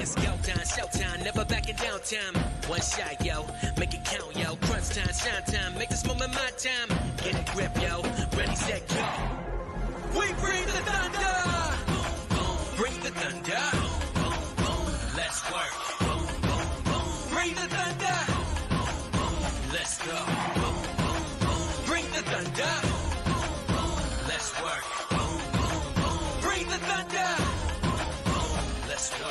It's go time, showtime, never backing down time. One shot, yo, make it count, yo. Crunch time, shine time, make this moment my time. Get a grip, yo, ready, set, go. We bring the thunder. Bring the thunder. Let's work. Bring the thunder. Let's go. Bring the thunder. Let's work. Bring the thunder. Let's go.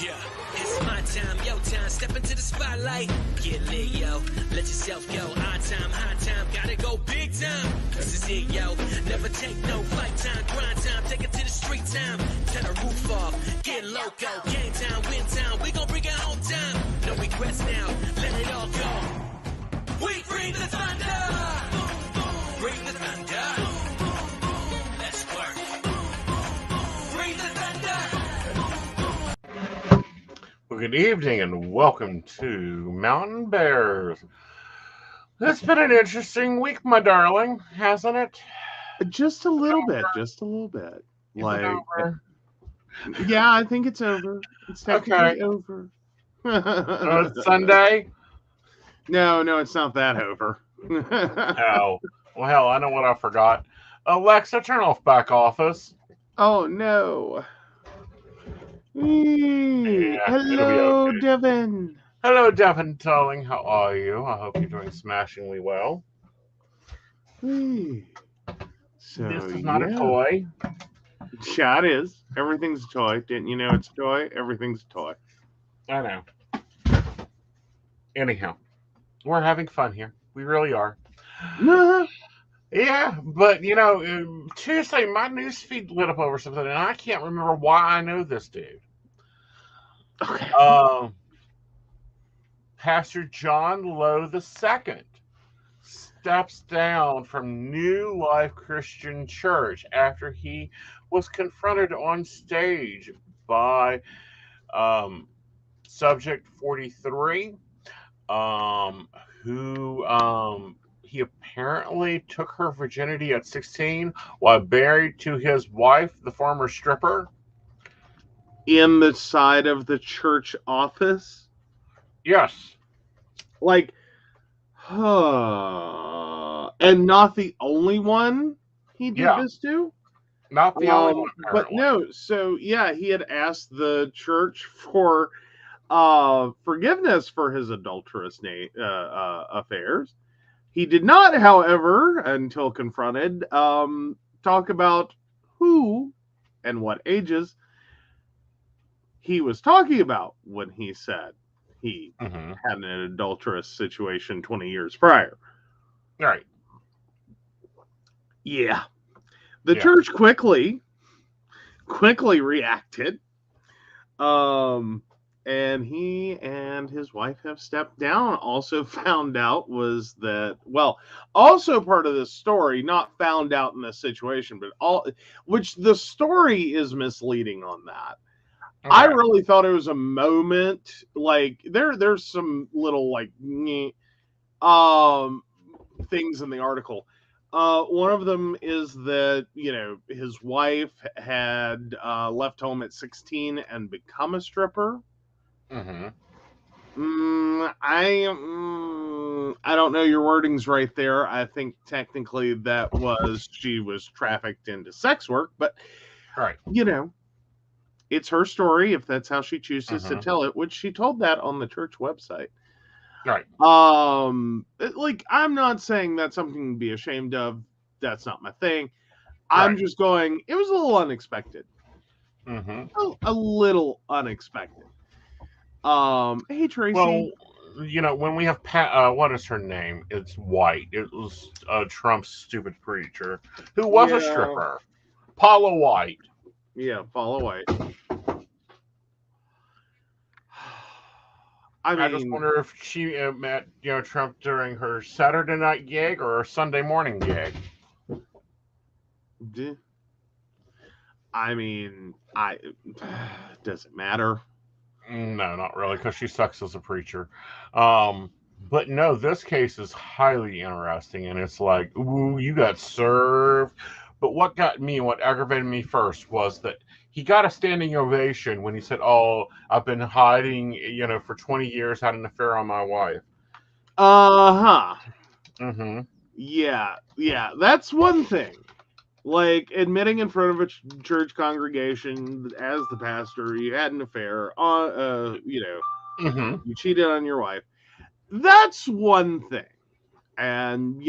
Yeah, it's my time, yo time. Step into the spotlight. Get lit, yo. Let yourself go. Our time, high time. Gotta go big time. This is it, yo. Never take no flight time. Grind time. Take it to the street time. Turn the roof off. Get loco. Game time, win time. We gon' bring it home time. No regrets now. Let it all go. We bring the thunder. Bring the thunder. Let's work. Bring the thunder. Well, good evening and welcome to Mountain Bears. It's been an interesting week, my darling, hasn't it? Just a little bit. Like, yeah, I think it's over. It's technically over. It's Sunday? No, it's not that over. Oh, well, hell, I know what I forgot. Alexa, turn off back office. Oh, no. Yeah, Hello, okay. Devin. Hello, Devin, darling. How are you? I hope you're doing smashingly well. So, this is not a toy. Yeah, it is. Everything's a toy. Didn't you know it's a toy? Everything's a toy. I know. Anyhow, we're having fun here. We really are. Yeah, but, Tuesday, my news feed lit up over something, and I can't remember why I know this dude. Okay. Pastor John Lowe II steps down from New Life Christian Church after he was confronted on stage by Subject 43, who he apparently took her virginity at 16 while married to his wife, the former stripper. In the side of the church office? Yes. Like, and not the only one he did this to? Not the only one, but no, so yeah, he had asked the church for forgiveness for his adulterous affairs. He did not, however, until confronted, talk about who and what ages he was talking about when he said he had an adulterous situation 20 years prior. Right. Yeah. The church quickly reacted. And he and his wife have stepped down. Also found out was that, also part of this story, not found out in this situation, but which the story is misleading on that. Okay. I really thought it was a moment, like there's some little things in the article. One of them is that, his wife had left home at 16 and become a stripper. I don't know, your wording's right there. I think technically that was she was trafficked into sex work, but it's her story if that's how she chooses to tell it, which she told that on the church website. Right. I'm not saying that's something to be ashamed of. That's not my thing. Right. I'm just going, it was a little unexpected. A little unexpected. Hey, Tracy. Well, when we have what is her name? It's White. It was Trump's stupid preacher who was a stripper. Paula White. Yeah, Paula White. I just wonder if she met, Trump during her Saturday night gig or her Sunday morning gig. Does it matter? No, not really, because she sucks as a preacher. But no, this case is highly interesting, and it's like, ooh, you got served. But what aggravated me first was that he got a standing ovation when he said, "Oh, I've been hiding, for 20 years, had an affair on my wife." Uh-huh. Mm-hmm. Yeah, that's one thing. Like admitting in front of a church congregation as the pastor you had an affair, Mm-hmm. you cheated on your wife. That's one thing. And,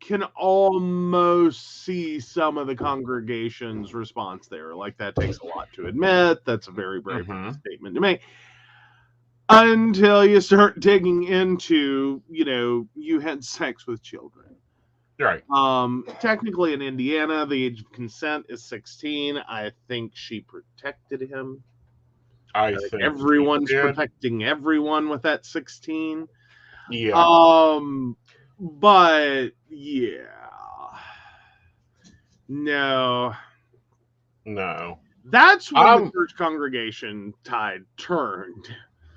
can almost see some of the congregation's response there. Like that takes a lot to admit. That's a very brave Mm-hmm. statement to make. Until you start digging into, you had sex with children. Right. Technically in Indiana, the age of consent is 16. I think she protected him. I think Everyone's he did. protecting everyone with that 16. Yeah. But yeah. No. That's when the church congregation tide turned.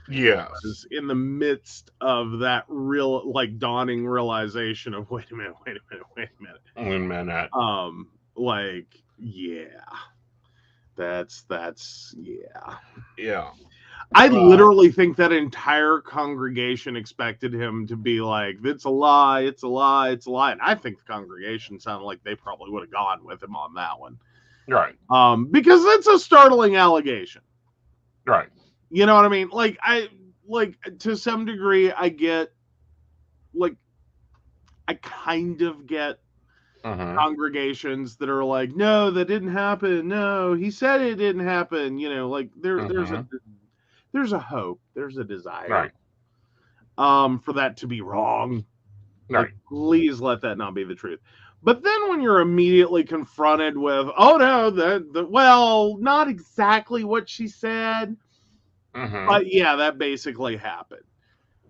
Yes. Was in the midst of that real, like, dawning realization of wait a minute. Like, yeah. That's yeah. Yeah. I literally think that entire congregation expected him to be like, it's a lie, it's a lie, it's a lie. And I think the congregation sounded like they probably would have gone with him on that one. Right. Because that's a startling allegation. Right. You know what I mean? Like, to some degree, I get, like, I kind of get congregations that are like, no, that didn't happen. No, he said it didn't happen. Like there's a hope, there's a desire, for that to be wrong. Right. Like, please let that not be the truth. But then when you're immediately confronted with, oh no, well, not exactly what she said, but yeah, that basically happened.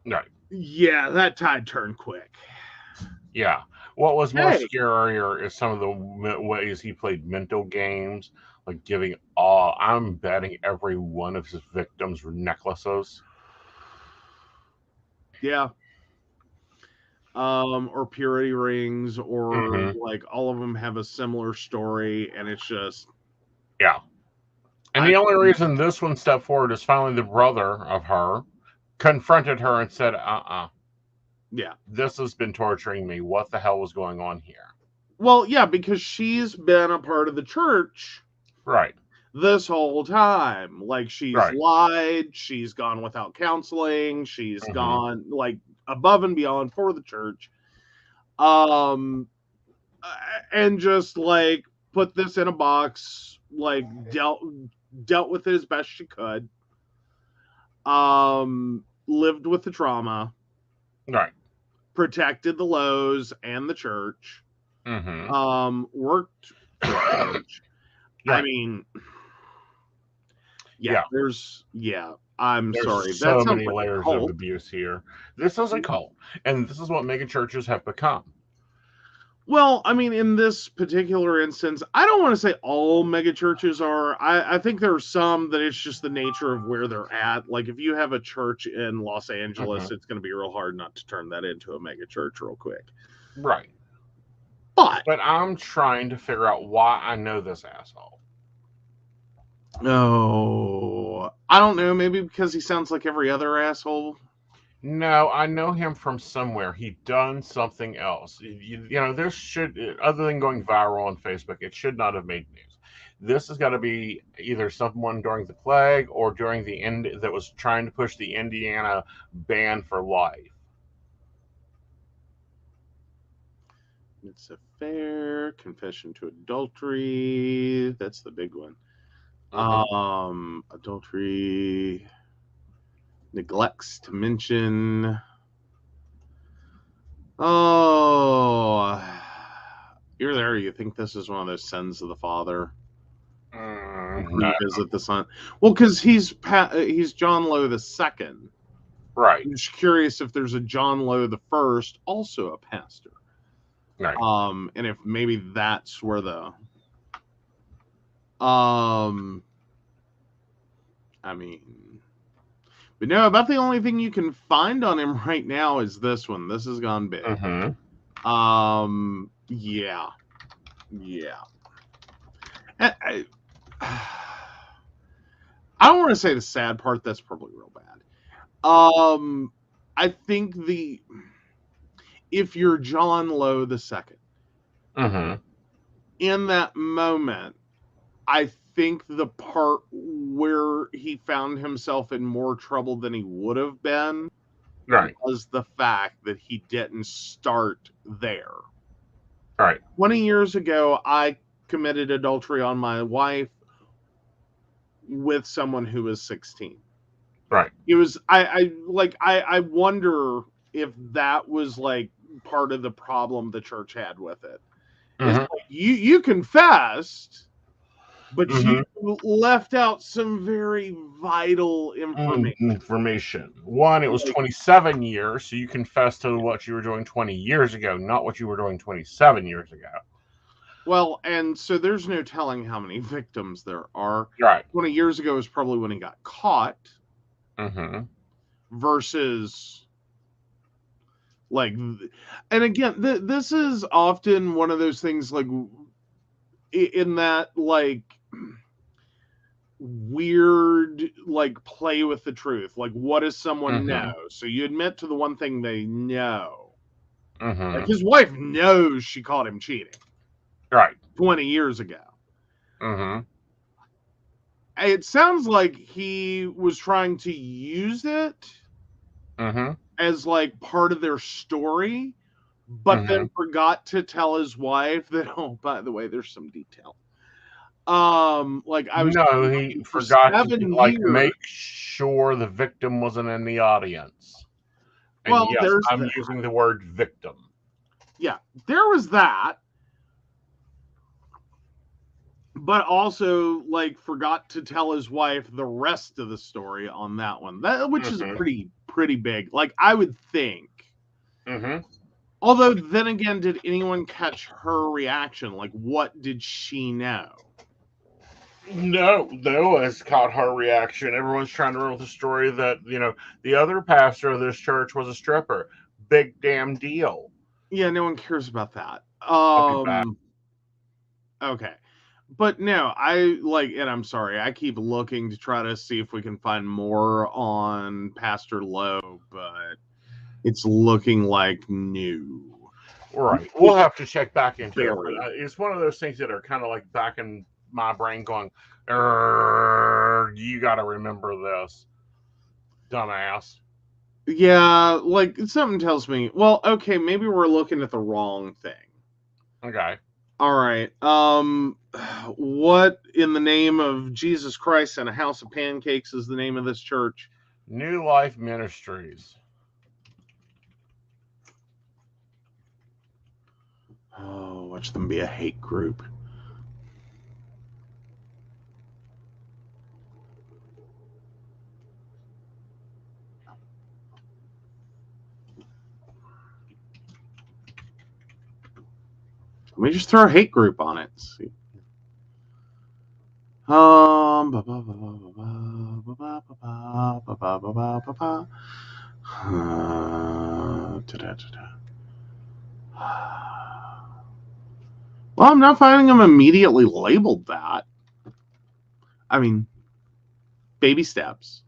Right. Yeah, that tide turned quick. Yeah. What was more scarier is some of the ways he played mental games, like I'm betting every one of his victims necklaces. Yeah. Or purity rings, or like all of them have a similar story, and it's just And the only reason this one stepped forward is finally the brother of her confronted her and said, yeah, this has been torturing me. What the hell was going on here? Well, yeah, because she's been a part of the church this whole time. Like, she's lied, she's gone without counseling, she's gone, like, above and beyond for the church. And just, like, put this in a box, like, dealt with it as best she could. Lived with the trauma. Protected the lows and the church. Worked for the church. I mean, I'm sorry. There's so many layers of abuse here. This is a cult, and this is what mega churches have become. Well, I mean, in this particular instance, I don't want to say all mega churches are. I think there are some that it's just the nature of where they're at. Like, if you have a church in Los Angeles, it's going to be real hard not to turn that into a mega church real quick. Right. But I'm trying to figure out why I know this asshole. No, I don't know. Maybe because he sounds like every other asshole. No, I know him from somewhere. He done something else. This should, other than going viral on Facebook, it should not have made news. This has got to be either someone during the plague or during the end that was trying to push the Indiana ban for life. It's a fair confession to adultery. That's the big one. Adultery. Neglects to mention. Oh, you're there. You think this is one of those sins of the father? Revisit the son. Well, because he's John Lowe the second. Right. I'm just curious if there's a John Lowe the first, also a pastor. Right. And if maybe that's where the. I mean. But no, about the only thing you can find on him right now is this one. This has gone big. Yeah. I don't want to say the sad part. That's probably real bad. I think if you're John Lowe II, in that moment, I think the part where he found himself in more trouble than he would have been was the fact that he didn't start there. Right. 20 years ago, I committed adultery on my wife with someone who was 16. Right. It was I wonder if that was like part of the problem the church had with it. It's like you confessed, but you left out some very vital information. One, it was 27 years, so you confessed to what you were doing 20 years ago, not what you were doing 27 years ago. Well, and so there's no telling how many victims there are. Right. 20 years ago is probably when he got caught. Versus like, and again, this is often one of those things like in that like weird like play with the truth. Like, what does someone know? So you admit to the one thing they know. Like his wife knows she caught him cheating. Right. 20 years ago. It sounds like he was trying to use it as like part of their story, but then forgot to tell his wife that, oh, by the way, there's some detail. Like I was he forgot to like make sure the victim wasn't in the audience. And well, yes, I'm using the word victim. Yeah, there was that. But also, like, forgot to tell his wife the rest of the story on that one. Which is pretty big. Like, I would think. Although, then again, did anyone catch her reaction? Like, what did she know? No one has caught her reaction. Everyone's trying to run with the story that, the other pastor of this church was a stripper. Big damn deal. Yeah, no one cares about that. Okay. But no, and I'm sorry, I keep looking to try to see if we can find more on Pastor Lowe, but it's looking like new. Right. We'll have to check back into it. It's one of those things that are kind of like back in my brain going, you got to remember this, dumbass. Yeah, like something tells me, well, okay, maybe we're looking at the wrong thing. Okay. All right. What in the name of Jesus Christ and a house of pancakes is the name of this church? New Life Ministries. Oh, watch them be a hate group. Let me just throw a hate group on it. Let's see. Well, I'm not finding them immediately labeled that. I mean, baby steps.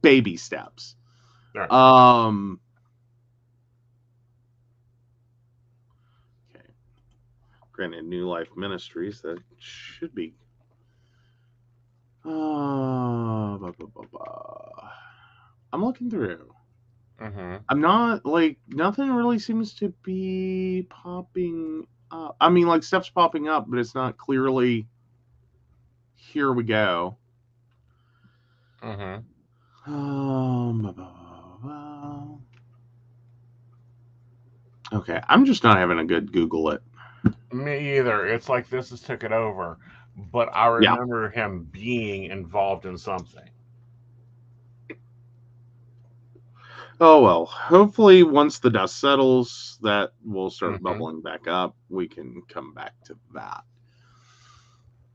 Baby steps. Right. Okay. Granted, New Life Ministries, that should be. I'm looking through. I'm not, like, nothing really seems to be popping up. I mean, like, stuff's popping up, but it's not clearly, here we go. Okay, I'm just not having a good Google it. Me either. It's like this has took it over. But I remember him being involved in something. Oh, well, hopefully once the dust settles, that will start bubbling back up. We can come back to that.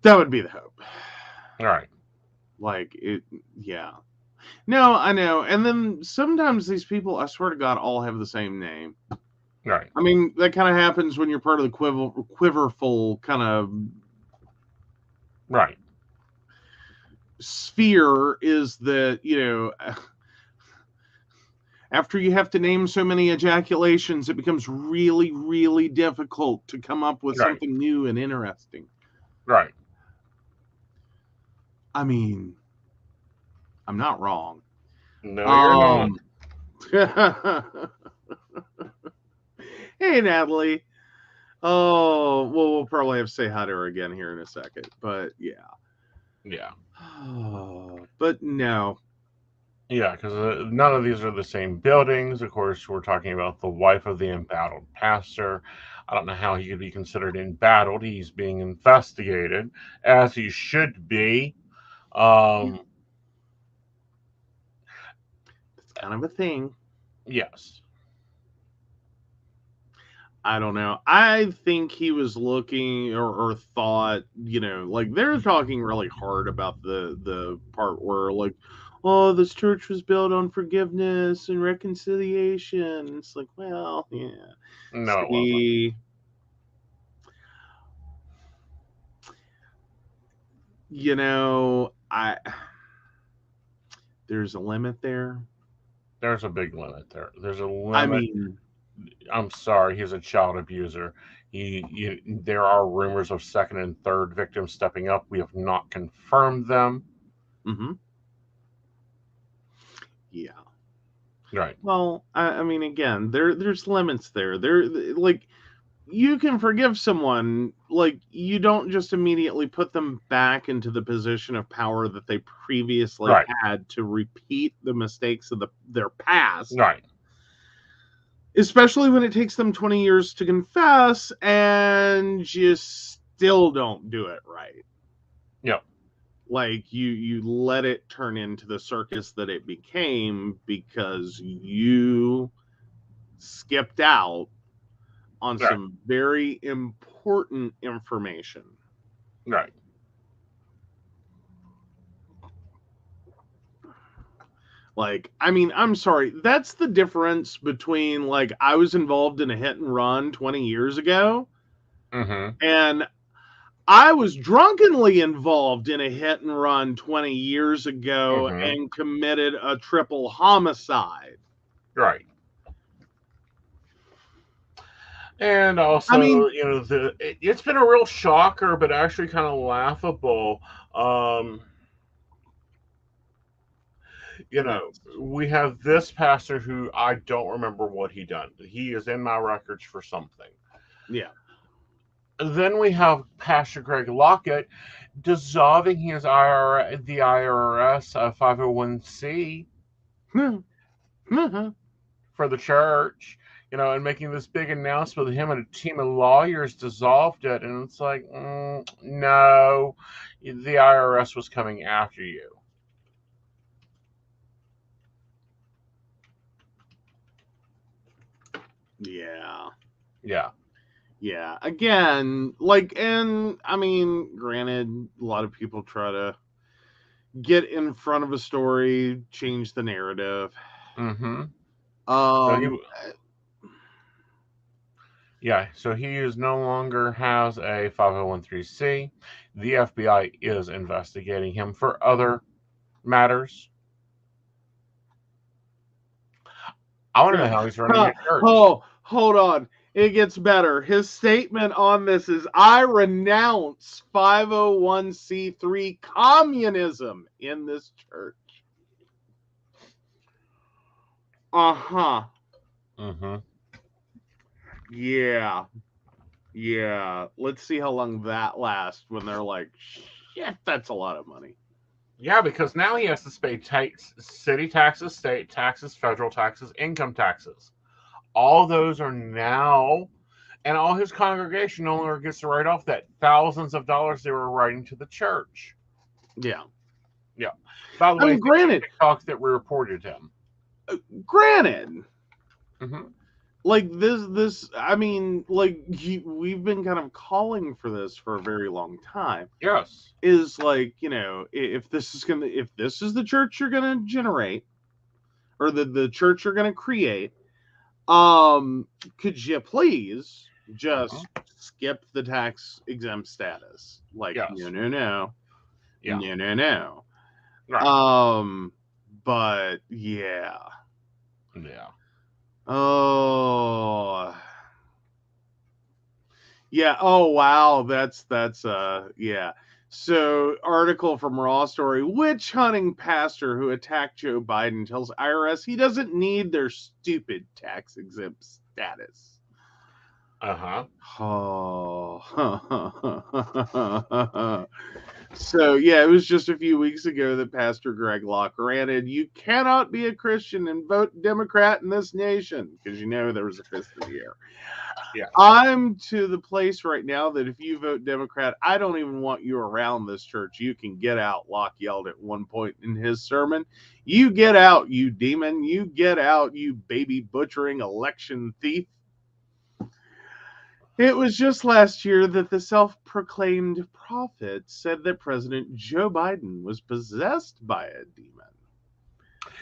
That would be the hope. All right. Like, yeah. No, I know. And then sometimes these people, I swear to God, all have the same name. Right. I mean, that kind of happens when you're part of the quiverful kind of Right. sphere is that, after you have to name so many ejaculations, it becomes really, really difficult to come up with Right. something new and interesting. Right. I mean, I'm not wrong. No, you're not. Hey, Natalie. Oh, well, we'll probably have to say hi to her again here in a second. But yeah. Yeah. But no. Yeah, because none of these are the same buildings. Of course, we're talking about the wife of the embattled pastor. I don't know how he could be considered embattled. He's being investigated, as he should be. It's kind of a thing. Yes. I don't know. I think he was looking or thought, like they're talking really hard about the part where like, oh, this church was built on forgiveness and reconciliation. It's like, well, yeah. No, it wasn't. See, I there's a limit there. There's a big limit there. There's a I limit. mean, I'm sorry, he's a child abuser. There are rumors of second and third victims stepping up. We have not confirmed them. mm-hmm. Yeah. Right. Well, I mean, again, there's limits there. There, like, you can forgive someone, like you don't just immediately put them back into the position of power that they previously Right. had to repeat the mistakes of their past. Right. Especially when it takes them 20 years to confess and you still don't do it right. Yep. Like you let it turn into the circus that it became because you skipped out on Right. some very important information. Right. Like, I mean, I'm sorry. That's the difference between, like, I was involved in a hit and run 20 years ago, Mm-hmm. and I was drunkenly involved in a hit and run 20 years ago Mm-hmm. and committed a triple homicide. Right. And also, I mean, it's been a real shocker, but actually kind of laughable. We have this pastor who I don't remember what he done. He is in my records for something. yeah. Then we have Pastor Greg Lockett dissolving the IRS 501c for the church, and making this big announcement that him and a team of lawyers dissolved it. And it's like, no, the IRS was coming after you. Yeah. Yeah. Yeah. Again, like, and I mean, granted, a lot of people try to get in front of a story, change the narrative. Mm-hmm. So he is no longer has a 501c. The FBI is investigating him for other matters. I want to know how he's running a church. Oh, hold on. It gets better. His statement on this is, I renounce 501c3 communism in this church. Uh-huh. Mm-hmm. Yeah. Yeah. Let's see how long that lasts when they're like, shit, that's a lot of money. Yeah, because now he has to pay city taxes, state taxes, federal taxes, income taxes. All those are now, and all his congregation no longer gets to write off that thousands of dollars they were writing to the church. Yeah. Yeah. By the way, granted, TikTok that we reported him. Granted. Mm-hmm. Like this, I mean, like we've been kind of calling for this for a very long time. Yes. Is like, if this is the church you're gonna generate, or the church you're gonna create, could you please just skip the tax exempt status. Like, Yes. no. Yeah. No. Right. But yeah. Yeah. Oh. Yeah. Oh wow. That's yeah. So article from Raw Story: witch hunting pastor who attacked Joe Biden tells IRS he doesn't need their stupid tax exempt status. Uh-huh. Oh. So yeah, it was just a few weeks ago that Pastor Greg Locke ranted, "You cannot be a Christian and vote Democrat in this nation," because there was a fist in the air. Yeah. I'm to the place right now that if you vote Democrat, I don't even want you around this church. You can get out, Locke yelled at one point in his sermon. You get out, you demon. You get out, you baby butchering election thief. It was just last year that the self-proclaimed prophet said that President Joe Biden was possessed by a demon.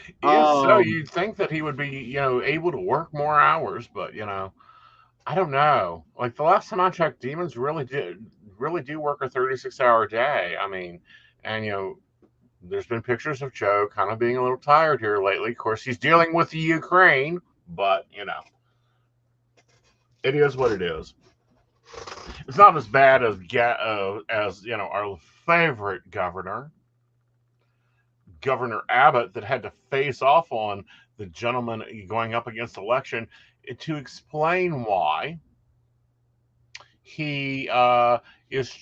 If so, you'd think that he would be, able to work more hours, but I don't know. Like the last time I checked, demons really do work a 36-hour day. I mean, and there's been pictures of Joe kind of being a little tired here lately. Of course, he's dealing with the Ukraine, but it is what it is. It's not as bad as our favorite Governor Abbott, that had to face off on the gentleman going up against election to explain why he is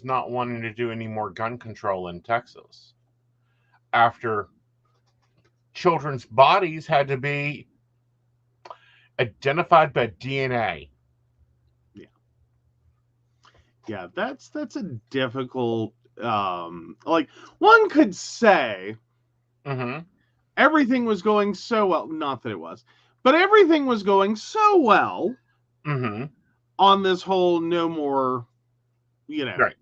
not wanting to do any more gun control in Texas after children's bodies had to be identified by DNA. Yeah, that's a difficult. Like one could say, everything was going so well. Not that it was, but everything was going so well on this whole no more, Right.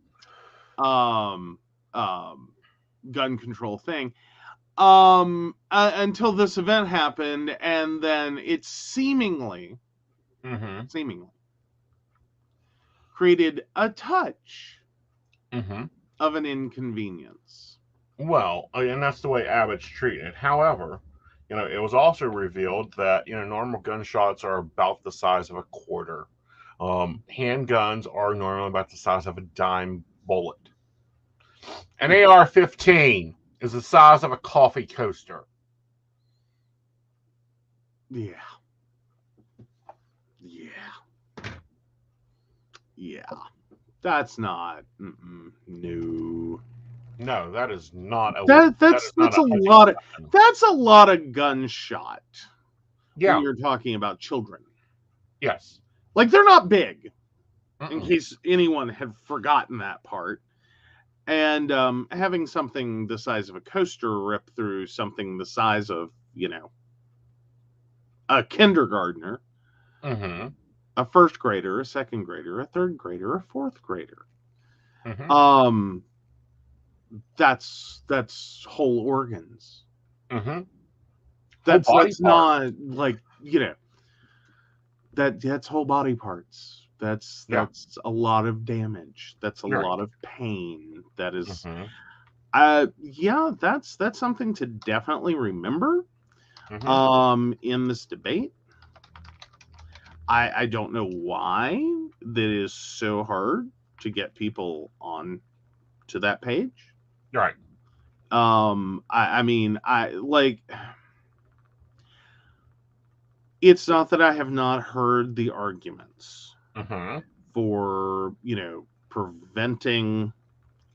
Gun control thing. Until this event happened, and then it seemingly created a touch of an inconvenience. Well, and that's the way Abbott's treated. However, it was also revealed that normal gunshots are about the size of a quarter. Handguns are normally about the size of a dime bullet. An AR-15 is the size of a coffee coaster. Yeah. That's not. No. No, that is not a. That's a lot of. That's a lot of gunshot. Yeah. When you're talking about children. Yes. Like they're not big. In case anyone had forgotten that part. And having something the size of a coaster rip through something the size of, a kindergartner, a first grader, a second grader, a third grader, a fourth grader. That's whole organs. That's not like, that's whole body parts. That's a lot of damage. That's a lot of pain. That is, that's something to definitely remember. In this debate, I don't know why that is so hard to get people on to that page. Right. I mean, it's not that I have not heard the arguments for, preventing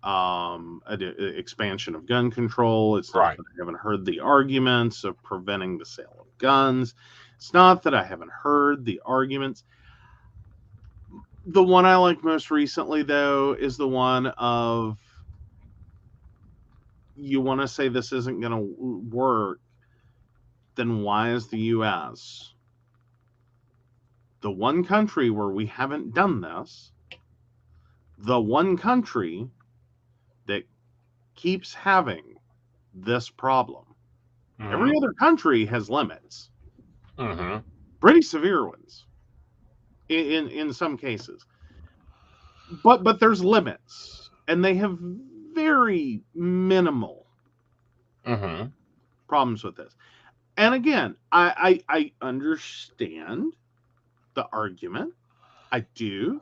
expansion of gun control. It's not that I haven't heard the arguments of preventing the sale of guns. It's not that I haven't heard the arguments. The one I like most recently, though, is the one of, you want to say this isn't going to work, then why is the U.S. the one country where we haven't done this, the one country that keeps having this problem? Every other country has limits. Pretty severe ones. in some cases. But there's limits, and they have very minimal problems with this. And again, I understand the argument. I do.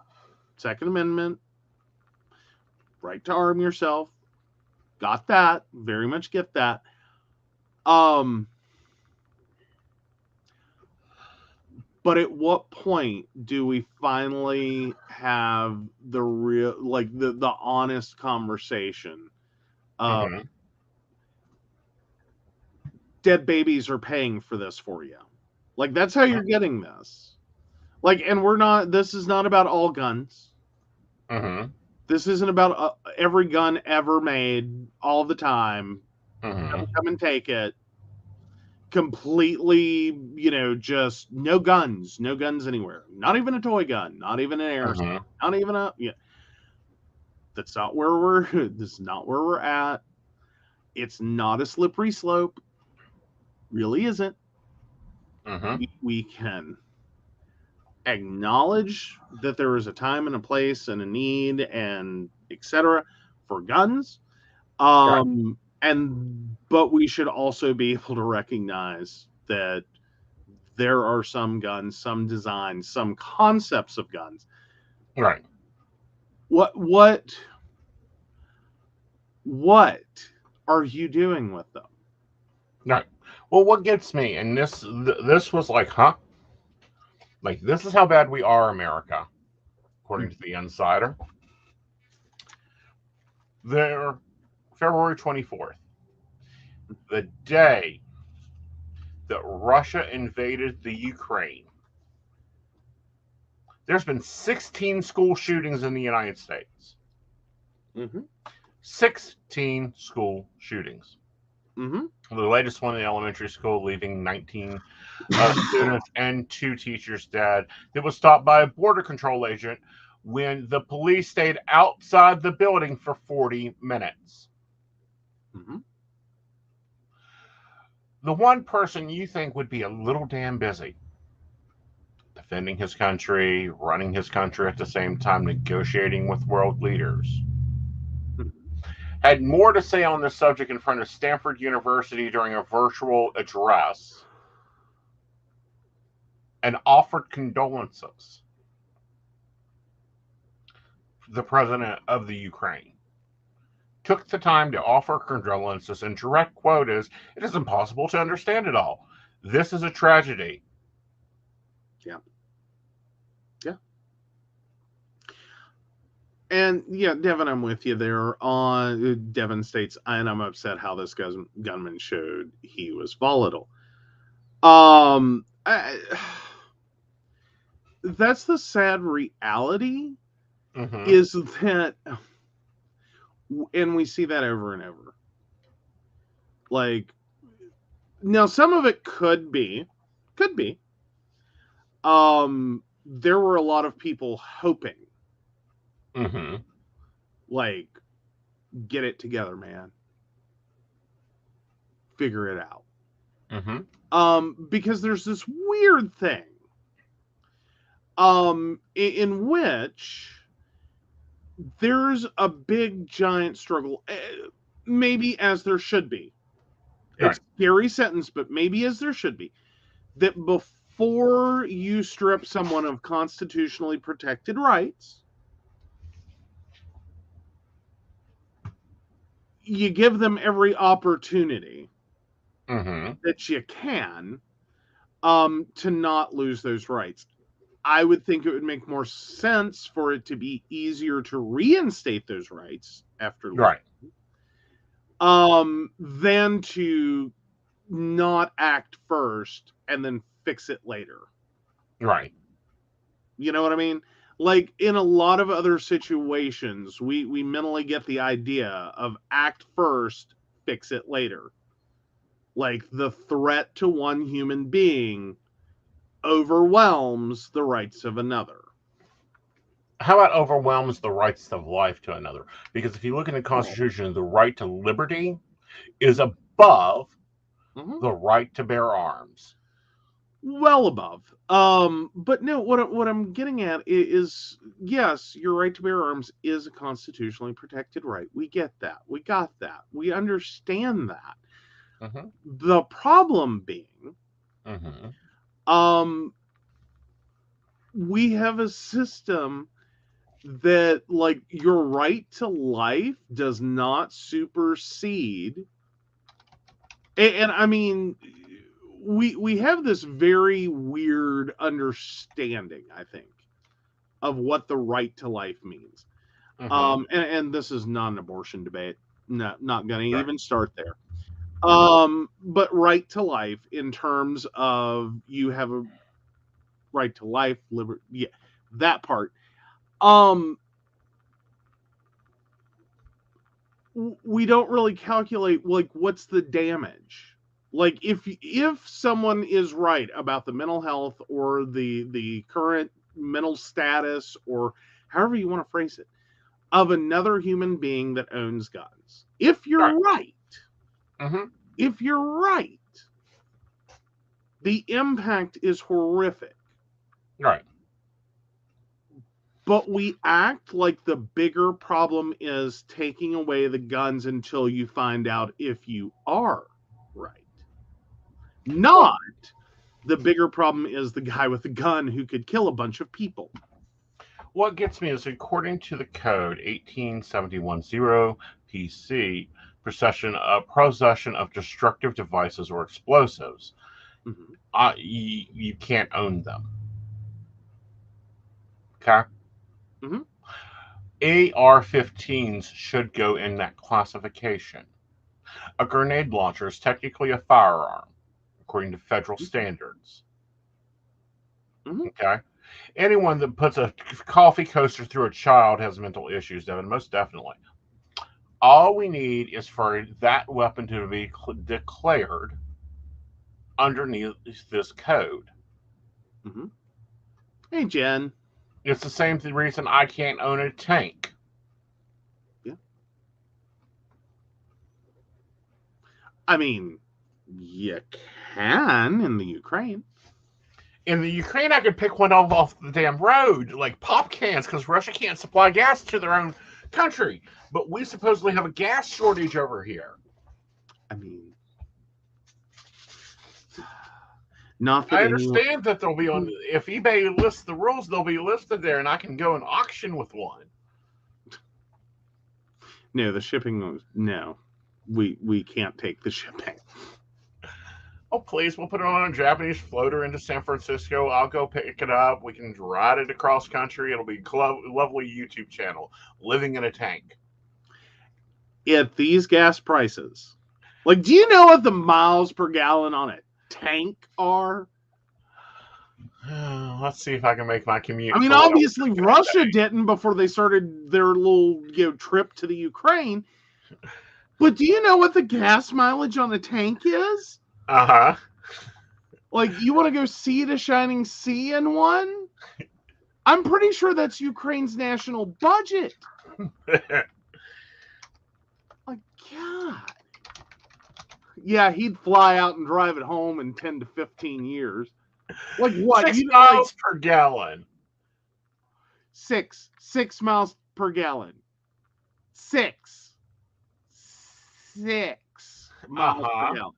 Second Amendment, right to arm yourself. Got that. Very much get that. But at what point do we finally have the real, like the honest conversation of dead babies are paying for this for you? Like, that's how you're getting this. Like, and this is not about all guns. This isn't about every gun ever made all the time. Come and take it. Completely, just no guns anywhere. Not even a toy gun, not even an airsoft, not even that's not where this is not where we're at. It's not a slippery slope. Really isn't. We can acknowledge that there is a time and a place and a need and etc. for guns. But we should also be able to recognize that there are some guns, some designs, some concepts of guns. Right. What are you doing with them? Right. Well, what gets me, and this was like, huh? Like, this is how bad we are, America, according to the Insider. There, February 24th, the day that Russia invaded the Ukraine, there's been 16 school shootings in the United States. 16 school shootings. The latest one in the elementary school, leaving 19 students and 2 teachers dead. It was stopped by a border control agent when the police stayed outside the building for 40 minutes. The one person you think would be a little damn busy defending his country, running his country at the same time, negotiating with world leaders, had more to say on this subject in front of Stanford University during a virtual address and offered condolences. The president of the Ukraine took the time to offer condolences, and direct quote is, "It is impossible to understand it all. This is a tragedy." And yeah, Devin, I'm with you there. Devin states, and I'm upset how this gunman showed he was volatile. That's the sad reality, is that, and we see that over and over. Like, now some of it could be. There were a lot of people hoping. Like, get it together, man. Figure it out. Because there's this weird thing in which there's a big giant struggle, maybe as there should be. It's a scary sentence, but maybe as there should be, that before you strip someone of constitutionally protected rights, you give them every opportunity that you can to not lose those rights. I would think it would make more sense for it to be easier to reinstate those rights after than to not act first and then fix it later. Right. You know what I mean? Like, in a lot of other situations, we mentally get the idea of act first, fix it later. Like, the threat to one human being overwhelms the rights of another. How about overwhelms the rights of life to another? Because if you look in the Constitution, the right to liberty is above the right to bear arms. well above. But no, what I'm getting at is, yes, your right to bear arms is a constitutionally protected right. We get that. We got that. We understand that. Mm-hmm. The problem being, Mm-hmm. we have a system that, like, your right to life does not supersede. And I mean, we have this very weird understanding, I think, of what the right to life means. Mm-hmm. And this is not an abortion debate. No, not going to Right. even start there. Mm-hmm. But right to life, in terms of you have a right to life, liberty, yeah, that part. We don't really calculate, like, what's the damage. Like, if someone is right about the mental health or the current mental status, or however you want to phrase it, of another human being that owns guns, if Right. you're right, Mm-hmm. if you're right, the impact is horrific. Right. But we act like the bigger problem is taking away the guns until you find out if you are right. Not the bigger problem is the guy with the gun who could kill a bunch of people. What gets me is, according to the code 18710 PC, possession of destructive devices or explosives, Mm-hmm. you can't own them. Okay? Mm-hmm. AR-15s should go in that classification. A grenade launcher is technically a firearm, according to federal standards. Mm-hmm. Okay? Anyone that puts a coffee coaster through a child has mental issues, Devin, most definitely. All we need is for that weapon to be declared underneath this code. Mm-hmm. Hey, Jen. It's the same reason I can't own a tank. Yeah. I mean, you can in the Ukraine. In the Ukraine, I could pick one off the damn road, like pop cans, because Russia can't supply gas to their own country. But we supposedly have a gas shortage over here. I mean, not that I anyone. understand that they'll be on. If eBay lists the rules, they'll be listed there, and I can go and auction with one. No, the shipping. No, we can't take the shipping. Oh, please, we'll put it on a Japanese floater into San Francisco. I'll go pick it up. We can ride it across country. It'll be a lovely YouTube channel, living in a tank. At these gas prices, like, do you know what the miles per gallon on a tank are? Let's see if I can make my commute. I mean, obviously Russia didn't before they started their little trip to the Ukraine. But do you know what the gas mileage on a tank is? Uh-huh. Like, you want to go see the shining sea in one? I'm pretty sure that's Ukraine's national budget. Like, God. Yeah, he'd fly out and drive it home in 10 to 15 years. Like, what? 6 miles per gallon. 6 miles per gallon. 6 miles per gallon.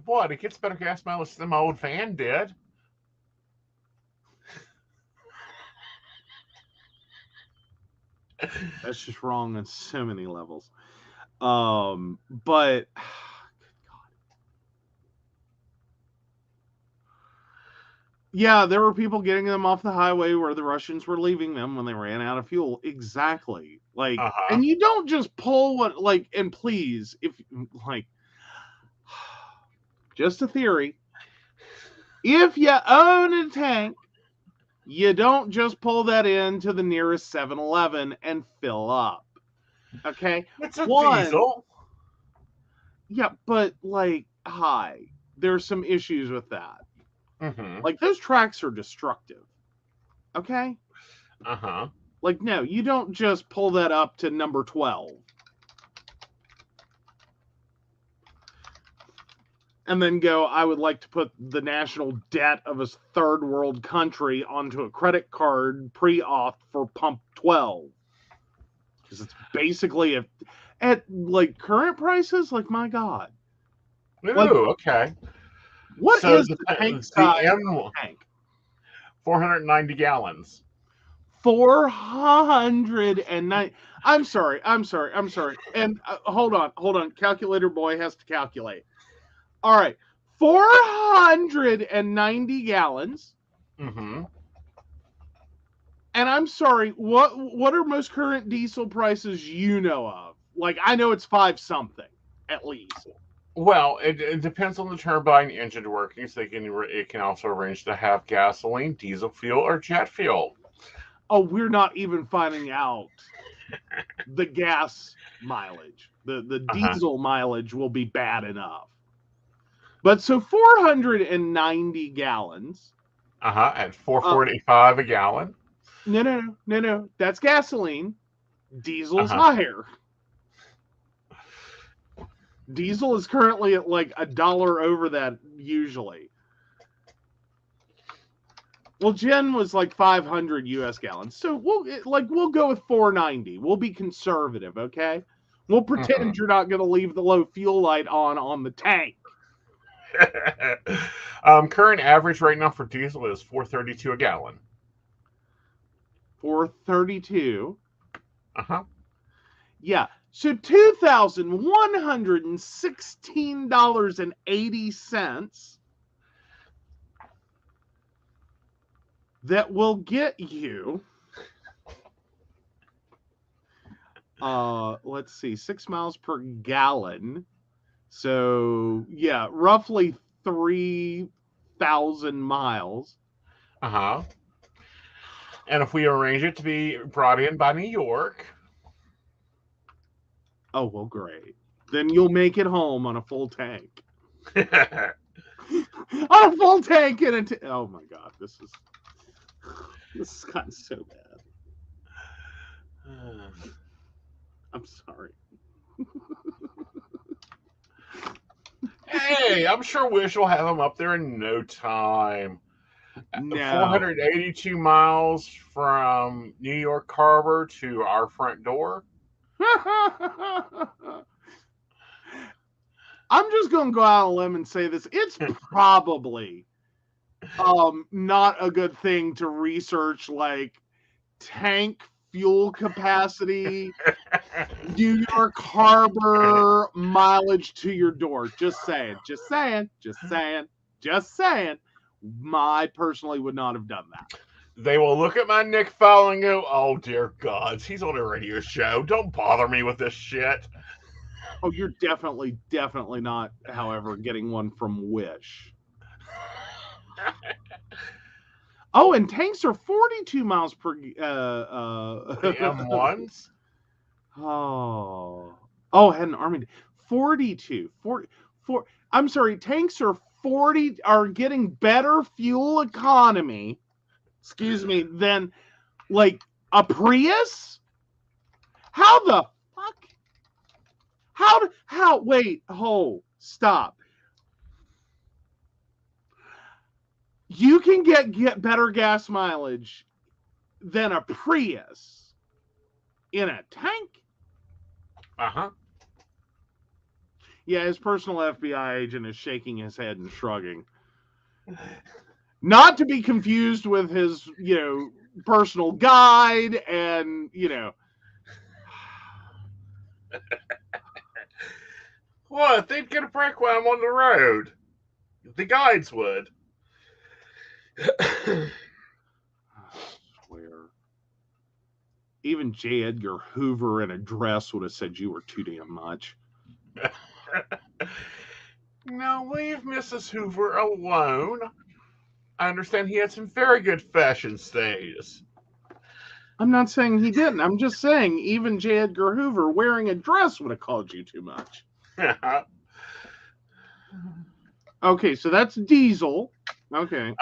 What? It gets better gas mileage than my old van did. That's just wrong on so many levels. But yeah, there were people getting them off the highway where the Russians were leaving them when they ran out of fuel. Exactly. Like, and you don't just pull what, like, and please, if, like, just a theory, if you own a tank, you don't just pull that into the nearest 7-Eleven and fill up. Okay? It's a diesel. Yeah, but, like, there's some issues with that. Mm-hmm. Like, those tracks are destructive. Okay? Like, no, you don't just pull that up to number 12. And then go, I would like to put the national debt of a third world country onto a credit card pre-auth for pump 12. Because it's basically at like current prices, like, my God. Ooh, Like, okay. What So is the tank size tank? 490 gallons. 409. I'm sorry. And hold on. Calculator boy has to calculate. All right. 490 gallons. Mm-hmm. And I'm sorry, what are most current diesel prices you know of? Like, I know it's 5 something, at least. Well, it depends on the turbine engine workings. It can also arrange to have gasoline, diesel fuel, or jet fuel. Oh, we're not even finding out the gas mileage. The diesel mileage will be bad enough. But so 490 gallons. At $4.45 a gallon. No. That's gasoline. Diesel's higher. Diesel is currently at like $1 over that usually. Well, Jen was like 500 US gallons. So we'll go with 490. We'll be conservative, okay? We'll pretend you're not going to leave the low fuel light on the tank. Current average right now for diesel is $4.32 a gallon. $4.32. Yeah. So $2,116.80 that will get you let's see, 6 miles per gallon. So yeah, roughly 3,000 miles. And if we arrange it to be brought in by New York. Oh, well, great. Then you'll make it home on a full tank. On a full tank in oh my God, this has gotten so bad. I'm sorry. Hey, I'm sure Wish will have them up there in no time. No. 482 miles from New York Harbor to our front door. I'm just going to go out on a limb and say this. It's probably not a good thing to research like tank fuel capacity, New York Harbor mileage to your door. Just saying. I personally would not have done that. They will look at my Nick file and go, oh, dear gods, he's on a radio show. Don't bother me with this shit. Oh, you're definitely not, however, getting one from Wish. Oh, and tanks are 42 miles per... The M1s? Oh, had an Army... 42. I'm sorry, tanks are getting better fuel economy, than, like, a Prius? How the fuck? Wait, stop. You can get better gas mileage than a Prius in a tank? Yeah, his personal FBI agent is shaking his head and shrugging. Not to be confused with his, personal guide and, What? They'd get a break when I'm on the road. The guides would. I swear. Even J. Edgar Hoover in a dress would have said you were too damn much. Now leave Mrs. Hoover alone. I understand he had some very good fashion stays. I'm not saying he didn't. I'm just saying even J. Edgar Hoover wearing a dress would have called you too much. Okay, so that's diesel. Okay.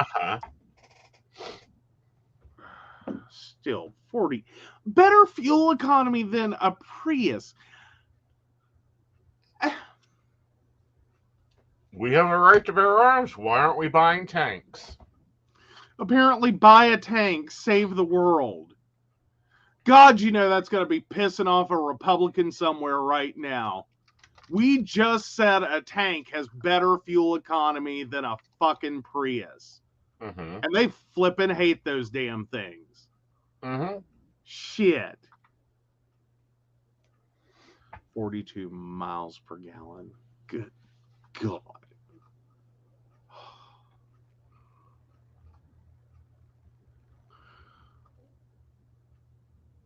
still 40. Better fuel economy than a Prius. We have a right to bear arms. Why aren't we buying tanks? Apparently, buy a tank, save the world. God, you know that's going to be pissing off a Republican somewhere right now. We just said a tank has better fuel economy than a fucking Prius. Mm-hmm. And they flippin' hate those damn things. Mm-hmm. Shit. 42 miles per gallon. Good God.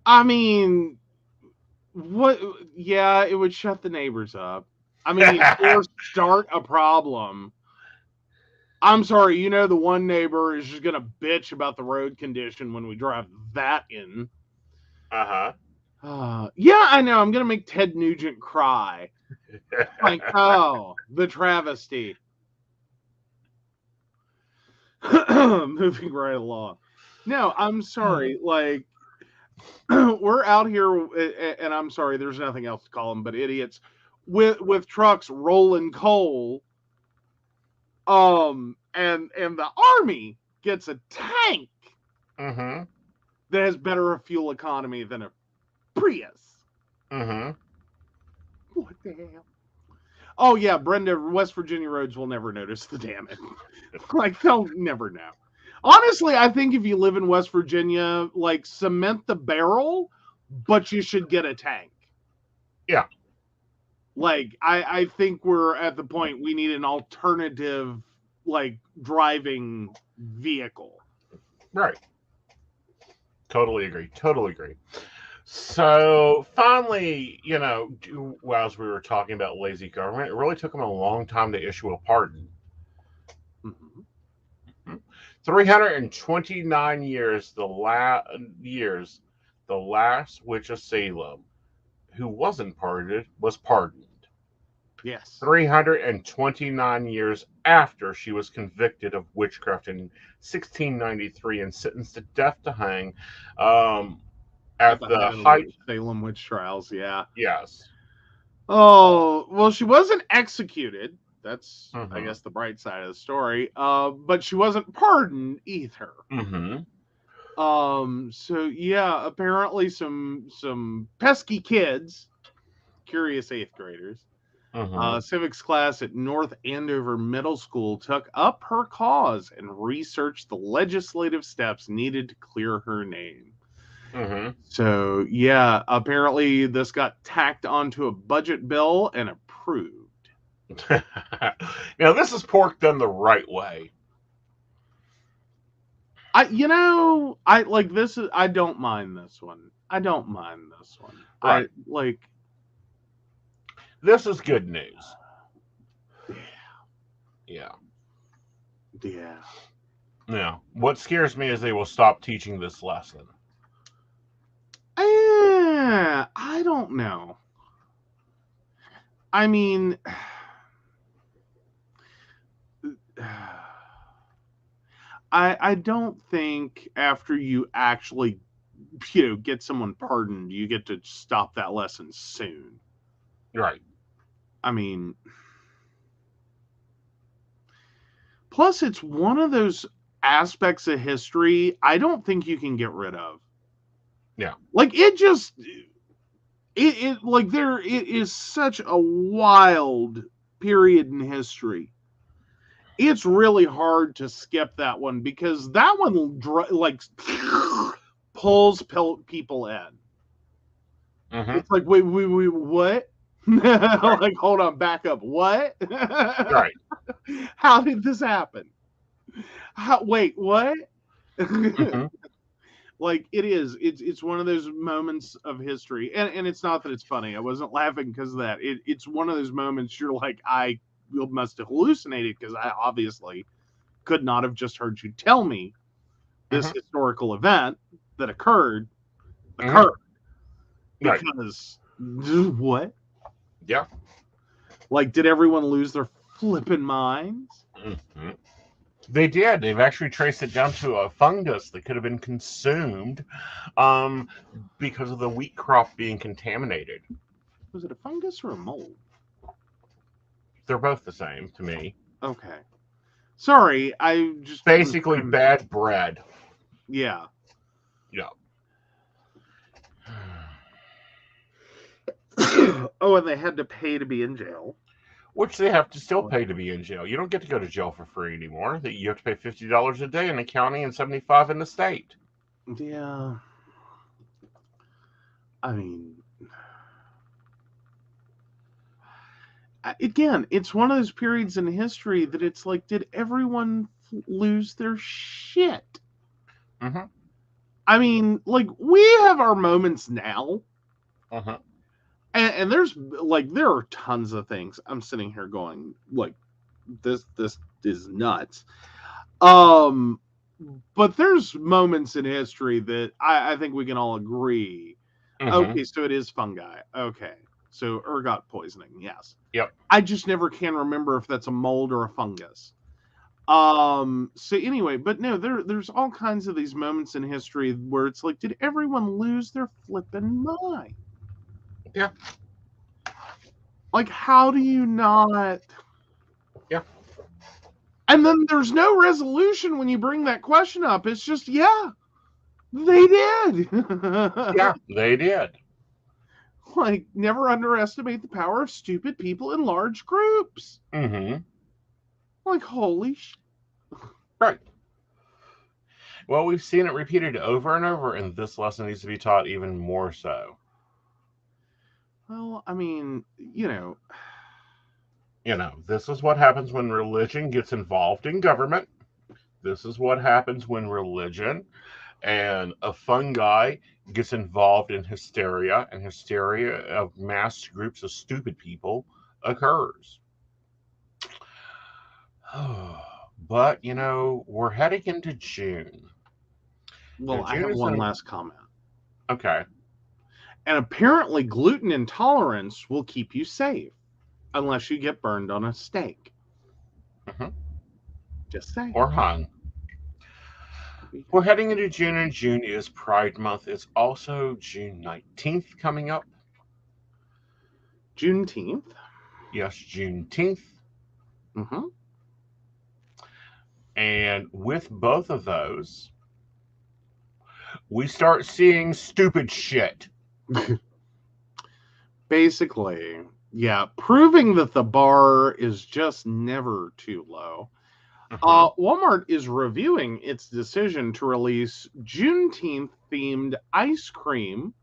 I mean, what? Yeah, it would shut the neighbors up. I mean, or start a problem. I'm sorry, you know, the one neighbor is just going to bitch about the road condition when we drive that in. Yeah, I know. I'm going to make Ted Nugent cry. Like, oh, the travesty. Moving right along. No, I'm sorry. Like, we're out here, and I'm sorry, there's nothing else to call them but idiots, with trucks rolling coal. And the army gets a tank Mm-hmm. that has better fuel economy than a Prius. Mm-hmm. What the hell? Oh yeah, Brenda, West Virginia roads will never notice the damage. Like, they'll never know. Honestly, I think if you live in West Virginia, like, cement the barrel, but you should get a tank. Yeah. Like, I think we're at the point we need an alternative, like, driving vehicle. Right. Totally agree. Totally agree. So finally, you know, as we were talking about lazy government, it really took them a long time to issue a pardon. Mm-hmm. 329 years, the last witch of Salem, who wasn't pardoned, was pardoned. Yes. 329 years after she was convicted of witchcraft in 1693 and sentenced to death to hang. At the height, Salem witch trials, yeah. Yes. Oh, well, she wasn't executed. That's, Mm-hmm. I guess, the bright side of the story. But she wasn't pardoned either. Mm-hmm. So yeah, apparently some pesky kids, curious 8th graders, Mm-hmm. civics class at North Andover Middle School took up her cause and researched the legislative steps needed to clear her name. Mm-hmm. So yeah, apparently this got tacked onto a budget bill and approved. Now this is pork done the right way. I like this. I don't mind this one. Right. This is good news. Yeah. Now, what scares me is they will stop teaching this lesson. I don't know. I mean, I don't think after you actually, get someone pardoned, you get to stop that lesson soon. Right. I mean, plus it's one of those aspects of history I don't think you can get rid of. Yeah. Like, it is such a wild period in history. It's really hard to skip that one because that one pulls people in. Mm-hmm. It's like, wait, what? Right. Like, hold on, back up. What? Right. How did this happen? Wait, what? Mm-hmm. Like, it's one of those moments of history, and it's not that it's funny. I wasn't laughing because of that. It's one of those moments you're like, I must have hallucinated because I obviously could not have just heard you tell me this historical event that occurred. Because what? Yeah. Like, did everyone lose their flipping minds? Mm-hmm. They did. They've actually traced it down to a fungus that could have been consumed um, because of the wheat crop being contaminated. Was it a fungus or a mold? They're both the same to me. Okay. Sorry, I just Basically, bad bread. Yeah. Yeah. Oh, and they had to pay to be in jail. Which they have to still pay to be in jail. You don't get to go to jail for free anymore. That you have to pay $50 a day in the county and $75 in the state. Yeah. I mean, again, it's one of those periods in history that it's like, did everyone lose their shit? Mm-hmm. I mean, like, we have our moments now. Uh-huh. And there's like, there are tons of things I'm sitting here going, like, this is nuts. But there's moments in history that I think we can all agree. Mm-hmm. Okay, so it is fungi. Okay. So ergot poisoning, yes. Yep. I just never can remember if that's a mold or a fungus. So anyway, but no, there's all kinds of these moments in history where it's like, did everyone lose their flippin' mind? Yeah. Like, how do you not? Yeah. And then there's no resolution when you bring that question up. It's just, yeah, they did. Yeah, they did. Like, never underestimate the power of stupid people in large groups. Mm-hmm. Like, holy shit. Right. Well, we've seen it repeated over and over, and this lesson needs to be taught even more so. Well, I mean, you know, this is what happens when religion gets involved in government. This is what happens when religion and a fungi gets involved in hysteria, and hysteria of mass groups of stupid people occurs. But, we're heading into June. well, I have one last comment. Okay. And apparently, gluten intolerance will keep you safe unless you get burned on a steak. Mm-hmm. Just saying. Or hung. We're heading into June, and June is Pride Month. It's also June 19th coming up. Juneteenth? Yes, Juneteenth. Mm-hmm. And with both of those, we start seeing stupid shit. Basically, yeah, proving that the bar is just never too low. Walmart is reviewing its decision to release Juneteenth-themed ice cream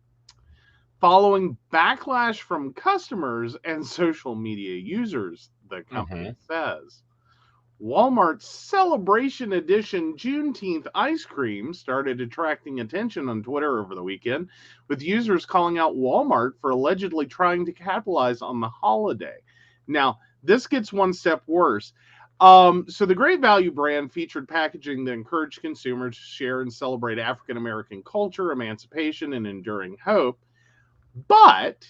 following backlash from customers and social media users, the company says. Walmart's Celebration Edition Juneteenth ice cream started attracting attention on Twitter over the weekend, with users calling out Walmart for allegedly trying to capitalize on the holiday. Now, this gets one step worse. So the Great Value brand featured packaging that encouraged consumers to share and celebrate African American culture, emancipation, and enduring hope. But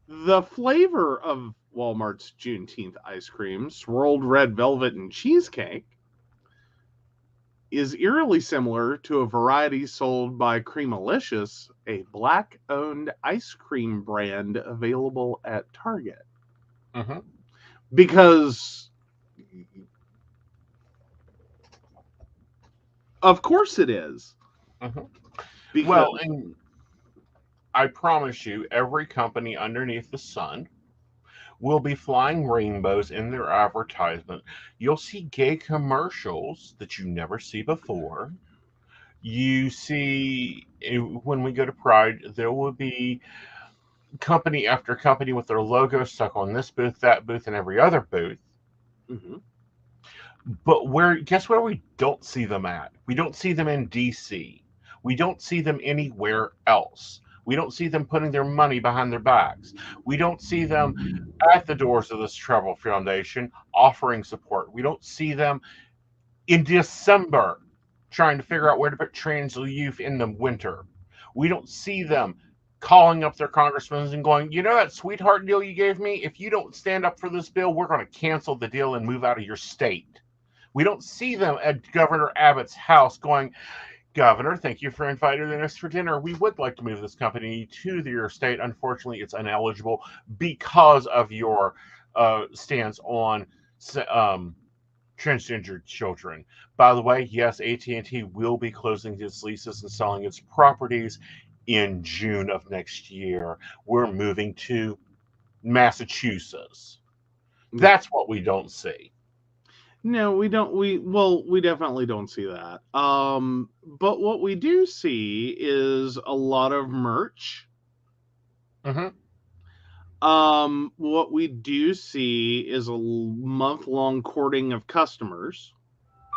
the flavor of Walmart's Juneteenth ice cream, swirled red velvet and cheesecake, is eerily similar to a variety sold by Creamalicious, a Black-owned ice cream brand available at Target. Because, of course it is. Because, well, and I promise you, every company underneath the sun will be flying rainbows in their advertisement. You'll see gay commercials that you never see before. You see, when we go to Pride, there will be company after company with their logo stuck on this booth, that booth, and every other booth. But guess where we don't see them at? We don't see them in DC. We don't see them anywhere else. We don't see them putting their money behind their backs. We don't see them at the doors of this Travel Foundation offering support. We don't see them in December trying to figure out where to put trans youth in the winter. We don't see them calling up their congressmen and going, you know that sweetheart deal you gave me? If you don't stand up for this bill, we're going to cancel the deal and move out of your state. We don't see them at Governor Abbott's house going, Governor, thank you for inviting us for dinner. We would like to move this company to your state. Unfortunately, it's ineligible because of your stance on transgender children. By the way, yes, AT&T will be closing its leases and selling its properties in June of next year. We're moving to Massachusetts. That's what we don't see. No, we don't. We definitely don't see that. But what we do see is a lot of merch. Mm-hmm. What we do see is a month-long courting of customers.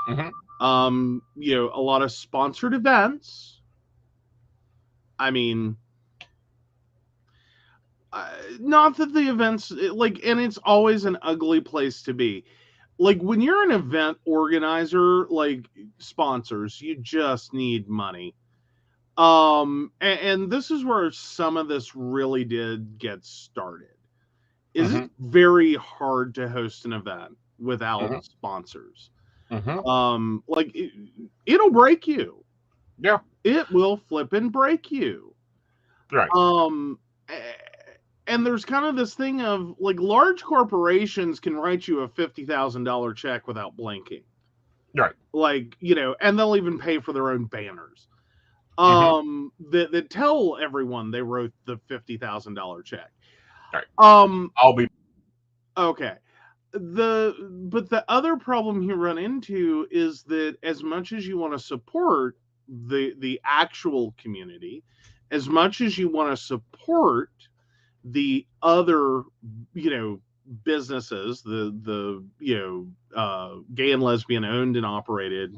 Mm-hmm. A lot of sponsored events. I mean, not that the events and it's always an ugly place to be. Like when you're an event organizer, like sponsors, you just need money. And this is where some of this really did get started. Is Mm-hmm. It's very hard to host an event without Mm-hmm. sponsors. Mm-hmm. It'll break you. Yeah. It will flip and break you. Right. And there's kind of this thing of like large corporations can write you a $50,000 check without blinking. Right. And they'll even pay for their own banners. That tell everyone they wrote the $50,000 check. Right. I'll be okay. But the other problem you run into is that as much as you want to support the actual community, as much as you want to support the other businesses, the gay and lesbian owned and operated,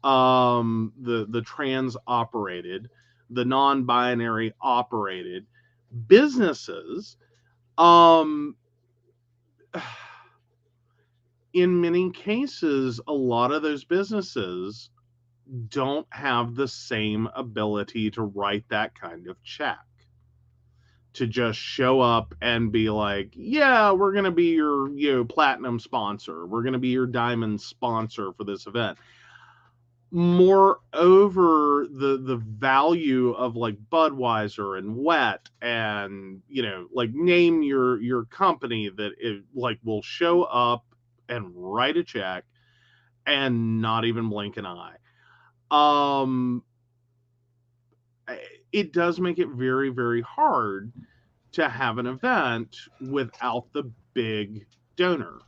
the trans operated, the non-binary operated businesses, in many cases, a lot of those businesses don't have the same ability to write that kind of check. To just show up and be like, yeah, we're going to be your platinum sponsor. We're going to be your diamond sponsor for this event. Moreover, the value of like Budweiser and Wet and, name your company that it like will show up and write a check and not even blink an eye. It does make it very, very hard to have an event without the big donor.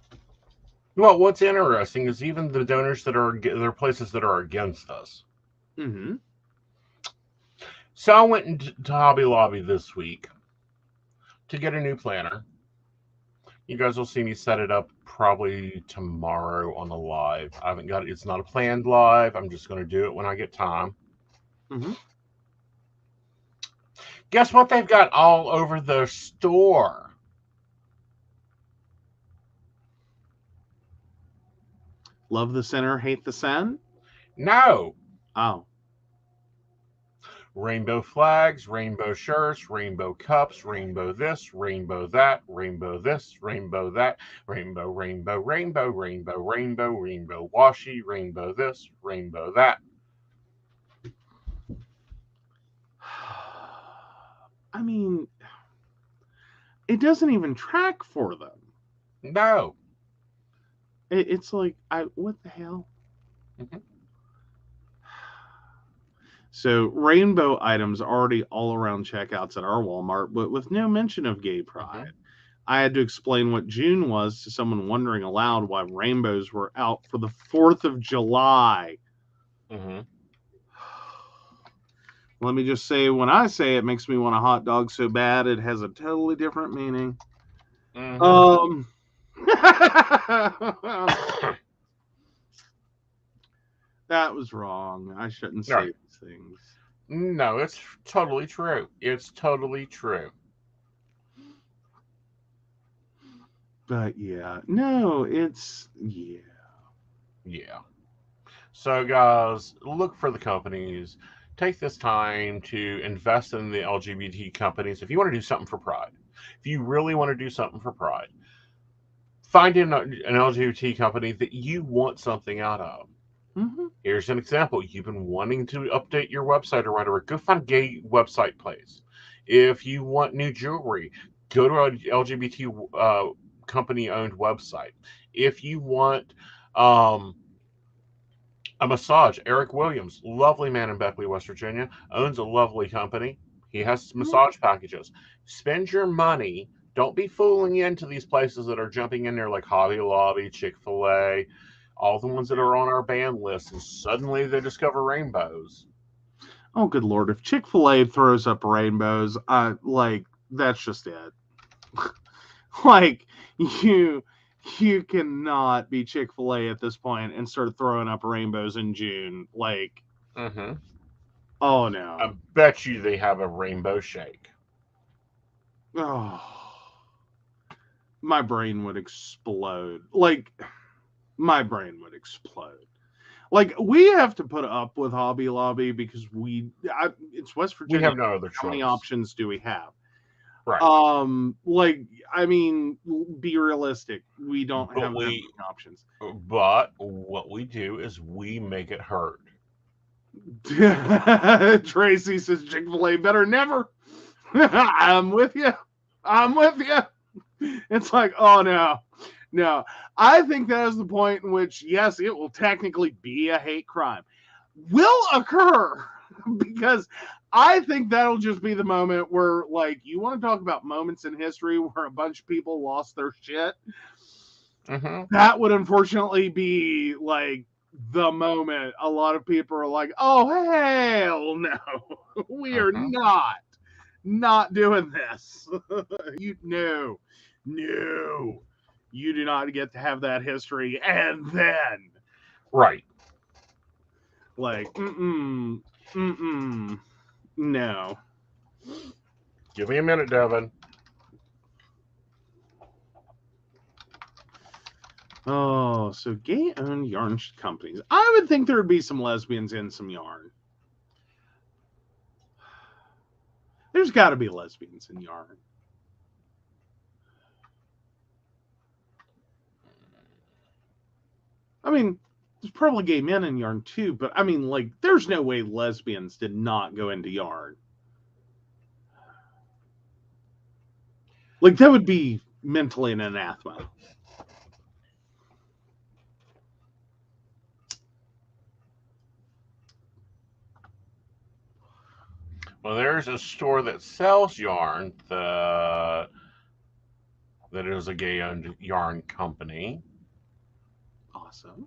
Well, what's interesting is even the donors that there are places that are against us. Mm-hmm. So I went into Hobby Lobby this week to get a new planner. You guys will see me set it up probably tomorrow on the live. I haven't got it. It's not a planned live. I'm just going to do it when I get time. Mm-hmm. Guess what they've got all over the store? Love the center, hate the send? No. Oh. Rainbow flags, rainbow shirts, rainbow cups, rainbow this, rainbow that, rainbow this, rainbow that, rainbow, rainbow, rainbow, rainbow, rainbow, rainbow washi, rainbow this, rainbow that. I mean, it doesn't even track for them. No. It's like, what the hell? Mm-hmm. So rainbow items already all around checkouts at our Walmart, but with no mention of gay pride. Mm-hmm. I had to explain what June was to someone wondering aloud why rainbows were out for the 4th of July. Mm-hmm. Let me just say, when I say it makes me want a hot dog so bad, it has a totally different meaning. Mm-hmm. That was wrong. I shouldn't say these things. No, it's totally true. It's totally true. But yeah, no, it's Yeah. So guys, look for the companies take this time to invest in the LGBT companies. If you want to do something for Pride, if you really want to do something for Pride, find an LGBT company that you want something out of. Here's an example. You've been wanting to update your website or whatever. Go find a gay website place. If you want new jewelry, go to an LGBT company-owned website. If you want a massage, Eric Williams, lovely man in Beckley, West Virginia, owns a lovely company. He has massage packages. Spend your money. Don't be fooling into these places that are jumping in there like Hobby Lobby, Chick-fil-A, all the ones that are on our ban list, and suddenly they discover rainbows. Oh, good Lord. If Chick-fil-A throws up rainbows, that's just it. Like, you cannot be Chick-fil-A at this point and start throwing up rainbows in June. Like, oh, no. I bet you they have a rainbow shake. Oh, my brain would explode. Like, my brain would explode. Like, we have to put up with Hobby Lobby because it's West Virginia. We have no other choice. How many options do we have? Right. Like, I mean, be realistic. We don't have that many options. But what we do is we make it hurt. Tracy says Chick-fil-A better never. I'm with you. It's like, oh no. I think that is the point in which, yes, it will technically be a hate crime. Will occur because I think that'll just be the moment where, like, you want to talk about moments in history where a bunch of people lost their shit. That would unfortunately be like the moment a lot of people are like, oh, hell no, we are not doing this. No, you do not get to have that history. And then, right. Like, no. Give me a minute, Devin. Oh, so gay-owned yarn companies. I would think there would be some lesbians in some yarn. There's got to be lesbians in yarn. I mean, there's probably gay men in yarn too, but I mean, like, there's no way lesbians did not go into yarn. Like, that would be mentally an anathema. Well, there's a store that sells yarn that is a gay-owned yarn company. Awesome.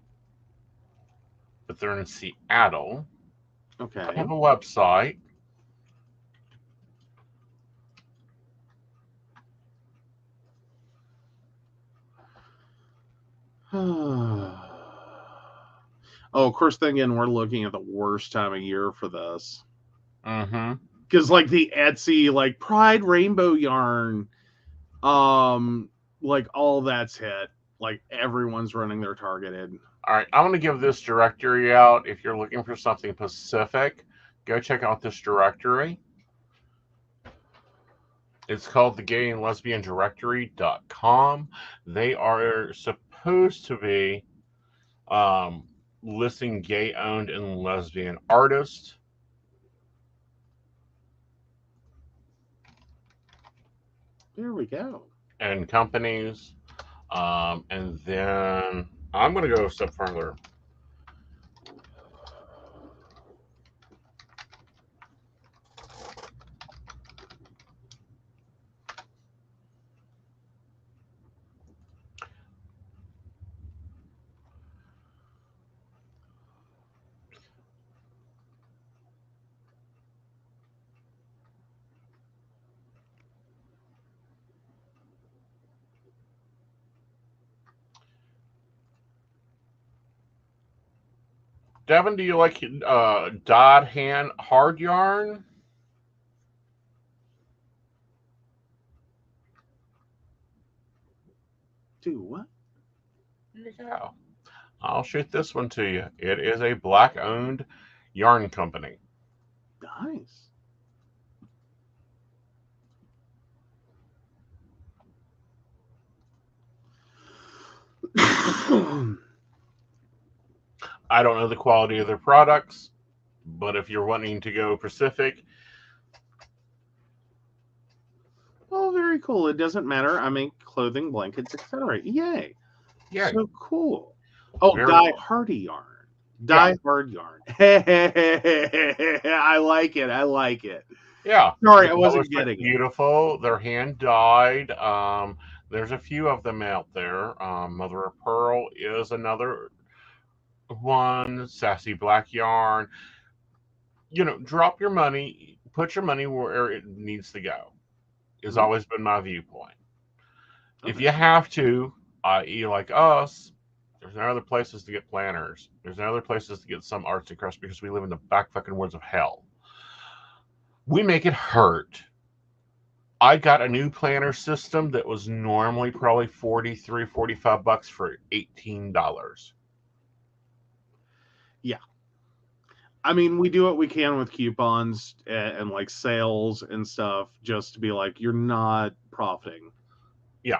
But they're in Seattle. Okay. They have a website. Oh, of course, then again, we're looking at the worst time of year for this. Because, like, the Etsy, like, Pride Rainbow Yarn, like, all that's hit. Like, everyone's running their targeted. All right, I'm going to give this directory out. If you're looking for something specific, go check out this directory. It's called the Gay and Lesbian Directory.com. They are supposed to be listing gay-owned and lesbian artists. There we go. And companies. And then I'm going to go a step further. Devin, do you like Dodd hand hard yarn? Do what? Yeah. I'll shoot this one to you. It is a black-owned yarn company. Nice. I don't know the quality of their products, but if you're wanting to go Pacific, Oh, very cool. It doesn't matter. I make clothing, blankets, etc. Yay. yeah, So cool. Oh, very die cool. hardy yarn. Yeah. Die hard yarn. I like it. I like it. Yeah, Sorry, the I colors wasn't look getting it. beautiful. They're hand dyed. There's a few of them out there. Mother of Pearl is another one. Sassy Black Yarn. Drop your money, put your money where it needs to go. Has Mhm. always been my viewpoint. If Okay. you have to, i.e., like us, there's no other places to get planners. There's no other places to get some arts and crafts because we live in the back fucking woods of hell. We make it hurt. I got a new planner system that was normally probably $43-$45 for $18. Yeah. I mean, we do what we can with coupons and like sales and stuff just to be like, you're not profiting. Yeah.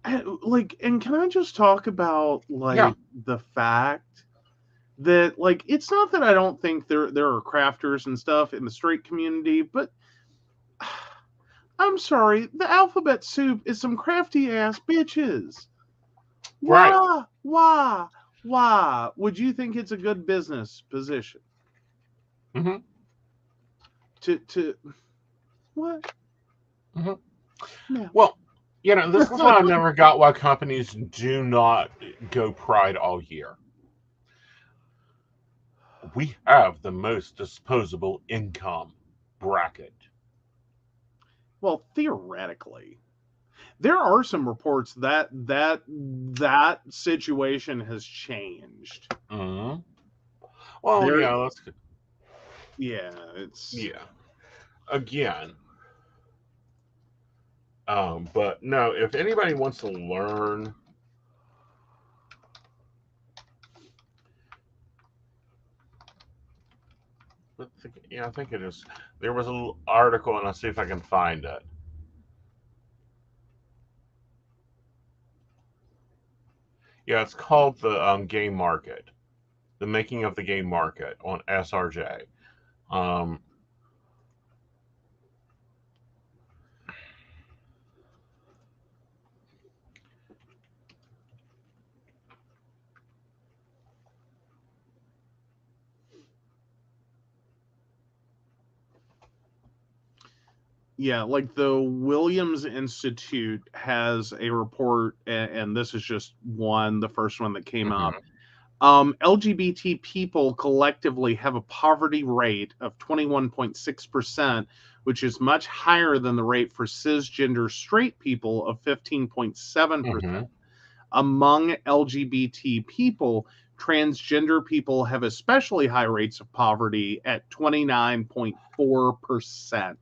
And can I just talk about Yeah. like the fact that like it's not that I don't think there are crafters and stuff in the straight community, but I'm sorry, the alphabet soup is some crafty ass bitches. Right. Why would you think it's a good business position Mm-hmm. to what? Mm-hmm. No. Well, this is why I never got why companies do not go Pride all year. We have the most disposable income bracket. Well, theoretically, there are some reports that situation has changed. Mm-hmm. Well, There, yeah, that's good. yeah, it's Yeah. Again, but no, if anybody wants to learn, I think it is. There was an article, and I'll see if I can find it. Yeah, it's called the game market, the making of the game market on SRJ. Um, yeah, like the Williams Institute has a report, and this is just one, the first one that came up. mhm, LGBT people collectively have a poverty rate of 21.6%, which is much higher than the rate for cisgender straight people of 15.7%. mhm. Among LGBT people, transgender people have especially high rates of poverty at 29.4%.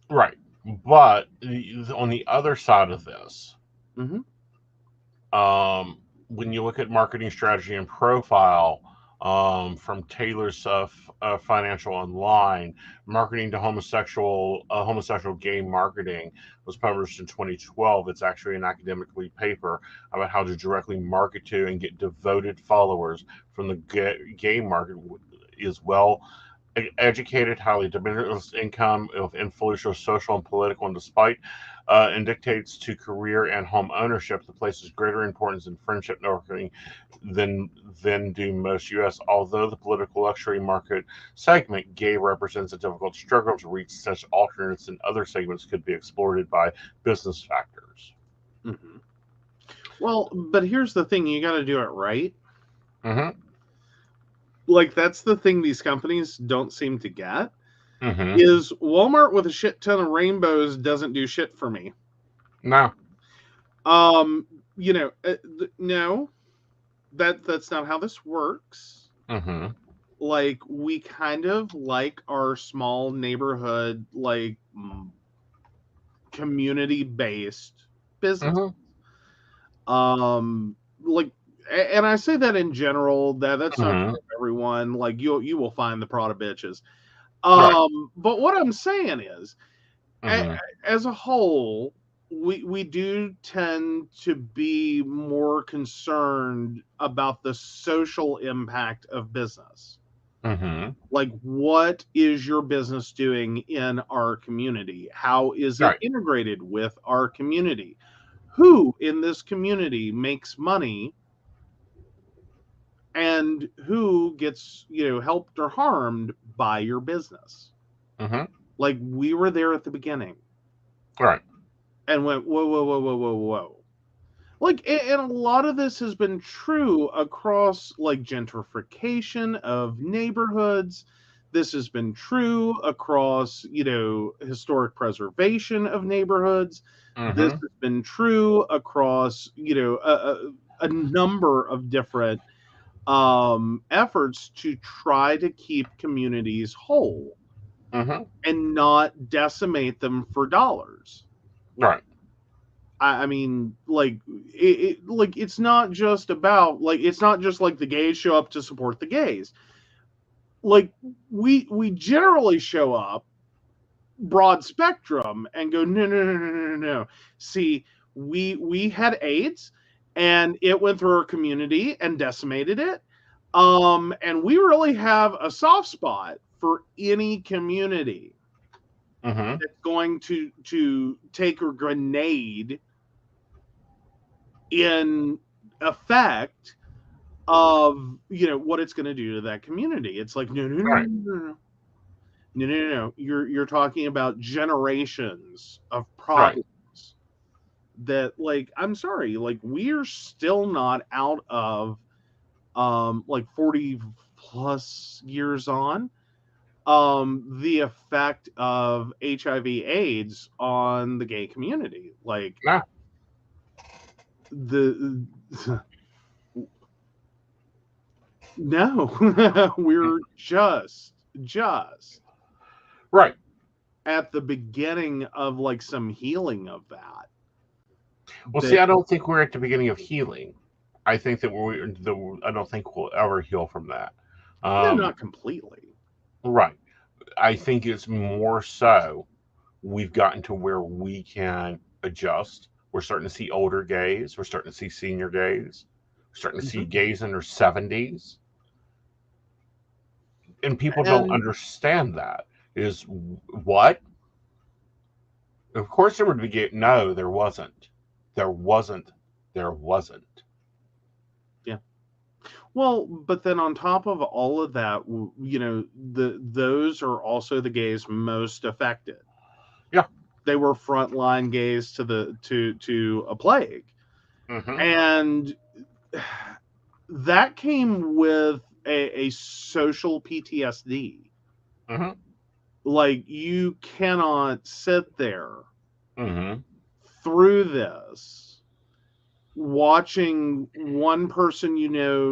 Right. But on the other side of this, Mm-hmm. when you look at marketing strategy and profile from Taylor's Financial Online, marketing to homosexual gay marketing was published in 2012. It's actually an academically paper about how to directly market to and get devoted followers from the gay market is well educated, highly diminished income, of influential social and political, and despite and dictates to career and home ownership, the places greater importance in friendship networking than do most U.S. Although the political luxury market segment, gay represents a difficult struggle to reach such alternates, and other segments could be exploited by business factors. Mm-hmm. Well, but here's the thing: you got to do it right. Mm-hmm. Like that's the thing these companies don't seem to get. Mm-hmm. Is Walmart with a shit ton of rainbows doesn't do shit for me. No. Um, no, that's not how this works. Mm-hmm. Like we kind of like our small neighborhood, like community-based business. Mm-hmm. Like, and I say that in general. That's not Mm-hmm. true of everyone. Like you will find the Prada bitches. But what I'm saying is, Mm-hmm. as a whole, we do tend to be more concerned about the social impact of business. Mm-hmm. Like, what is your business doing in our community? How is it Right. integrated with our community? Who in this community makes money, and who gets, helped or harmed by your business? Mm-hmm. Like, we were there at the beginning Right. and went, whoa, whoa, whoa, whoa, whoa, whoa. Like, and a lot of this has been true across, like, gentrification of neighborhoods. This has been true across, historic preservation of neighborhoods. This Mm-hmm. has been true across, a number of different efforts to try to keep communities whole Mm-hmm. and not decimate them for dollars. Right. I mean, like, like, it's not just about, like, it's not just like the gays show up to support the gays. Like, we generally show up broad spectrum and go, no, no, no, no, no, no. See, we had AIDS, and it went through our community and decimated it. And we really have a soft spot for any community Mm-hmm. that's going to take a grenade in effect of, what it's going to do to that community. It's like, no, no, no, Right. no, no, no, no, no, no. You're talking about generations of Right. problems that, like, I'm sorry, like, we're still not out of, like, 40 plus years on, the effect of HIV/AIDS on the gay community. Like, Yeah. the no, we're just Right. at the beginning of, like, some healing of that. Well, see, That I don't think we're at the beginning of healing. I think that I don't think we'll ever heal from that. No, Um, not completely. right. I think it's more so we've gotten to where we can adjust. We're starting to see older gays. We're starting to see senior gays. We're starting to see Mhm. gays in their 70s. And people don't And understand that. Is what? Of course there would be gay. No, there wasn't. There wasn't. There wasn't. yeah, well, but then on top of all of that, those are also the gays most affected. Yeah. They were frontline gays to a plague, Mm-hmm. and that came with a social PTSD. Mm-hmm. Like, you cannot sit there Mm-hmm. through this watching one person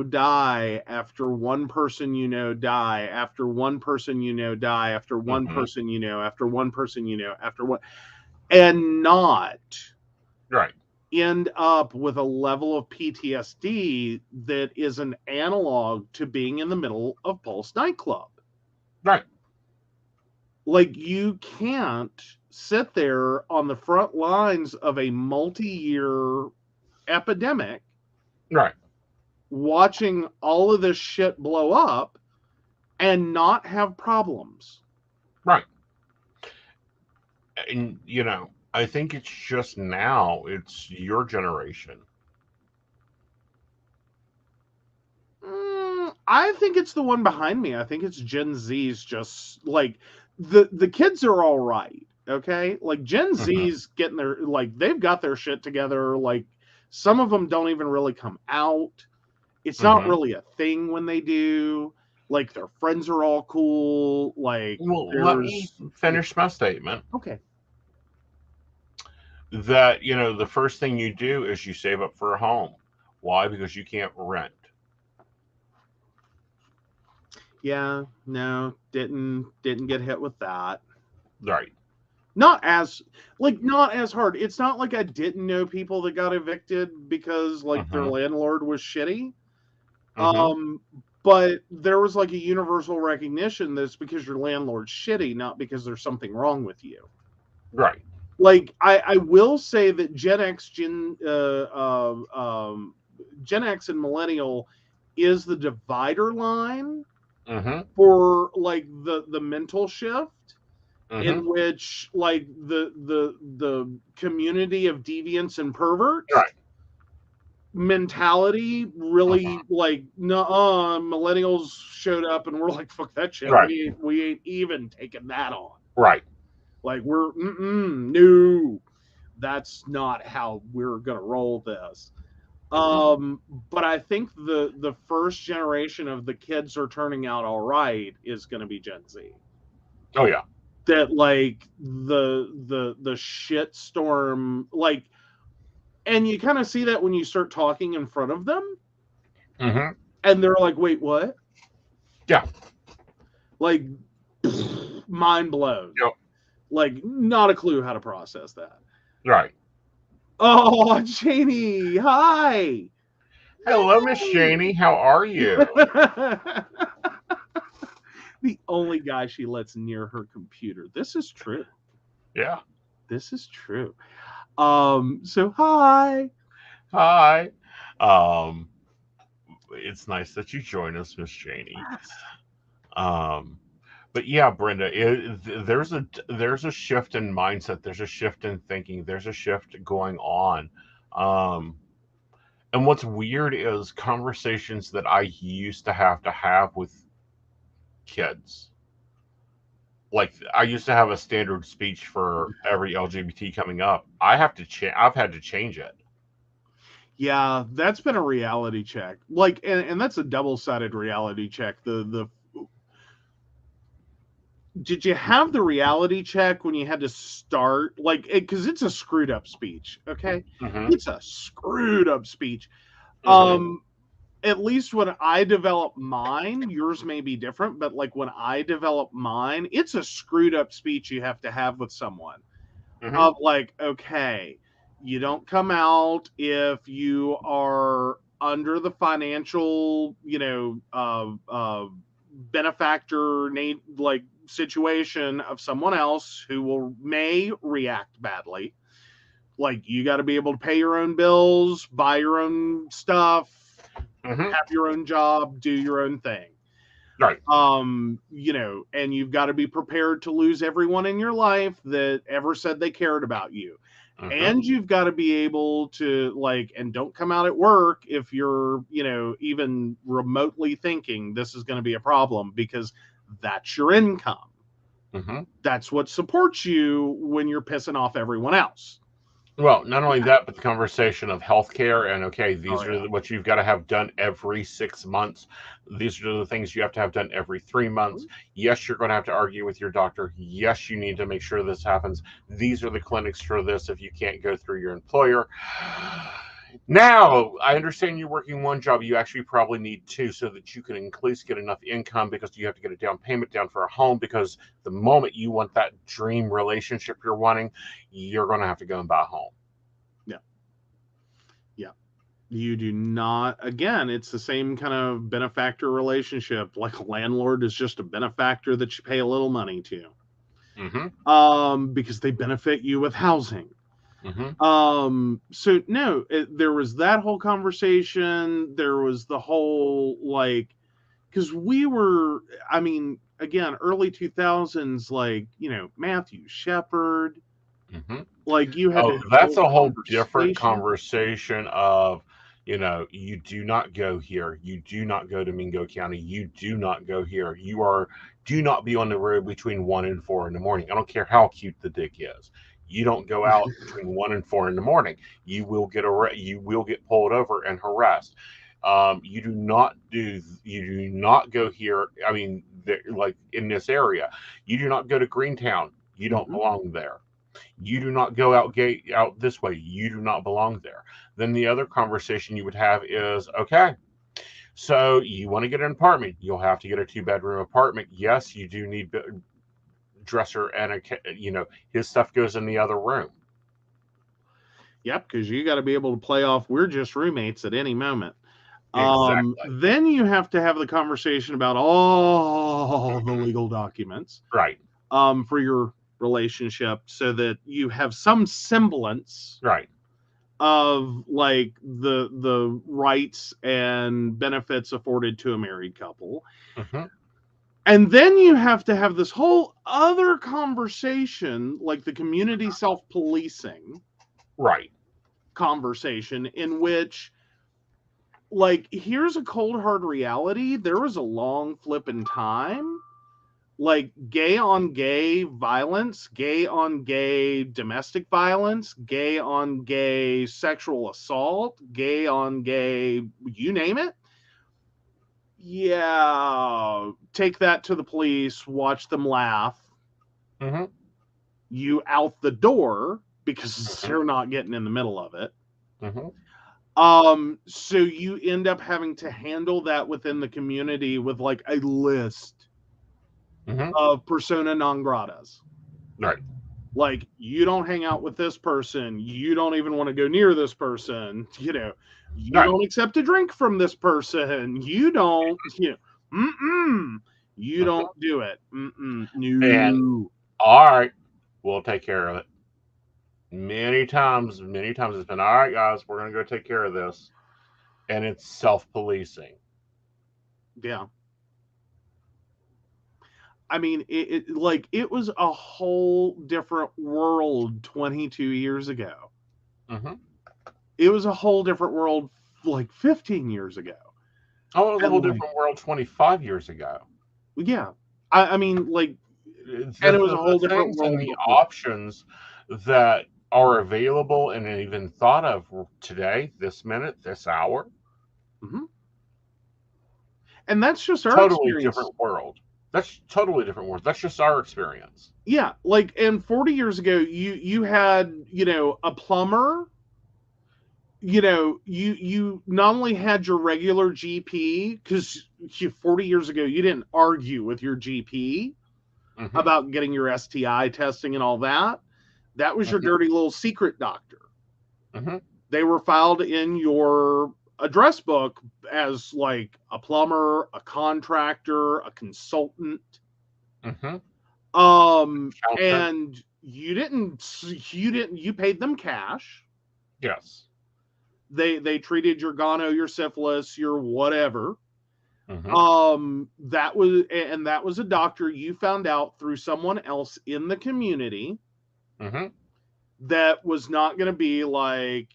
die after one person die after one person die after one Mm-hmm. person after one person after one, and not Right. end up with a level of PTSD that is an analog to being in the middle of Pulse nightclub. Right. Like, you can't sit there on the front lines of a multi-year epidemic Right. watching all of this shit blow up and not have problems. Right. And I think it's just now. It's your generation. I think it's the one behind me. I think it's Gen Z's. Just like, the kids are all right, okay? Like, Gen Mm-hmm. Z's getting their, like, they've got their shit together. Like, some of them don't even really come out. It's not Mm-hmm. really a thing when they do. Like, their friends are all cool. Like, Well, let me there's finish my statement. okay. That the first thing you do is you save up for a home. Why? Because you can't rent. Yeah, no, didn't get hit with that. Right. Not as hard. It's not like I didn't know people that got evicted because, like, their Mm-hmm. landlord was shitty. Mm-hmm. Um But there was like a universal recognition that it's because your landlord's shitty, not because there's something wrong with you. Right. Like I will say that Gen X, Gen X and Millennial is the divider line for like the mental shift in which like the community of deviants and perverts mentality really like millennials showed up and we're like, fuck that shit. We ain't even taking that on. Right. Like we're no, that's not how we're gonna roll this. But I think the first generation of the kids are turning out all right is gonna be Gen Z. Oh yeah. That like the shit storm, like, and you kind of see that when you start talking in front of them, and they're like, "Wait, what?" Yeah. Like, mind blown. Yep. Like, not a clue how to process that. Right. Oh, Janie, hi. Hello, Miss Janie. How are you? The only guy she lets near her computer. This is true. Yeah. This is true. So hi. Hi. It's nice that you join us, Miss Janie. But yeah, Brenda, there's a shift in mindset. There's a shift in thinking. There's a shift going on. And what's weird is conversations that I used to have with kids. Like I used to have a standard speech for every LGBT coming up. I've had to change it. Yeah, that's been a reality check. Like, and that's a double-sided reality check. Did you have the reality check when you had to start, like, because it's a screwed up speech, okay? It's a screwed up speech. At least when I develop mine, yours may be different, but like when I develop mine, it's a screwed up speech you have to have with someone. Of like, okay, you don't come out if you are under the financial, benefactor like situation of someone else who may react badly. Like you got to be able to pay your own bills, buy your own stuff, have your own job, do your own thing. Right. And you've got to be prepared to lose everyone in your life that ever said they cared about you. And you've got to be able to like, and don't come out at work if you're, even remotely thinking this is going to be a problem, because that's your income. That's what supports you when you're pissing off everyone else. Well, not only that, but the conversation of healthcare and okay, these are what you've got to have done every 6 months. These are the things you have to have done every 3 months. Yes, you're going to have to argue with your doctor. Yes, you need to make sure this happens. These are the clinics for this if you can't go through your employer. Now, I understand you're working one job. You actually probably need two so that you can at least get enough income, because you have to get a down payment down for a home, because the moment you want that dream relationship you're wanting, you're going to have to go and buy a home. Yeah. Yeah. You do not, again, it's the same kind of benefactor relationship. Like a landlord is just a benefactor that you pay a little money to. Because they benefit you with housing. So no, there was that whole conversation. There was the whole, like, because we were, I mean, again, early 2000s, like, Matthew Shepard, like you had that's a whole different conversation of, you do not go here. You do not go to Mingo County. You do not go here. Do not be on the road between 1 and 4 in the morning. I don't care how cute the dick is. You don't go out between 1 and 4 in the morning. You will get pulled over and harassed. You do not go here. I mean, like in this area, you do not go to Greentown. You don't belong there. You do not go out this way. You do not belong there. Then the other conversation you would have is, okay, so you want to get an apartment. You'll have to get a 2-bedroom apartment. Yes, you do need dresser and his stuff goes in the other room. Yep, because you got to be able to play off we're just roommates at any moment. Exactly. Then you have to have the conversation about all the legal documents Right. For your relationship, so that you have some semblance Right. of like the rights and benefits afforded to a married couple. Mm-hmm. And then you have to have this whole other conversation, like the community self-policing Right. conversation, in which, like, here's a cold hard reality. There was a long flipping time, like gay on gay violence, gay on gay domestic violence, gay on gay sexual assault, gay on gay, you name it. Yeah, take that to the police, watch them laugh. Mm-hmm. You out the door because Mm-hmm. you're not getting in the middle of it. Mm-hmm. So you end up having to handle that within the community with like a list Mm-hmm. of persona non gratas. Right. Like, you don't hang out with this person, you don't even want to go near this person, you Right. don't accept a drink from this person, you don't, you don't do it. No. And all right, we'll take care of it. Many times it's been, all right, guys, we're gonna go take care of this, and it's self-policing. Yeah. I mean, it was a whole different world 22 years ago. Mm-hmm. It was a whole different world like 15 years ago. Oh, it was a whole And, like, different world 25 years ago. yeah. I mean, like, The, and it was a whole the different things world and the before. options that are available and even thought of today, this minute, this hour. Mm-hmm. And that's just our Totally experience. different world. That's totally different world. That's just our experience. Yeah, like, and 40 years ago, you had, a plumber. You not only had your regular GP, because 40 years ago you didn't argue with your GP Mm-hmm. about getting your STI testing and all that. That was your Mm-hmm. dirty little secret doctor. Mm-hmm. They were filed in your address book as like a plumber, a contractor, a consultant. Mm-hmm. And you paid them cash. Yes. They treated your gono, your syphilis, your whatever. Mm-hmm. That was a doctor you found out through someone else in the community. Mm-hmm. That was not going to be like,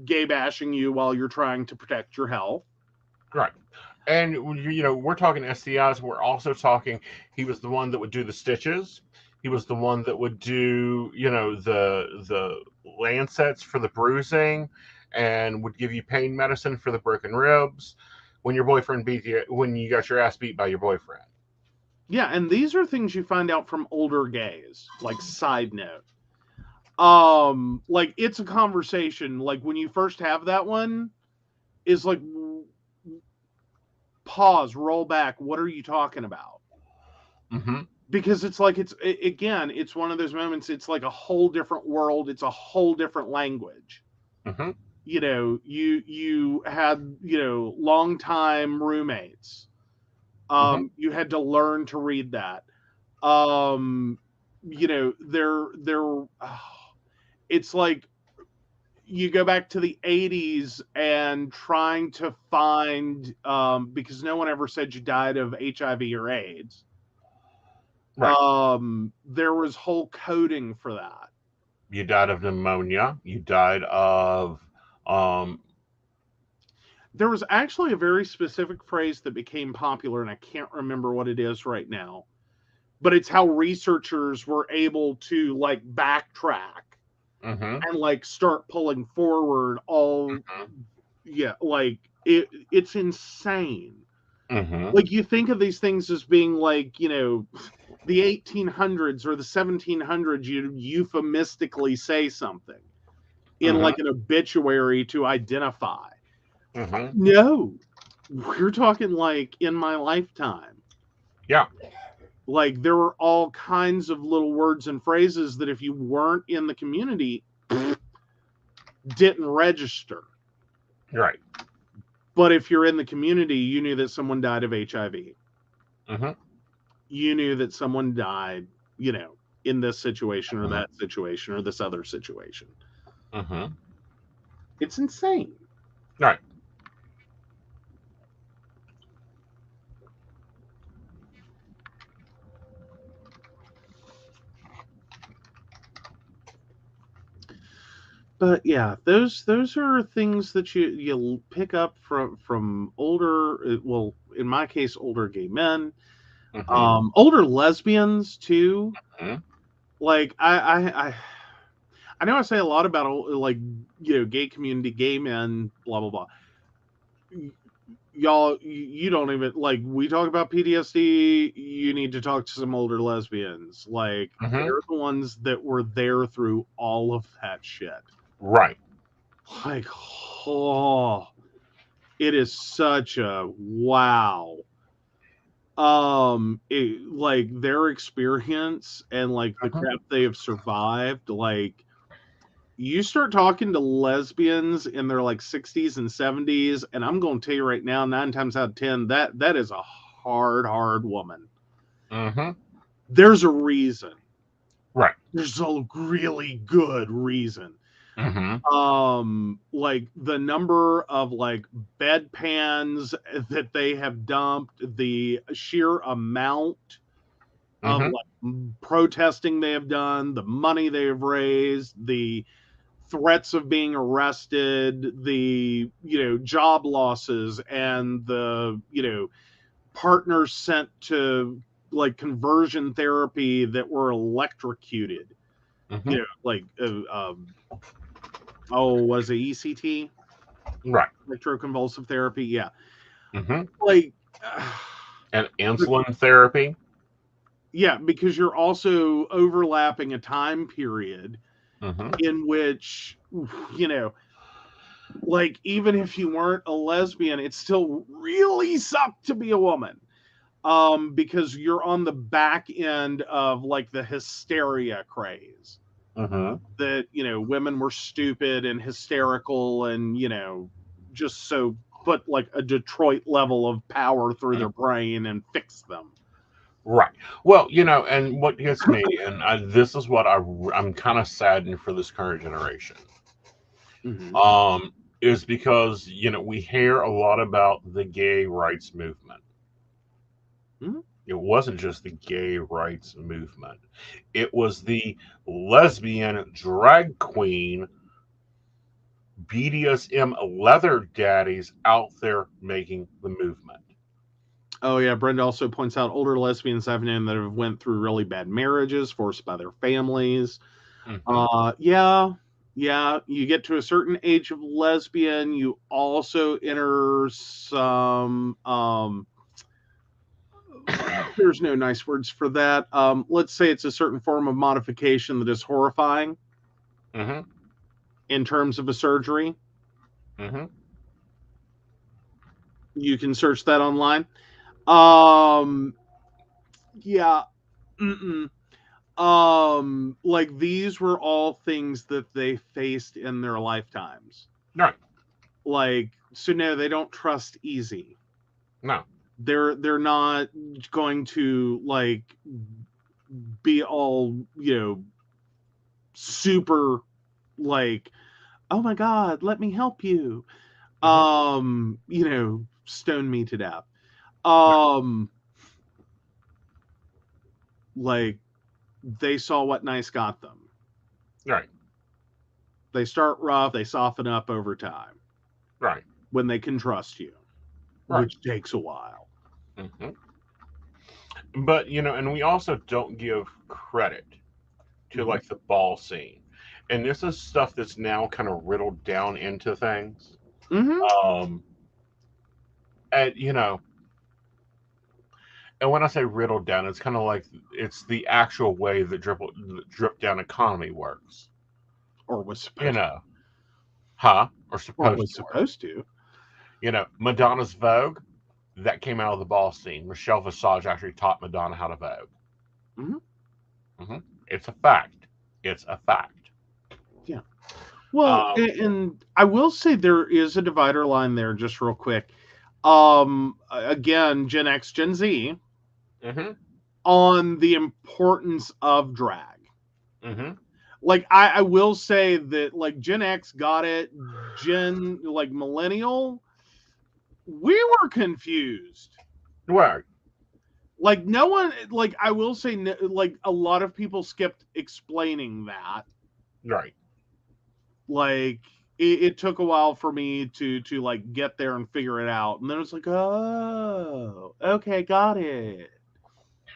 gay bashing you while you're trying to protect your health. Right. And, we're talking STIs. We're also talking, he was the one that would do the stitches. He was the one that would do, the lancets for the bruising, and would give you pain medicine for the broken ribs when your boyfriend beat you, when you got your ass beat by your boyfriend. Yeah, and these are things you find out from older gays. Like, side note. Like, it's a conversation. Like, when you first have that one, is like, pause, roll back. What are you talking about? Mm-hmm. Because it's like, it's one of those moments. It's like a whole different world. It's a whole different language. Mm-hmm. You had, longtime roommates. Mm-hmm. You had to learn to read that. It's like you go back to the 80s and trying to find, because no one ever said you died of HIV or AIDS. Right. There was whole coding for that. You died of pneumonia. You died of, there was actually a very specific phrase that became popular, and I can't remember what it is right now, but it's how researchers were able to like backtrack mm-hmm. and like start pulling forward all, Mm-hmm. like it's insane. Mm-hmm. Like, you think of these things as being like, the 1800s or the 1700s, you euphemistically say something in Mm-hmm. like an obituary to identify. Mm-hmm. No, we're talking like in my lifetime. Yeah. Like, there were all kinds of little words and phrases that if you weren't in the community, didn't register. Right. But if you're in the community, you knew that someone died of HIV. Mm-hmm. You knew that someone died, in this situation or that situation or this other situation. Mm-hmm. It's insane. Right. But yeah, those are things that you pick up from older, well, in my case, older gay men, older lesbians too. Mm-hmm. Like I know I say a lot about like gay community, gay men, blah blah blah. Y'all, you don't even like. We talk about PTSD. You need to talk to some older lesbians. Like they're the ones that were there through all of that shit. Right. Like, oh, it is such a wow. Like their experience and like the crap they have survived. Like, you start talking to lesbians in their like 60s and 70s, and I'm going to tell you right now, 9 times out of 10, that is a hard woman. Mm-hmm. There's a reason. Right. There's a really good reason. Mm-hmm. Like the number of like bedpans that they have dumped, the sheer amount of like protesting they have done, the money they have raised, the threats of being arrested, the job losses, and the partners sent to like conversion therapy that were electrocuted. Like was it ECT? Right. Electroconvulsive therapy, yeah. Mm-hmm. Like and insulin therapy. Yeah, because you're also overlapping a time period in which like even if you weren't a lesbian, it still really sucked to be a woman. Because you're on the back end of like the hysteria craze. That women were stupid and hysterical and just so put like a Detroit level of power through their brain and fix them. Right. Well, and what gets me, and this is what I'm kind of saddened for this current generation, is because we hear a lot about the gay rights movement. It wasn't just the gay rights movement; it was the lesbian drag queen BDSM leather daddies out there making the movement. Oh yeah, Brenda also points out older lesbians I've known that have went through really bad marriages forced by their families. Yeah, you get to a certain age of lesbian, you also enter some there's no nice words for that. Let's say it's a certain form of modification that is horrifying in terms of a surgery. You can search that online. Yeah. Like these were all things that they faced in their lifetimes. Right. Like, so no, they don't trust easy. No. They're not going to like be all, super like, oh my God, let me help you. Stone me to death. Like they saw what nice got them. Right. They start rough, they soften up over time. Right. When they can trust you, which takes a while. But, and we also don't give credit to like the ball scene. And this is stuff that's now kind of riddled down into things. And, and when I say riddled down, it's kind of like it's the actual way the drip down economy works. Or was supposed to. Or supposed to. Madonna's Vogue, that came out of the ball scene. Michelle Visage actually taught Madonna how to Vogue. It's a fact. It's a fact. Yeah. Well, Um, and I will say there is a divider line there, just real quick. Again, Gen X, Gen Z, mm-hmm, on the importance of drag. mm-hmm. Like I will say that like Gen X got it, Gen like millennial, we were confused. Right, Like no one, like I will say, like a lot of people skipped explaining that. right. Like it took a while for me to like get there and figure it out, and then it's like, oh, okay, got it.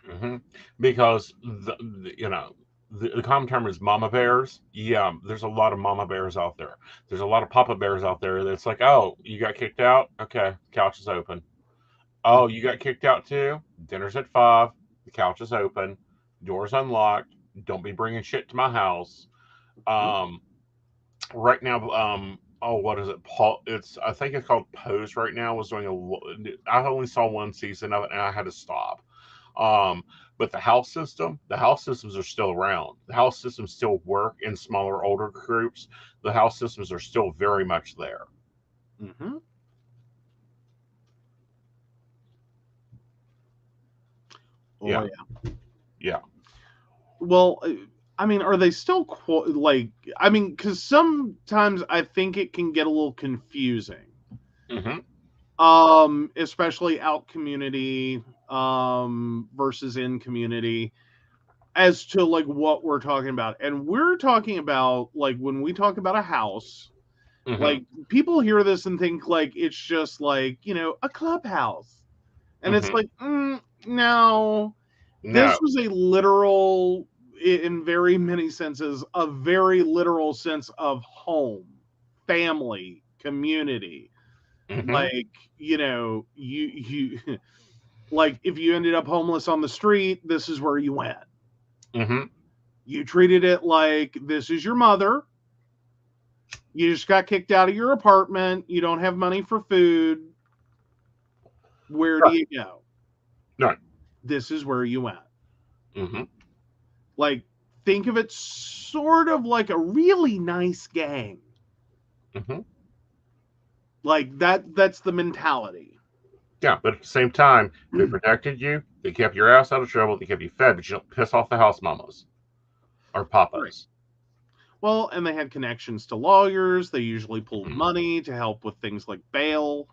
Hmm. Because the common term is mama bears. Yeah, there's a lot of mama bears out there. There's a lot of papa bears out there that's like, oh, you got kicked out? Okay, couch is open. Oh, you got kicked out too? Dinner's at 5. The couch is open. Door's unlocked. Don't be bringing shit to my house. Mhm. Um, right now, oh, what is it? Paul, I think it's called Pose. Right now was doing I only saw one season of it, and I had to stop. Um, but the house systems are still around. The house systems still work in smaller, older groups. The house systems are still very much there. Mm-hmm. Oh Yeah, yeah. yeah. Well, I mean, are they still like? I mean, because sometimes I think it can get a little confusing. Hmm. Especially out community versus in community as to like what we're talking about. And we're talking about like when we talk about a house, Hmm. like people hear this and think like it's just like, a clubhouse. And it's Hmm. like, no, this No. was a literal, in very many senses, a very literal sense of home, family, community. Hmm. Like, you like if you ended up homeless on the street, this is where you went. Hmm. You treated it like this is your mother. You just got kicked out of your apartment. You don't have money for food. Where do Right. you go? Right. This is where you went. Hmm. Like, think of it sort of like a really nice gang. Hmm. Like that's the mentality. Yeah, but at the same time, they protected you. They kept your ass out of trouble. They kept you fed, but you don't piss off the house mamas or Right. papas. Well, and they had connections to lawyers. They usually pulled Hmm. money to help with things like bail.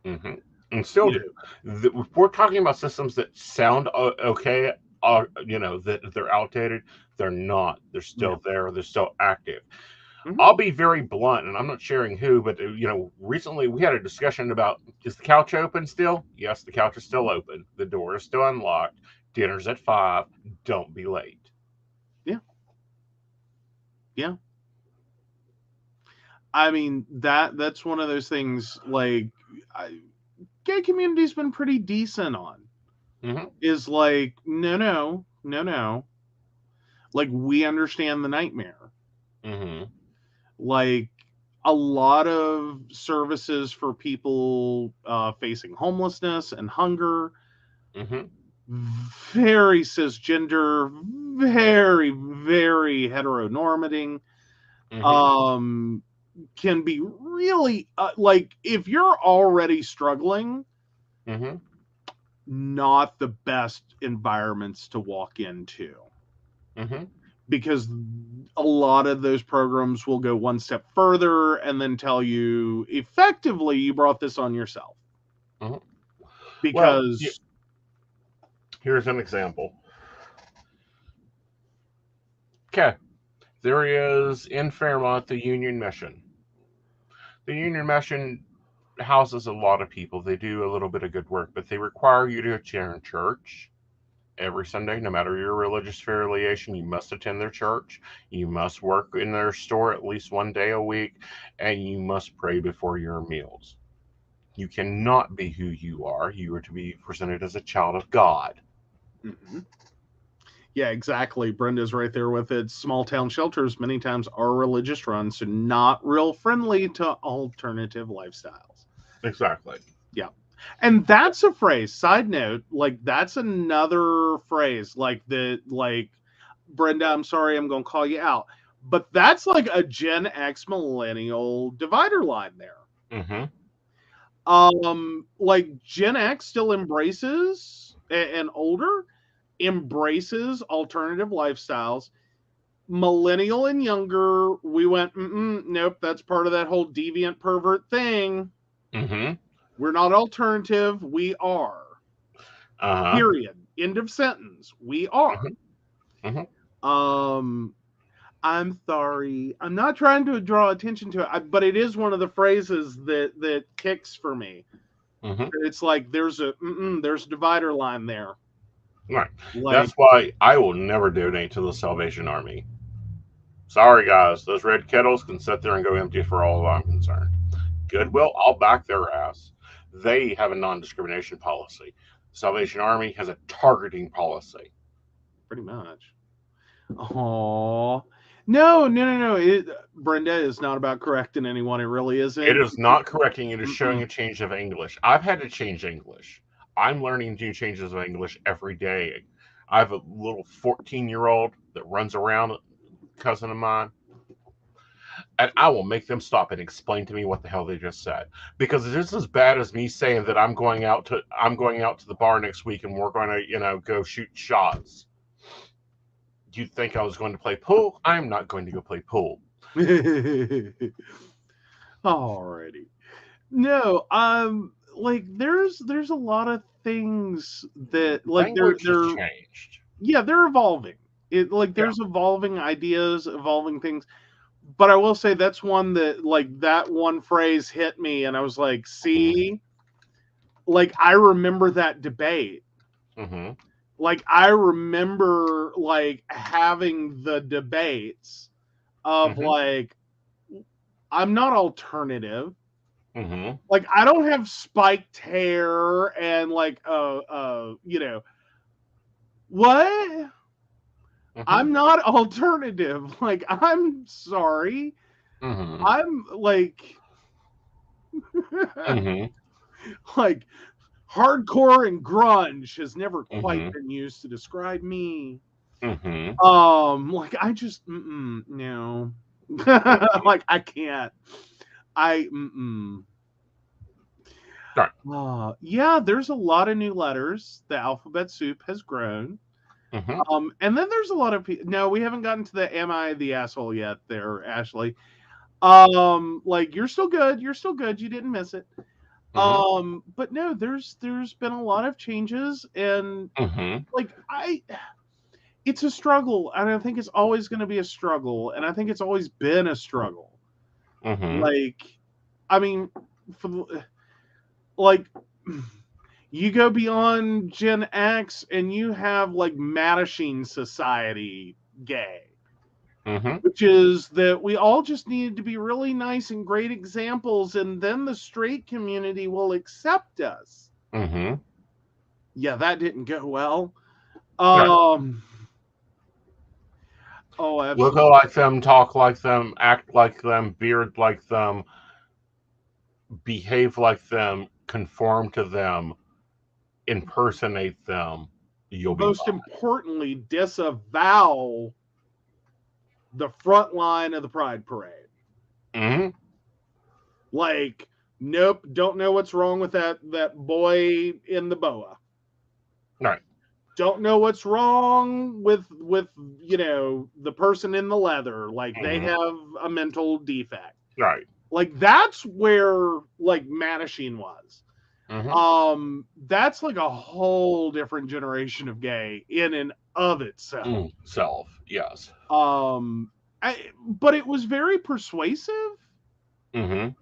Hmm. And still You do. We're talking about systems that sound okay. That they're outdated. They're not. They're know, still there. They're still active. yeah. I'll be very blunt, and I'm not sharing who, but recently we had a discussion about, is the couch open still? Yes, the couch is still open. The door is still unlocked. Dinner's at 5. Don't be late. Yeah. Yeah. I mean that's one of those things like gay community's been pretty decent on. Hmm. Is like no. Like we understand the nightmare. Hmm. Like a lot of services for people facing homelessness and hunger, Hmm. very cisgender, very very heteronormating. Hmm. Um, can be really like if you're already struggling, Hmm. not the best environments to walk into Hmm. because a lot of those programs will go one step further and then tell you effectively you brought this on yourself Hmm. Well, because here's an example. Okay, there is in Fairmont the Union Mission. The Union Mission houses a lot of people. They do a little bit of good work, but they require you to attend church every Sunday, no matter your religious affiliation. You must attend their church. You must work in their store at least one day a week, and you must pray before your meals. You cannot be who you are. You are to be presented as a child of God. Mhm. Yeah, exactly. Brenda's right there with it. Small town shelters many times are religious run, so not real friendly to alternative lifestyles. Exactly. Yeah. And that's a phrase, side note, like that's another phrase, like Brenda, I'm sorry, I'm gonna call you out. But that's like a Gen X millennial divider line there. Mm-hmm. Like Gen X still embraces, and older embraces alternative lifestyles. Millennial and younger, we went, nope, that's part of that whole deviant pervert thing. Mm-hmm. We're not alternative, we are. Uh-huh. Period. End of sentence. We are. Mm-hmm. I'm sorry. I'm not trying to draw attention to it, but it is one of the phrases that kicks for me. Mm-hmm. It's like there's a divider line there. Right. Like, That's why I will never donate to the Salvation Army. Sorry, guys. Those red kettles can sit there and go empty for all I'm concerned. Goodwill, I'll back their ass. They have a non-discrimination policy. Salvation Army has a targeting policy. pretty much. Oh no! Brenda is not about correcting anyone. It really isn't. It is not correcting. It is showing a change of English. I've had to change English. I'm learning new changes of English every day. I have a little 14-year-old that runs around, cousin of mine, and I will make them stop and explain to me what the hell they just said. Because it's as bad as me saying that I'm going out to the bar next week and we're going to, go shoot shots. Do you think I was going to play pool? I'm not going to go play pool. Alrighty. No, like there's a lot of things that like they're changed. Yeah, they're evolving. There's evolving ideas, evolving things. But I will say that's one that that one phrase hit me and I was like, see, like I remember that debate. Mm-hmm. Like I remember having the debates of like I'm not alternative. Mm-hmm. Like I don't have spiked hair and what? Mm-hmm. I'm not alternative. Like I'm sorry. Mm-hmm. I'm like like hardcore and grunge has never quite been used to describe me. Like I just no. Like I can't. Yeah, there's a lot of new letters. The alphabet soup has grown. And then there's a lot of people. No, we haven't gotten to the "Am I the asshole" yet, there, Ashley. Like you're still good. You're still good. You didn't miss it. But no, there's been a lot of changes, and it's a struggle, and I think it's always going to be a struggle, and I think it's always been a struggle. Like, I mean, you go beyond Gen X, and you have Mattachine Society gay. Which is that we all just needed to be really nice and great examples, and then the straight community will accept us. Yeah, that didn't go well. Oh, absolutely. Look like them, talk like them, act like them, beard like them, behave like them, conform to them, impersonate them. You'll be most importantly, disavow the front line of the Pride Parade. Like, nope, don't know what's wrong with that boy in the boa. Right. Don't know what's wrong with the person in the leather. Like they have a mental defect. Right. Like that's where Mattachine was. That's like a whole different generation of gay in and of itself. Yes. But it was very persuasive. It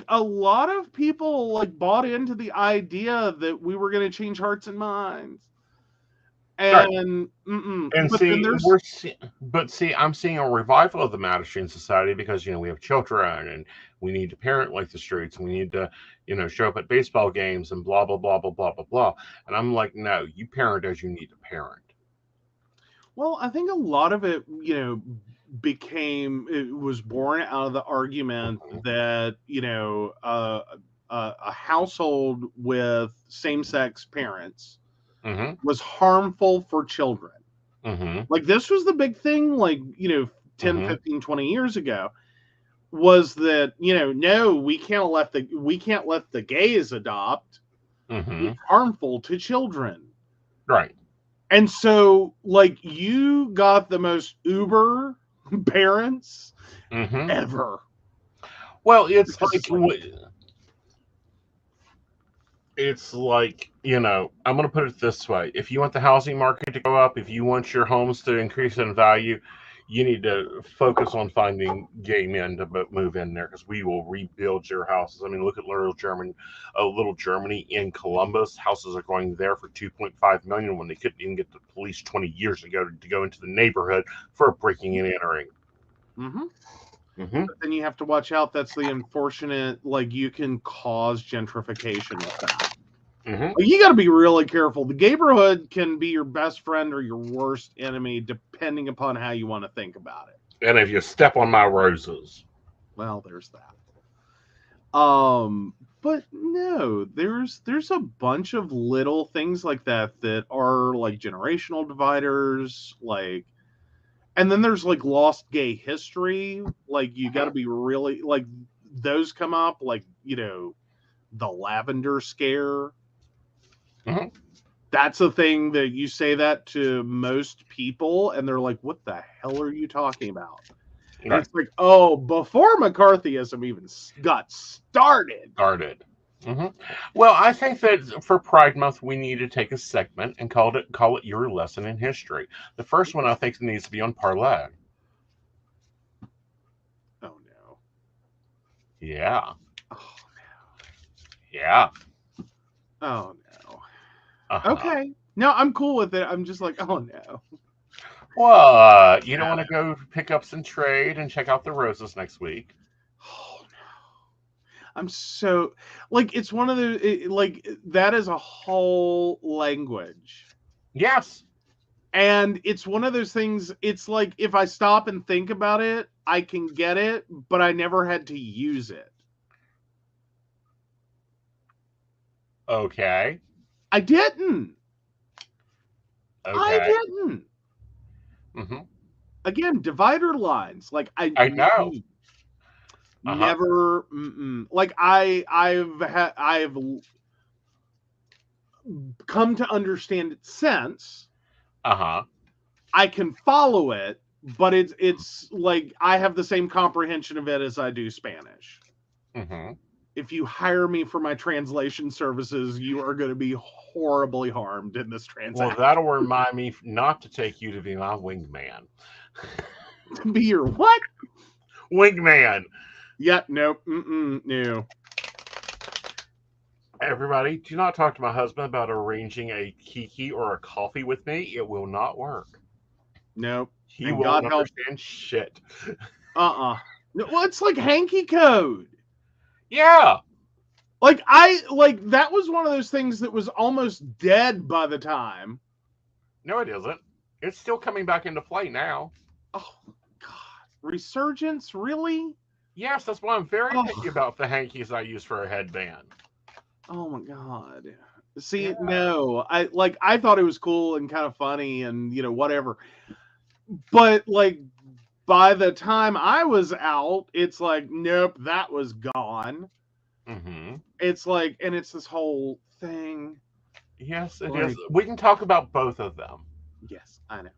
a lot of people bought into the idea that we were going to change hearts and minds. And I'm seeing a revival of the Mattachine Society because we have children and we need to parent like the streets and we need to show up at baseball games and blah blah blah blah blah blah blah. And I'm like, no, you parent as you need to parent. Well, I think a lot of it, was born out of the argument that a household with same-sex parents was harmful for children. Like this was the big thing, 10, 15, 20 years ago, was that, no, we can't let the gays adopt. It's harmful to children. Right. And so, like, you got the most uber parents ever. Well, it's like, I'm going to put it this way. If you want the housing market to go up, if you want your homes to increase in value, you need to focus on finding gay men to move in there, because we will rebuild your houses. I mean, look at little Germany in Columbus. Houses are going there for $2.5 million when they couldn't even get the police 20 years ago to go into the neighborhood for breaking and entering. But then you have to watch out. That's the unfortunate, like, you can cause gentrification with that. You got to be really careful. The neighborhood can be your best friend or your worst enemy, depending upon how you want to think about it. And if you step on my roses, well, there's that. But no, there's a bunch of little things like that are like generational dividers, like, and then there's like lost gay history. Like, you got to be really, like, those come up, like, the lavender scare. That's a thing that you say that to most people, and they're like, what the hell are you talking about? And it's like, oh, before McCarthyism even got started. Well, I think that for Pride Month, we need to take a segment and call it Your Lesson in History. The first one, I think, needs to be on parlay. Oh, no. Yeah. Oh, no. Yeah. Oh, no. Okay. No, I'm cool with it. I'm just like, oh, no. Well, you don't want to go pick up some trade and check out the roses next week? Oh, no. I'm so, like, it's one of the, like, that is a whole language. Yes. And it's one of those things, it's like, if I stop and think about it, I can get it, but I never had to use it. Okay. I didn't. Okay. I didn't. Again, divider lines. Like, I know. Never. Like, I've come to understand its sense. I can follow it, but it's like I have the same comprehension of it as I do Spanish. If you hire me for my translation services, you are going to be horribly harmed in this transaction. Well, that'll remind me not to take you to be my wingman. To be your what? Wingman. Yeah, nope. No. Everybody, do not talk to my husband about arranging a kiki or a coffee with me. It will not work. Nope. He won't understand shit. No, well, it's like hanky code. Yeah. Like, that was one of those things that was almost dead by the time. No, it isn't. It's still coming back into play now. Oh, God. Resurgence? Really? Yes, that's why I'm very picky about the hankies I use for a headband. Oh, my God. See, no. I thought it was cool and kind of funny and, whatever. But, like, by the time I was out, it's like, nope, that was gone. It's like, and it's this whole thing. Yes, it is. We can talk about both of them. Yes, I know.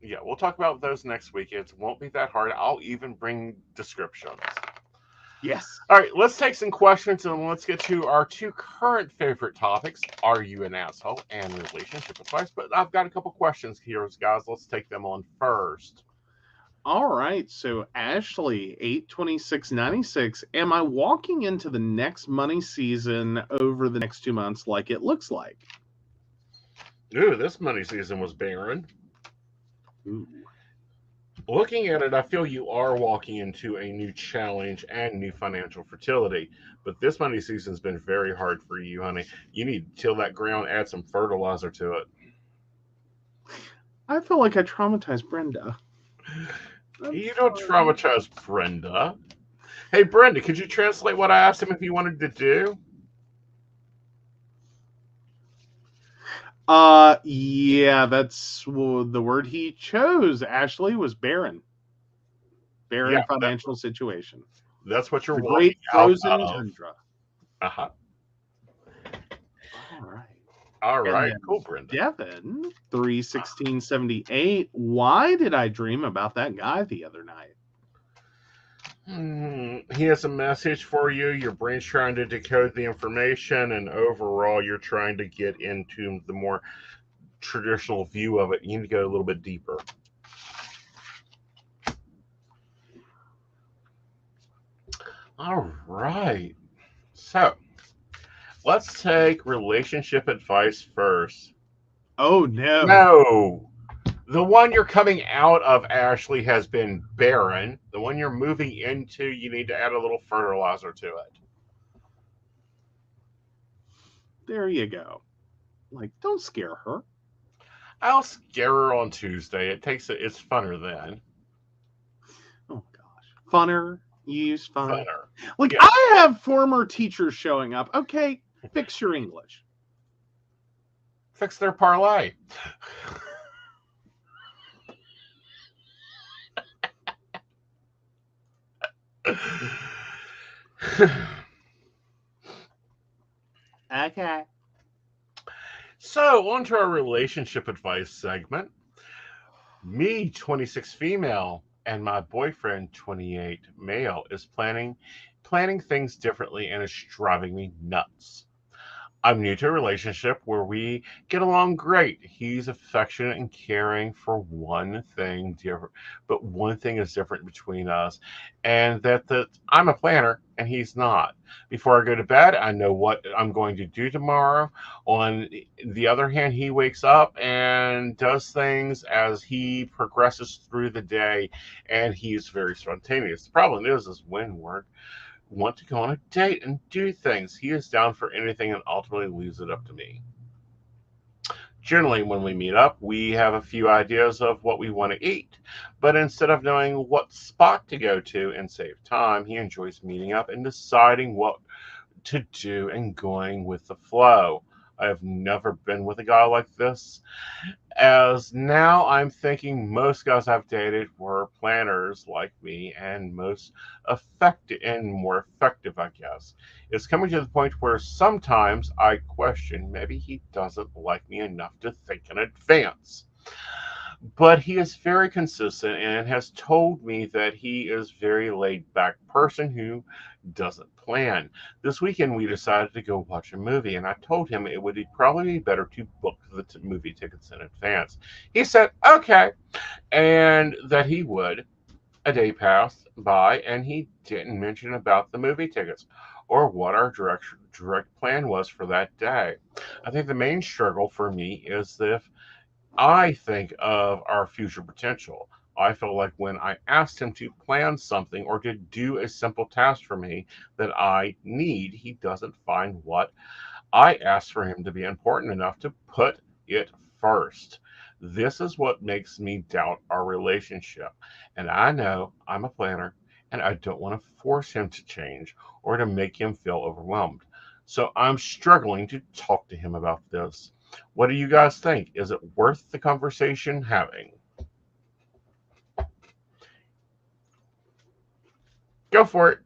Yeah, we'll talk about those next week. It won't be that hard. I'll even bring descriptions. Yes. All right, let's take some questions and let's get to our two current favorite topics. Are you an asshole? And relationship advice. But I've got a couple questions here, guys. Let's take them on first. All right, so Ashley, 82696. Am I walking into the next money season over the next 2 months like it looks like? Ooh, this money season was barren. Ooh. Looking at it, I feel you are walking into a new challenge and new financial fertility. But this money season's been very hard for you, honey. You need to till that ground, add some fertilizer to it. I feel like I traumatized Brenda. You don't traumatize Brenda. Hey, Brenda, could you translate what I asked him if he wanted to do? Yeah, that's the word he chose, Ashley, was barren. Barren Yeah, financial situation. that's what you're The walking great out frozen of. tundra. Uh-huh. All right. All And right. then Cool, Brenda. Devin, 31678. Why did I dream about that guy the other night? He has a message for you. Your brain's trying to decode the information, and overall, you're trying to get into the more traditional view of it. You need to go a little bit deeper. All right. So let's take relationship advice first. Oh, no. No. The one you're coming out of, Ashley, has been barren. The one you're moving into, you need to add a little fertilizer to it. There you go. Like, don't scare her. I'll scare her on Tuesday. It's funner then. Oh, gosh. Funner. You use fun. Funner. Like, Yeah. I have former teachers showing up. Okay, fix your English. Fix their parlay. Okay. So, on to our relationship advice segment. Me, 26 female, and my boyfriend, 28 male, is planning things differently and is driving me nuts. I'm new to a relationship where we get along great. He's affectionate and caring for one thing different, but one thing is different between us, and that I'm a planner and he's not. Before I go to bed, I know what I'm going to do tomorrow. On the other hand, he wakes up and does things as he progresses through the day, and he's very spontaneous. The problem is when we're want to go on a date and do things. He is down for anything and ultimately leaves it up to me. Generally, when we meet up, we have a few ideas of what we want to eat, but instead of knowing what spot to go to and save time, he enjoys meeting up and deciding what to do and going with the flow. I have never been with a guy like this, as now I'm thinking most guys I've dated were planners like me and most effective and more effective, I guess. It's coming to the point where sometimes I question maybe he doesn't like me enough to think in advance. But he is very consistent and has told me that he is very laid back person who doesn't plan. This weekend we decided to go watch a movie, and I told him it would probably be better to book the movie tickets in advance. He said okay, and that he would. A day passed by, and he didn't mention about the movie tickets or what our direct plan was for that day. I think the main struggle for me is if I think of our future potential. I feel like when I asked him to plan something or to do a simple task for me that I need, he doesn't find what I asked for him to be important enough to put it first. This is what makes me doubt our relationship. And I know I'm a planner and I don't want to force him to change or to make him feel overwhelmed. So I'm struggling to talk to him about this. What do you guys think? Is it worth the conversation having? Go for it.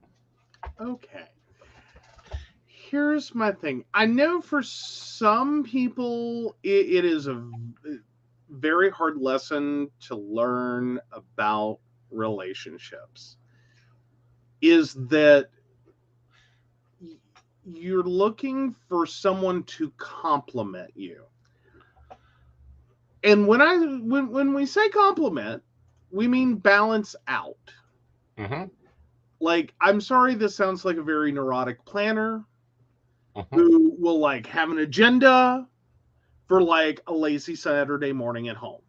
Okay. Here's my thing. I know for some people it is a very hard lesson to learn about relationships. Is that you're looking for someone to compliment you. And when we say compliment, we mean balance out. Mm-hmm. Like, I'm sorry, this sounds like a very neurotic planner Mm-hmm. who will like have an agenda for like a lazy Saturday morning at home.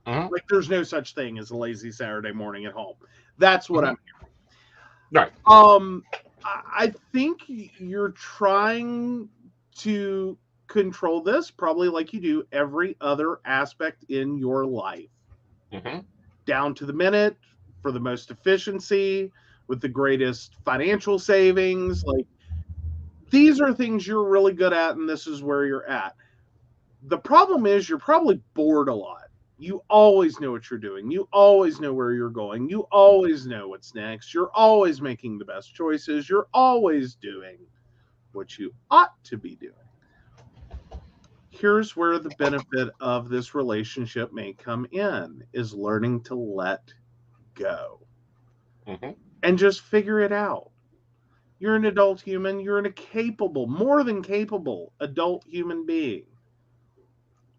Mm-hmm. Like, there's no such thing as a lazy Saturday morning at home. That's what Mm-hmm. I'm Right. hearing. I think you're trying to control this probably like you do every other aspect in your life. Mm-hmm. Down to the minute, for the most efficiency, with the greatest financial savings. Like, these are things you're really good at, and this is where you're at. The problem is you're probably bored a lot. You always know what you're doing. You always know where you're going. You always know what's next. You're always making the best choices. You're always doing what you ought to be doing. Here's where the benefit of this relationship may come in, is learning to let go and just figure it out. You're an adult human. You're a capable, more than capable adult human being.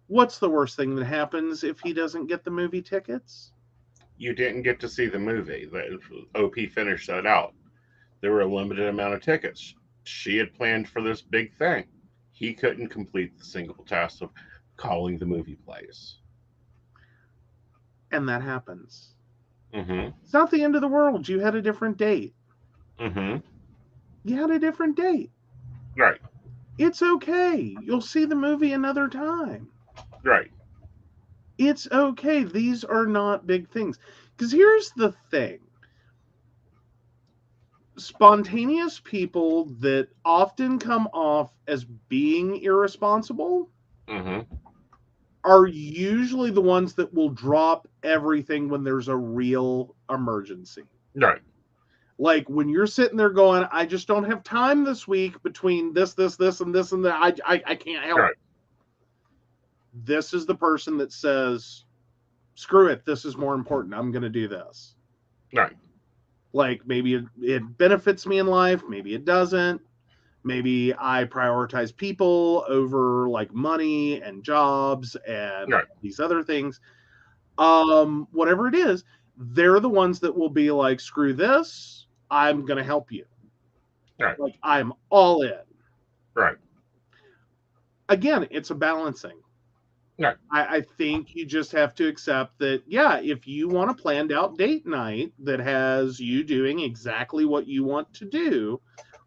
What's the worst thing that happens if he doesn't get the movie tickets? You didn't get to see the movie. The OP finished that out. There were a limited amount of tickets. She had planned for this big thing. He couldn't complete the single task of calling the movie place. And that happens. Mm-hmm. It's not the end of the world. You had a different date. Mm-hmm. You had a different date. Right. It's okay. You'll see the movie another time. Right. It's okay. These are not big things. Because here's the thing. Spontaneous people that often come off as being irresponsible are usually the ones that will drop everything when there's a real emergency. Right. Like when you're sitting there going, I just don't have time this week between this, and this, and that. I can't help it. This is the person that says, screw it. This is more important. I'm going to do this. Right. Like maybe it benefits me in life. Maybe it doesn't. Maybe I prioritize people over like money and jobs and these other things. Whatever it is, they're the ones that will be like, screw this. I'm going to help you. Right. Like I'm all in. Right. Again, it's a balancing. Right. I think you just have to accept that, yeah, if you want a planned out date night that has you doing exactly what you want to do,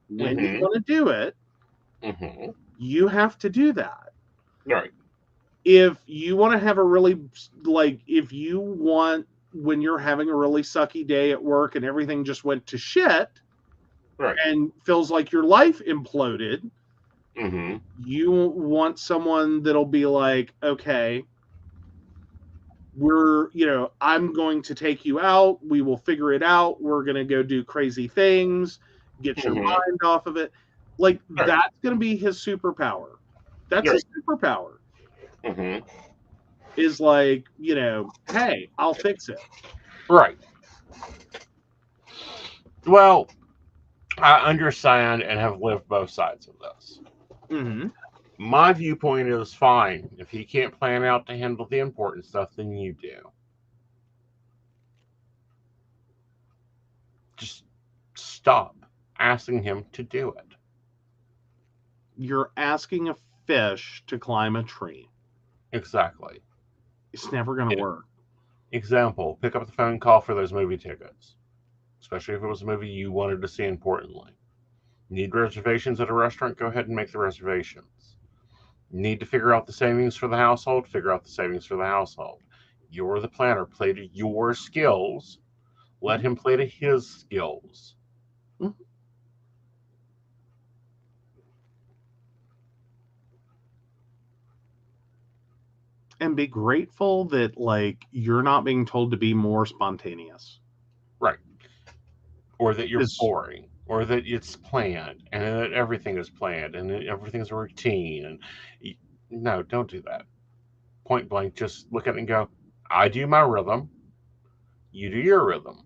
when you want to do it, you have to do that. Right. If you want to have a really, like, if you want, when you're having a really sucky day at work and everything just went to shit and feels like your life imploded, you want someone that'll be like, okay, I'm going to take you out. We will figure it out. We're going to go do crazy things, get your mind off of it. Like, that's going to be his superpower. That's his superpower. Is like, hey, I'll fix it. Right. Well, I understand and have lived both sides of this. My viewpoint is fine. If he can't plan out to handle the important stuff, then you do. Just stop asking him to do it. You're asking a fish to climb a tree. Exactly. It's never going to work. Example, pick up the phone and call for those movie tickets. Especially if it was a movie you wanted to see importantly. Need reservations at a restaurant? Go ahead and make the reservations. Need to figure out the savings for the household? Figure out the savings for the household. You're the planner. Play to your skills. Let him play to his skills. And be grateful that, like, you're not being told to be more spontaneous. Right. Or that you're boring. Or that it's planned. And that everything is planned. And that everything's a routine. And no, don't do that. Point blank, just look at it and go, I do my rhythm. You do your rhythm.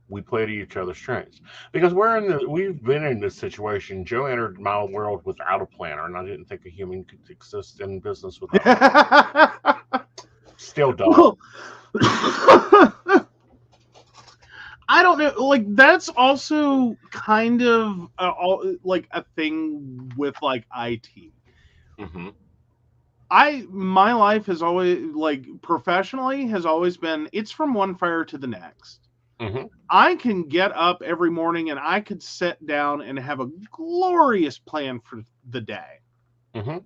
We play to each other's strengths. Because we've been in this situation. Joe entered my world without a planner, and I didn't think a human could exist in business without it. Still don't. I don't know. Like, that's also kind of like a thing with like IT. My life has always, like, professionally has always been, it's from one fire to the next. I can get up every morning and I could sit down and have a glorious plan for the day. And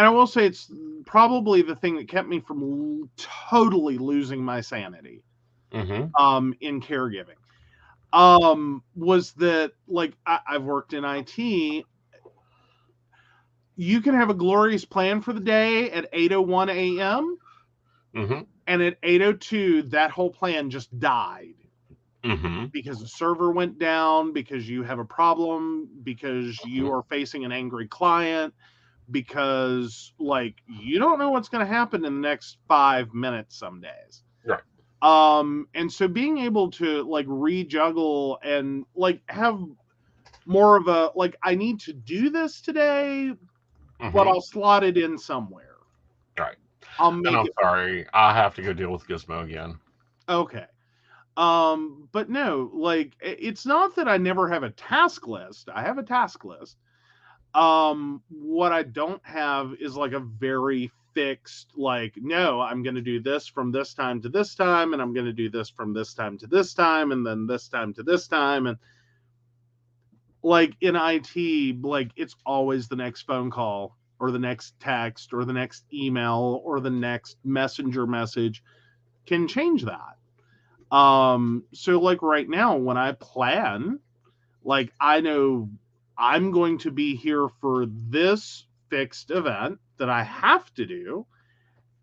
I will say it's probably the thing that kept me from totally losing my sanity in caregiving. Was that, like, I've worked in IT. You can have a glorious plan for the day at 8:01 a.m. And at 8:02, that whole plan just died. Mm-hmm. Because the server went down, because you have a problem, because you are facing an angry client, because like you don't know what's going to happen in the next 5 minutes some days. Right. And so being able to like rejuggle and like have more of a like I need to do this today, but I'll slot it in somewhere. Right. I'll make And I'm it. sorry, I have to go deal with Gizmo again. Okay. But no, like it's not that I never have a task list. I have a task list. What I don't have is like a very fixed, like, no, I'm going to do this from this time to this time, and I'm going to do this from this time to this time, and then this time to this time. And like in IT, like it's always the next phone call or the next text or the next email or the next messenger message can change that. So like right now when I plan, like I know I'm going to be here for this fixed event that I have to do,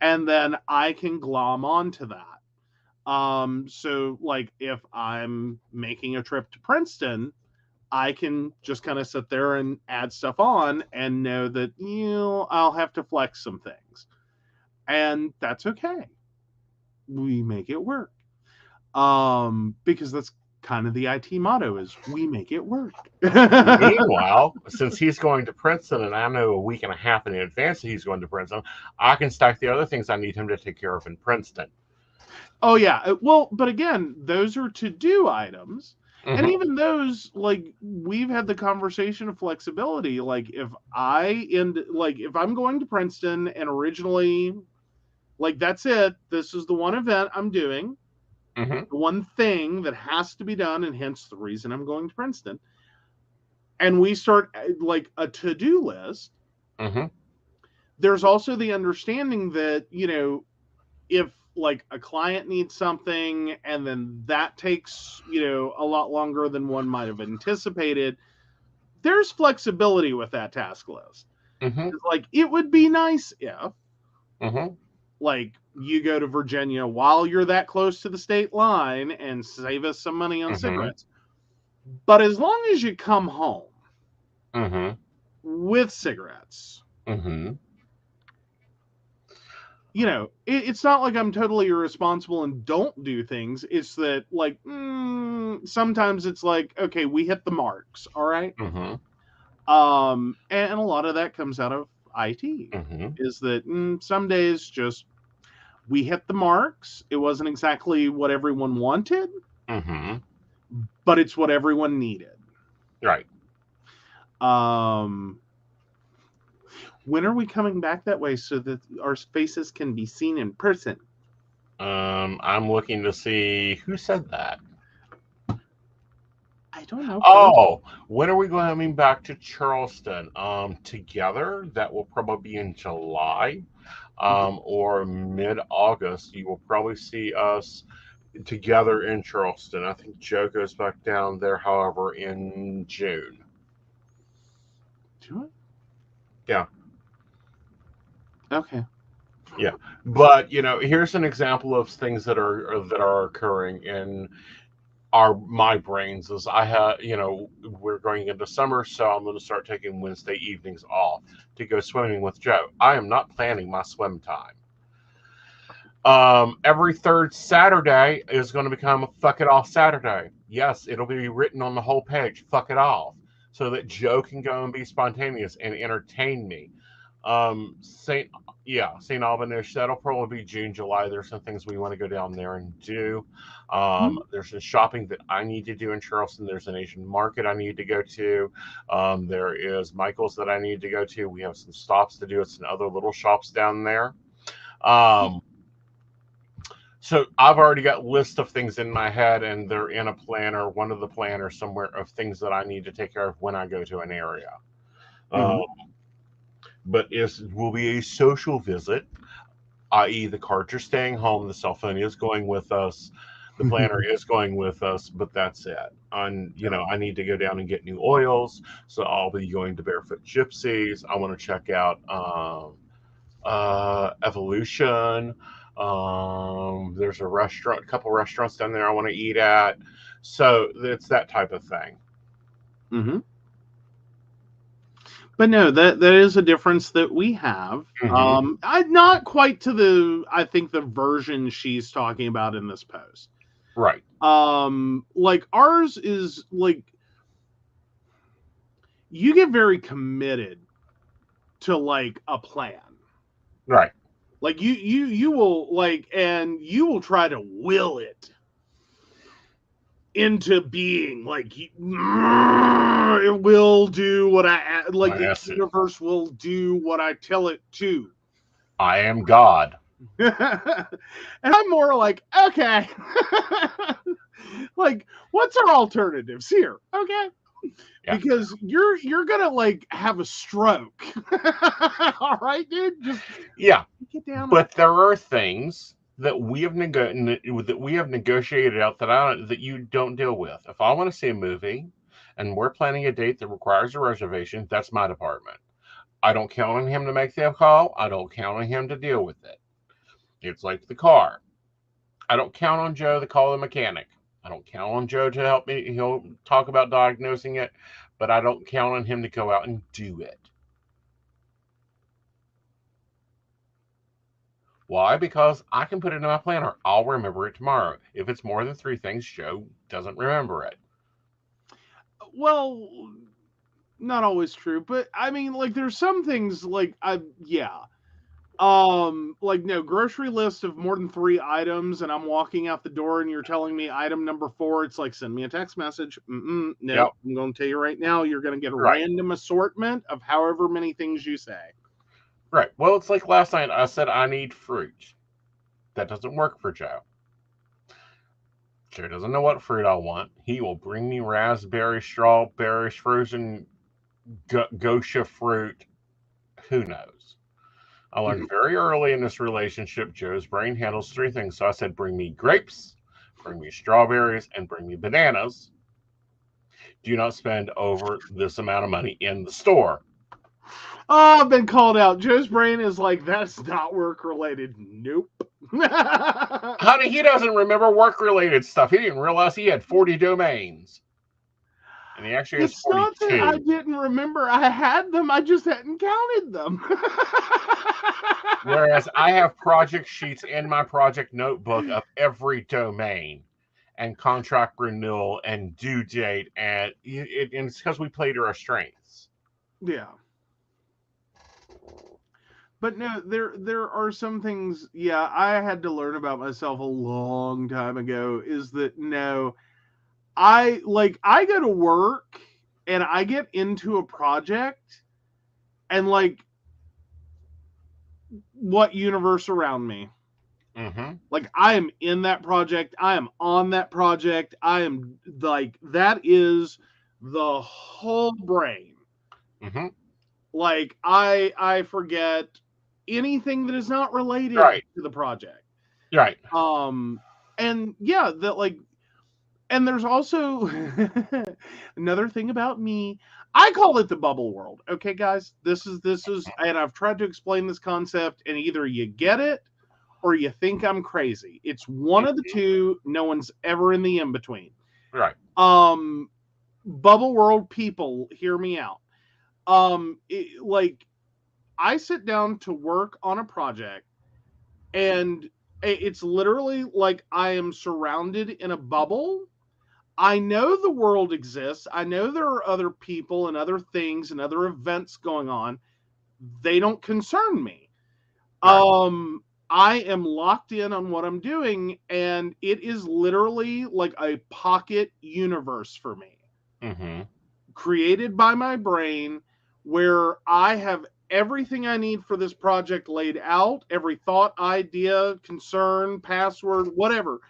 and then I can glom onto that. So like if I'm making a trip to Princeton, I can just kind of sit there and add stuff on and know that, you know, I'll have to flex some things. And that's okay. We make it work. Because that's kind of the IT motto is we make it work. Meanwhile, since he's going to Princeton and I know a week and a half in advance that he's going to Princeton, I can stack the other things I need him to take care of in Princeton. Oh yeah. Well, but again, those are to-do items. And even those, like, we've had the conversation of flexibility. Like, if I'm going to Princeton and originally, like, that's it. This is the one event I'm doing. The one thing that has to be done, and hence the reason I'm going to Princeton. And we start, like, a to-do list. There's also the understanding that, you know, if like a client needs something and then that takes, you know, a lot longer than one might have anticipated, there's flexibility with that task list. Like it would be nice if like you go to Virginia while you're that close to the state line and save us some money on cigarettes. But as long as you come home with cigarettes, you know, it's not like I'm totally irresponsible and don't do things. It's that, like, sometimes it's like, okay, we hit the marks, all right? And a lot of that comes out of IT, is that some days just we hit the marks. It wasn't exactly what everyone wanted, but it's what everyone needed. Right. When are we coming back that way so that our faces can be seen in person? I'm looking to see who said that. I don't know. Oh, when are we coming back to Charleston? Together, that will probably be in July, or mid-August. You will probably see us together in Charleston. I think Joe goes back down there, however, in June. June? Yeah. Okay. Yeah, but you know, here's an example of things that are occurring in my brains. Is I have, you know, we're going into summer, so I'm going to start taking Wednesday evenings off to go swimming with Joe. I am not planning my swim time. Every third Saturday is going to become a fuck it off Saturday. Yes, it'll be written on the whole page, fuck it off, so that Joe can go and be spontaneous and entertain me. St. Albanish, that'll probably be June, July. There's some things we want to go down there and do. There's some shopping that I need to do in Charleston. There's an Asian market I need to go to. There is Michael's that I need to go to. We have some stops to do at some other little shops down there. So I've already got a list of things in my head, and they're in a planner, one of the planners somewhere, of things that I need to take care of when I go to an area. But it will be a social visit, i.e. the cards are staying home, the cell phone is going with us, the planner is going with us, but that's it. You know, I need to go down and get new oils, so I'll be going to Barefoot Gypsies. I want to check out Evolution. There's a couple restaurants down there I want to eat at. So it's that type of thing. Mm-hmm. But no, that is a difference that we have. Mm-hmm. Not quite to the, I think, the version she's talking about in this post. Right. Like ours is like you get very committed to like a plan. Right. Like you will like, and you will try to will it into being like it will do what I like. The Yes, universe will do what I tell it to. I am God. And I'm more like, okay, like what's our alternatives here? Okay, Yeah. because you're gonna like have a stroke. All right, dude, just Yeah. get down. But there are things that we have negotiated out that you don't deal with. If I want to see a movie and we're planning a date that requires a reservation, that's my department. I don't count on him to make the call. I don't count on him to deal with it. It's like the car. I don't count on Joe to call the mechanic. I don't count on Joe to help me. He'll talk about diagnosing it, but I don't count on him to go out and do it. Why? Because I can put it in my planner. I'll remember it tomorrow. If it's more than 3 things, Joe doesn't remember it. Well, not always true, but I mean, like, there's some things like like no grocery list of more than 3 items, and I'm walking out the door, and you're telling me item number 4. It's like, send me a text message. No, Yep. I'm going to tell you right now, you're going to get a Right. random assortment of however many things you say. Right. Well, it's like last night I said I need fruit. That doesn't work for Joe. Joe doesn't know what fruit I want. He will bring me raspberry, strawberry, frozen gosha fruit. Who knows? I learned very early in this relationship, Joe's brain handles 3 things. So I said, bring me grapes, bring me strawberries, and bring me bananas. Do not spend over this amount of money in the store. Oh, I've been called out. Joe's brain is like, that's not work related. Nope. Honey, he doesn't remember work-related stuff. He didn't realize he had 40 domains. And he actually has It's not that I 42. didn't remember I had them. I just hadn't counted them. Whereas I have project sheets in my project notebook of every domain and contract renewal and due date. And it's because we play to our strengths. Yeah. But no, there are some things, yeah, I had to learn about myself a long time ago, is that no, I go to work and I get into a project and like what universe around me. Mm-hmm. Like I am in that project, I am on that project, I am like, that is the whole brain. Mm-hmm. Like I forget anything that is not related Right. to the project. Right. And yeah, that like, and there's also another thing about me. I call it the bubble world. Okay, guys, this is, and I've tried to explain this concept, and either you get it or you think I'm crazy. It's one of the two. No one's ever in the in between. Right. Bubble world people, hear me out. Like I sit down to work on a project, and it's literally like I am surrounded in a bubble. I know the world exists. I know there are other people and other things and other events going on. They don't concern me. Right. I am locked in on what I'm doing, and it is literally like a pocket universe for me. Mm-hmm. Created by my brain, where I have everything I need for this project laid out, every thought, idea, concern, password, whatever,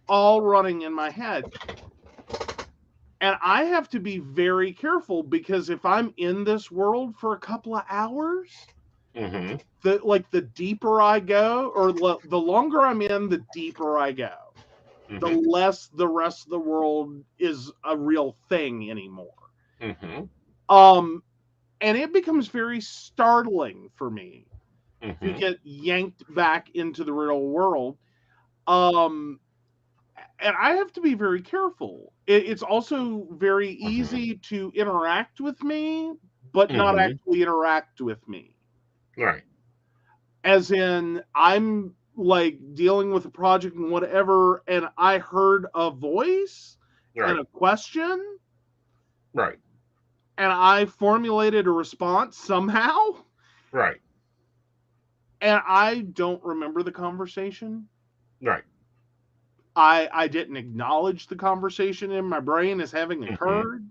all running in my head. And I have to be very careful, because if I'm in this world for a couple of hours, Mm-hmm. the deeper I go, or the longer I'm in, the deeper I go. Mm-hmm. The less the rest of the world is a real thing anymore. Mm-hmm. And it becomes very startling for me to Mm-hmm. get yanked back into the real world. Um, and I have to be very careful. It's also very Mm-hmm. easy to interact with me, but not Mm-hmm. actually interact with me. Right. As in, I'm like dealing with a project and whatever, and I heard a voice and Right. a question, Right. and I formulated a response somehow, Right. and I don't remember the conversation. Right. I didn't acknowledge the conversation in my brain as having Mm-hmm. occurred.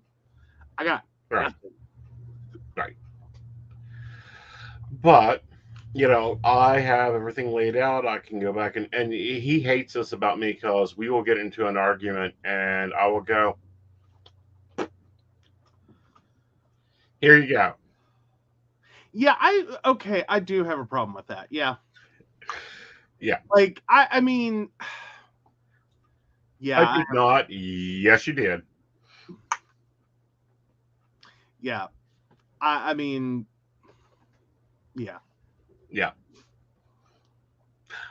I got Right. nothing. Right. But I have everything laid out. I can go back and he hates this about me because we will get into an argument and I will go, here you go. Yeah, I do have a problem with that. Yeah. Yeah. Like I mean, I yeah, did not. Yes, you did. yeah. I mean, yeah. Yeah.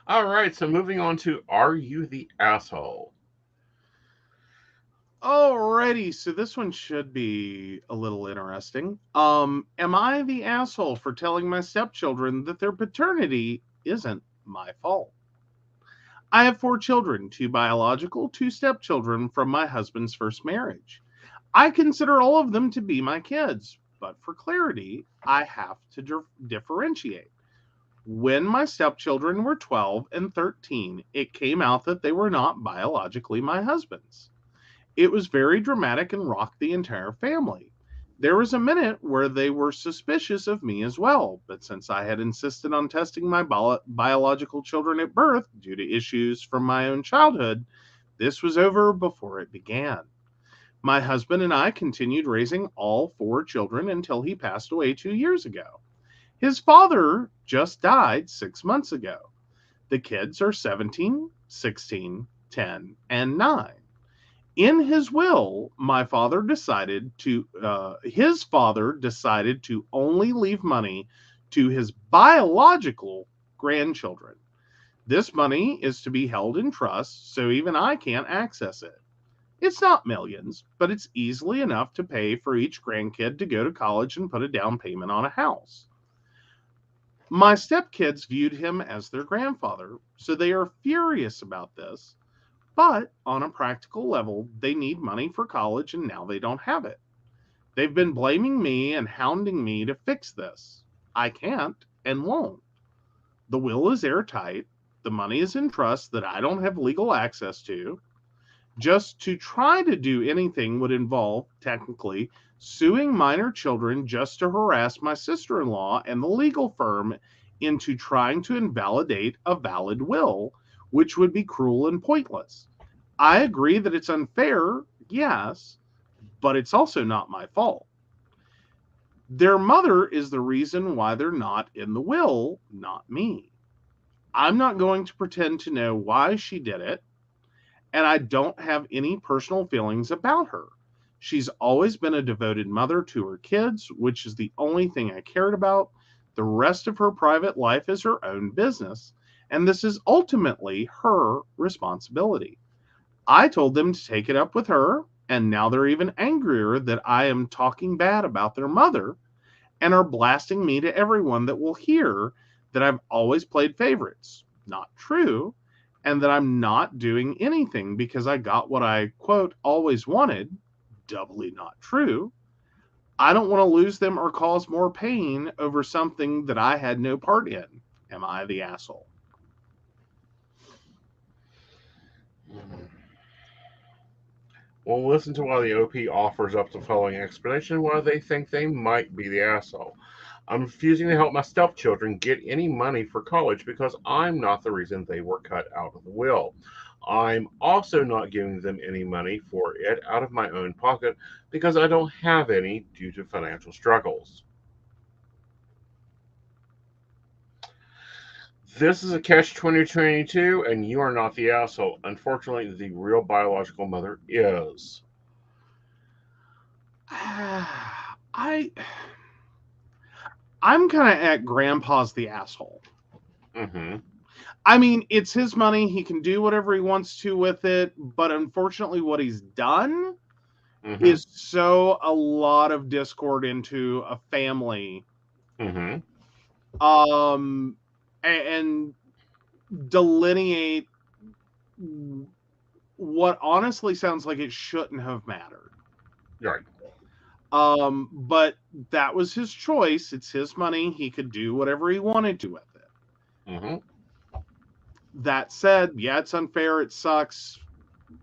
All right. So moving on to, are you the asshole? Alrighty, so this one should be a little interesting. Am I the asshole for telling my stepchildren that their paternity isn't my fault? I have 4 children, 2 biological, 2 stepchildren from my husband's first marriage. I consider all of them to be my kids, but for clarity, I have to differentiate. When my stepchildren were 12 and 13, it came out that they were not biologically my husband's. It was very dramatic and rocked the entire family. There was a minute where they were suspicious of me as well, but since I had insisted on testing my biological children at birth due to issues from my own childhood, this was over before it began. My husband and I continued raising all 4 children until he passed away 2 years ago. His father just died 6 months ago. The kids are 17, 16, 10, and 9. In his will, his father decided to only leave money to his biological grandchildren. This money is to be held in trust, so even I can't access it. It's not millions, but it's easily enough to pay for each grandkid to go to college and put a down payment on a house. My stepkids viewed him as their grandfather, so they are furious about this. But on a practical level, they need money for college and now they don't have it. They've been blaming me and hounding me to fix this. I can't and won't. The will is airtight. The money is in trust that I don't have legal access to. Just to try to do anything would involve, technically, suing minor children just to harass my sister in law and the legal firm into trying to invalidate a valid will, which would be cruel and pointless. I agree that it's unfair, yes, but it's also not my fault. Their mother is the reason why they're not in the will, not me. I'm not going to pretend to know why she did it, and I don't have any personal feelings about her. She's always been a devoted mother to her kids, which is the only thing I cared about. The rest of her private life is her own business, and this is ultimately her responsibility. I told them to take it up with her, and now they're even angrier that I am talking bad about their mother and are blasting me to everyone that will hear that I've always played favorites. Not true. And that I'm not doing anything because I got what I, quote, always wanted. Doubly not true. I don't want to lose them or cause more pain over something that I had no part in. Am I the asshole? Well, listen to why the OP offers up the following explanation why they think they might be the asshole. I'm refusing to help my stepchildren get any money for college because I'm not the reason they were cut out of the will. I'm also not giving them any money for it out of my own pocket because I don't have any due to financial struggles. This is a catch 2022, and you are not the asshole. Unfortunately, the real biological mother is. I I'm kind of at grandpa's the asshole. Mm-hmm. I mean, it's his money. He can do whatever he wants to with it. But unfortunately, what he's done Mm-hmm. is sow a lot of discord into a family. Mm-hmm. And delineate what honestly sounds like it shouldn't have mattered. Right. But that was his choice. It's his money. He could do whatever he wanted to with it. Mm-hmm. That said, yeah, it's unfair. It sucks.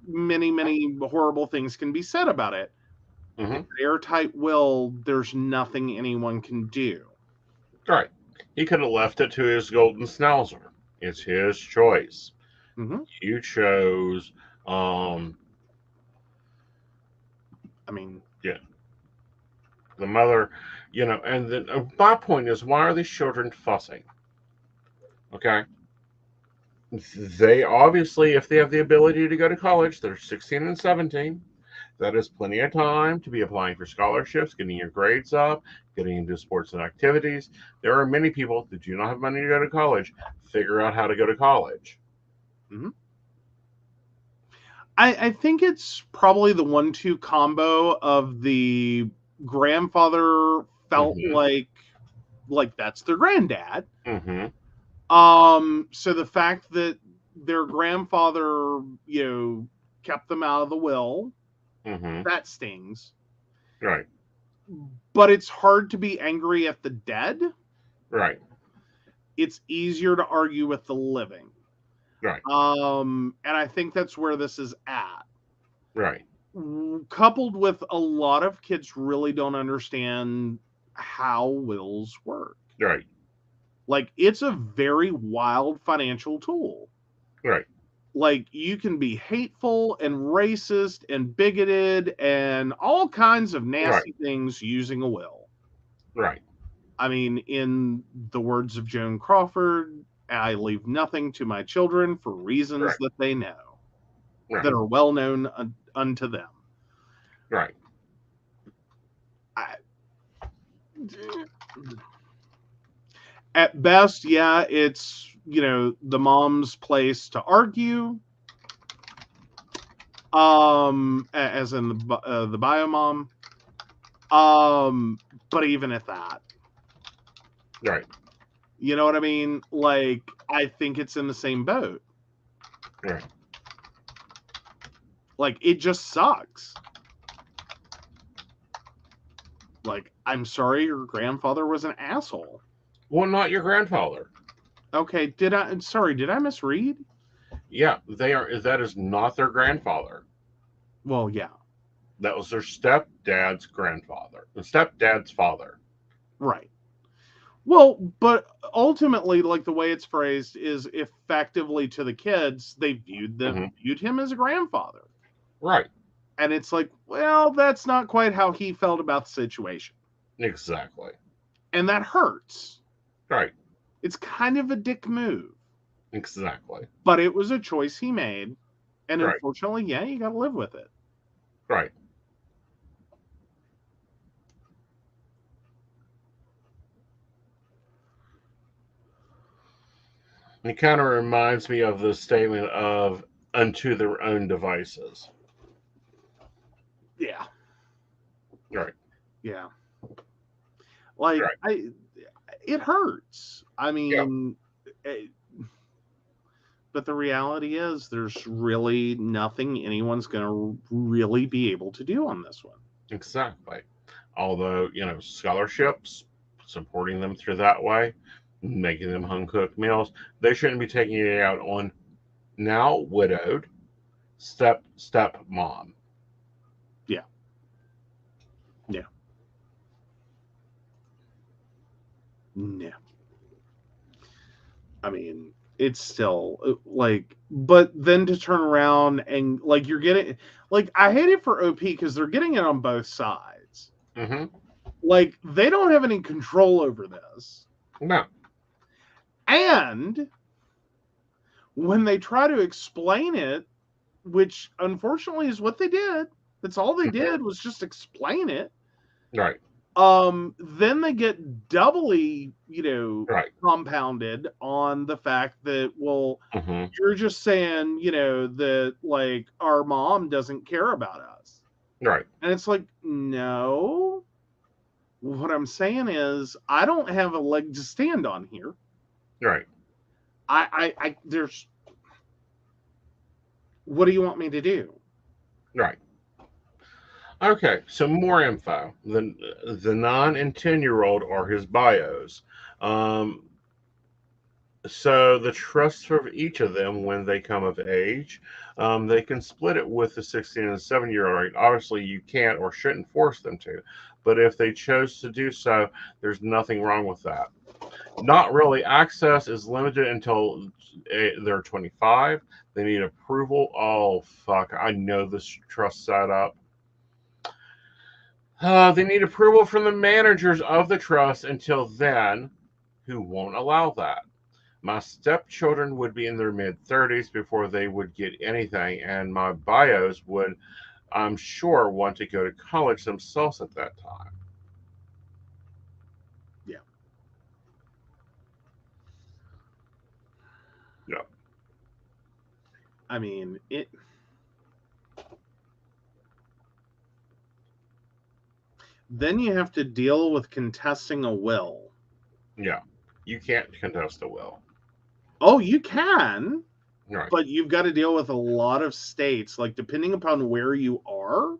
Many horrible things can be said about it. Mm-hmm. Airtight will, there's nothing anyone can do. Right. He could have left it to his golden schnauzer. It's his choice. Mm-hmm. You chose. I mean, Yeah. The mother, and then my point is, why are these children fussing? Okay. They obviously, if they have the ability to go to college, they're 16 and 17. That is plenty of time to be applying for scholarships, getting your grades up, getting into sports and activities. There are many people that do not have money to go to college. Figure out how to go to college. mm-hmm. I think it's probably the 1-2 combo of the grandfather felt Mm-hmm. like that's their granddad. Mm-hmm. So the fact that their grandfather, kept them out of the will, Mm-hmm. that stings. Right. But it's hard to be angry at the dead. Right. It's easier to argue with the living. Right. And I think that's where this is at. Right. Coupled with a lot of kids really don't understand how wills work. Right. Like, it's a very wild financial tool. Right. Like, you can be hateful and racist and bigoted and all kinds of nasty things using a will. Right. I mean, in the words of Joan Crawford, I leave nothing to my children for reasons that they know, that are well known unto them. Right. At best, yeah, it's, the mom's place to argue, as in the bio mom. But even at that, right, you know what I mean? Like, I think it's in the same boat. right. Like, it just sucks. Like, I'm sorry, your grandfather was an asshole. Well, not your grandfather. Okay, did I misread? Yeah, that is not their grandfather. Well, yeah. That was their stepdad's grandfather. The stepdad's father. Right. Well, but ultimately, like, the way it's phrased is effectively to the kids, they viewed him as a grandfather. Right. And it's like, well, that's not quite how he felt about the situation. Exactly. And that hurts. Right. It's kind of a dick move. Exactly. But it was a choice he made. And right. Unfortunately, yeah, you got to live with it. Right. It kind of reminds me of the statement of unto their own devices. Yeah. Right. Yeah. Like, right. It hurts. I mean, but the reality is there's really nothing anyone's going to really be able to do on this one. Exactly. Although, scholarships, supporting them through that way, making them home cooked meals, they shouldn't be taking it out on now widowed step mom. Yeah. Yeah. Yeah. I mean, it's still like, but then to turn around and like, you're getting, like, I hate it for OP because they're getting it on both sides. Mm-hmm. Like, they don't have any control over this. No. And when they try to explain it, which unfortunately is what they did, that's all they did was just explain it. Right. then they get doubly, Right. compounded on the fact that, well, Mm-hmm. you're just saying, that like our mom doesn't care about us. Right. And it's like, no. What I'm saying is I don't have a leg to stand on here. Right. There's, what do you want me to do? Right. Okay, so more info. The 9 and 10-year-old are his bios. Um, so the trusts of each of them when they come of age, they can split it with the 16 and 7-year-old. Obviously, you can't or shouldn't force them to, but if they chose to do so, there's nothing wrong with that. Not really. Access is limited until they're 25. They need approval. Oh, fuck. I know this trust setup. They need approval from the managers of the trust until then, who won't allow that. My stepchildren would be in their mid-30s before they would get anything, and my bios would, I'm sure, want to go to college themselves at that time. Yeah. Yeah. I mean, it. Then you have to deal with contesting a will. Yeah. You can't contest a will. Oh, you can, Right. but you've got to deal with a lot of states. Like, depending upon where you are,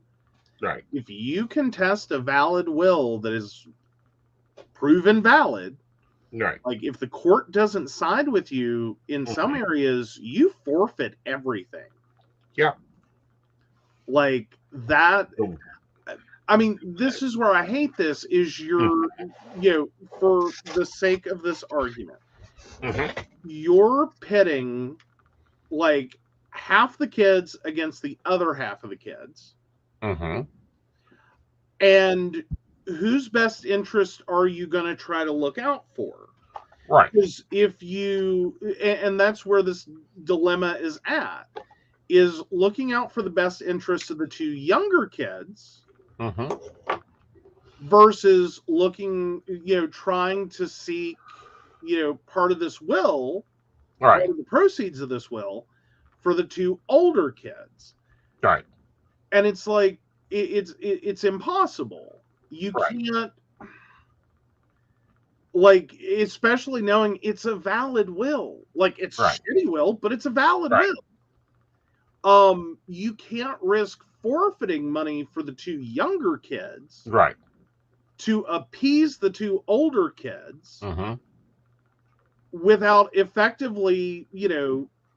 Right. if you contest a valid will that is proven valid, Right. like if the court doesn't side with you in some areas, you forfeit everything. Yeah. Like that. Oh. I mean, this is where I hate this is for the sake of this argument, you're pitting like half the kids against the other half of the kids. And whose best interest are you going to try to look out for? Right. Because if you, and that's where this dilemma is at, is looking out for the best interests of the two younger kids versus looking, trying to seek, part of this will, Right. part of the proceeds of this will for the two older kids. Right. And it's like, it's impossible. You Right. can't, like, especially knowing it's a valid will. Like, it's Right. shitty will, but it's a valid Right. will. You can't risk forfeiting money for the two younger kids Right. to appease the two older kids without effectively,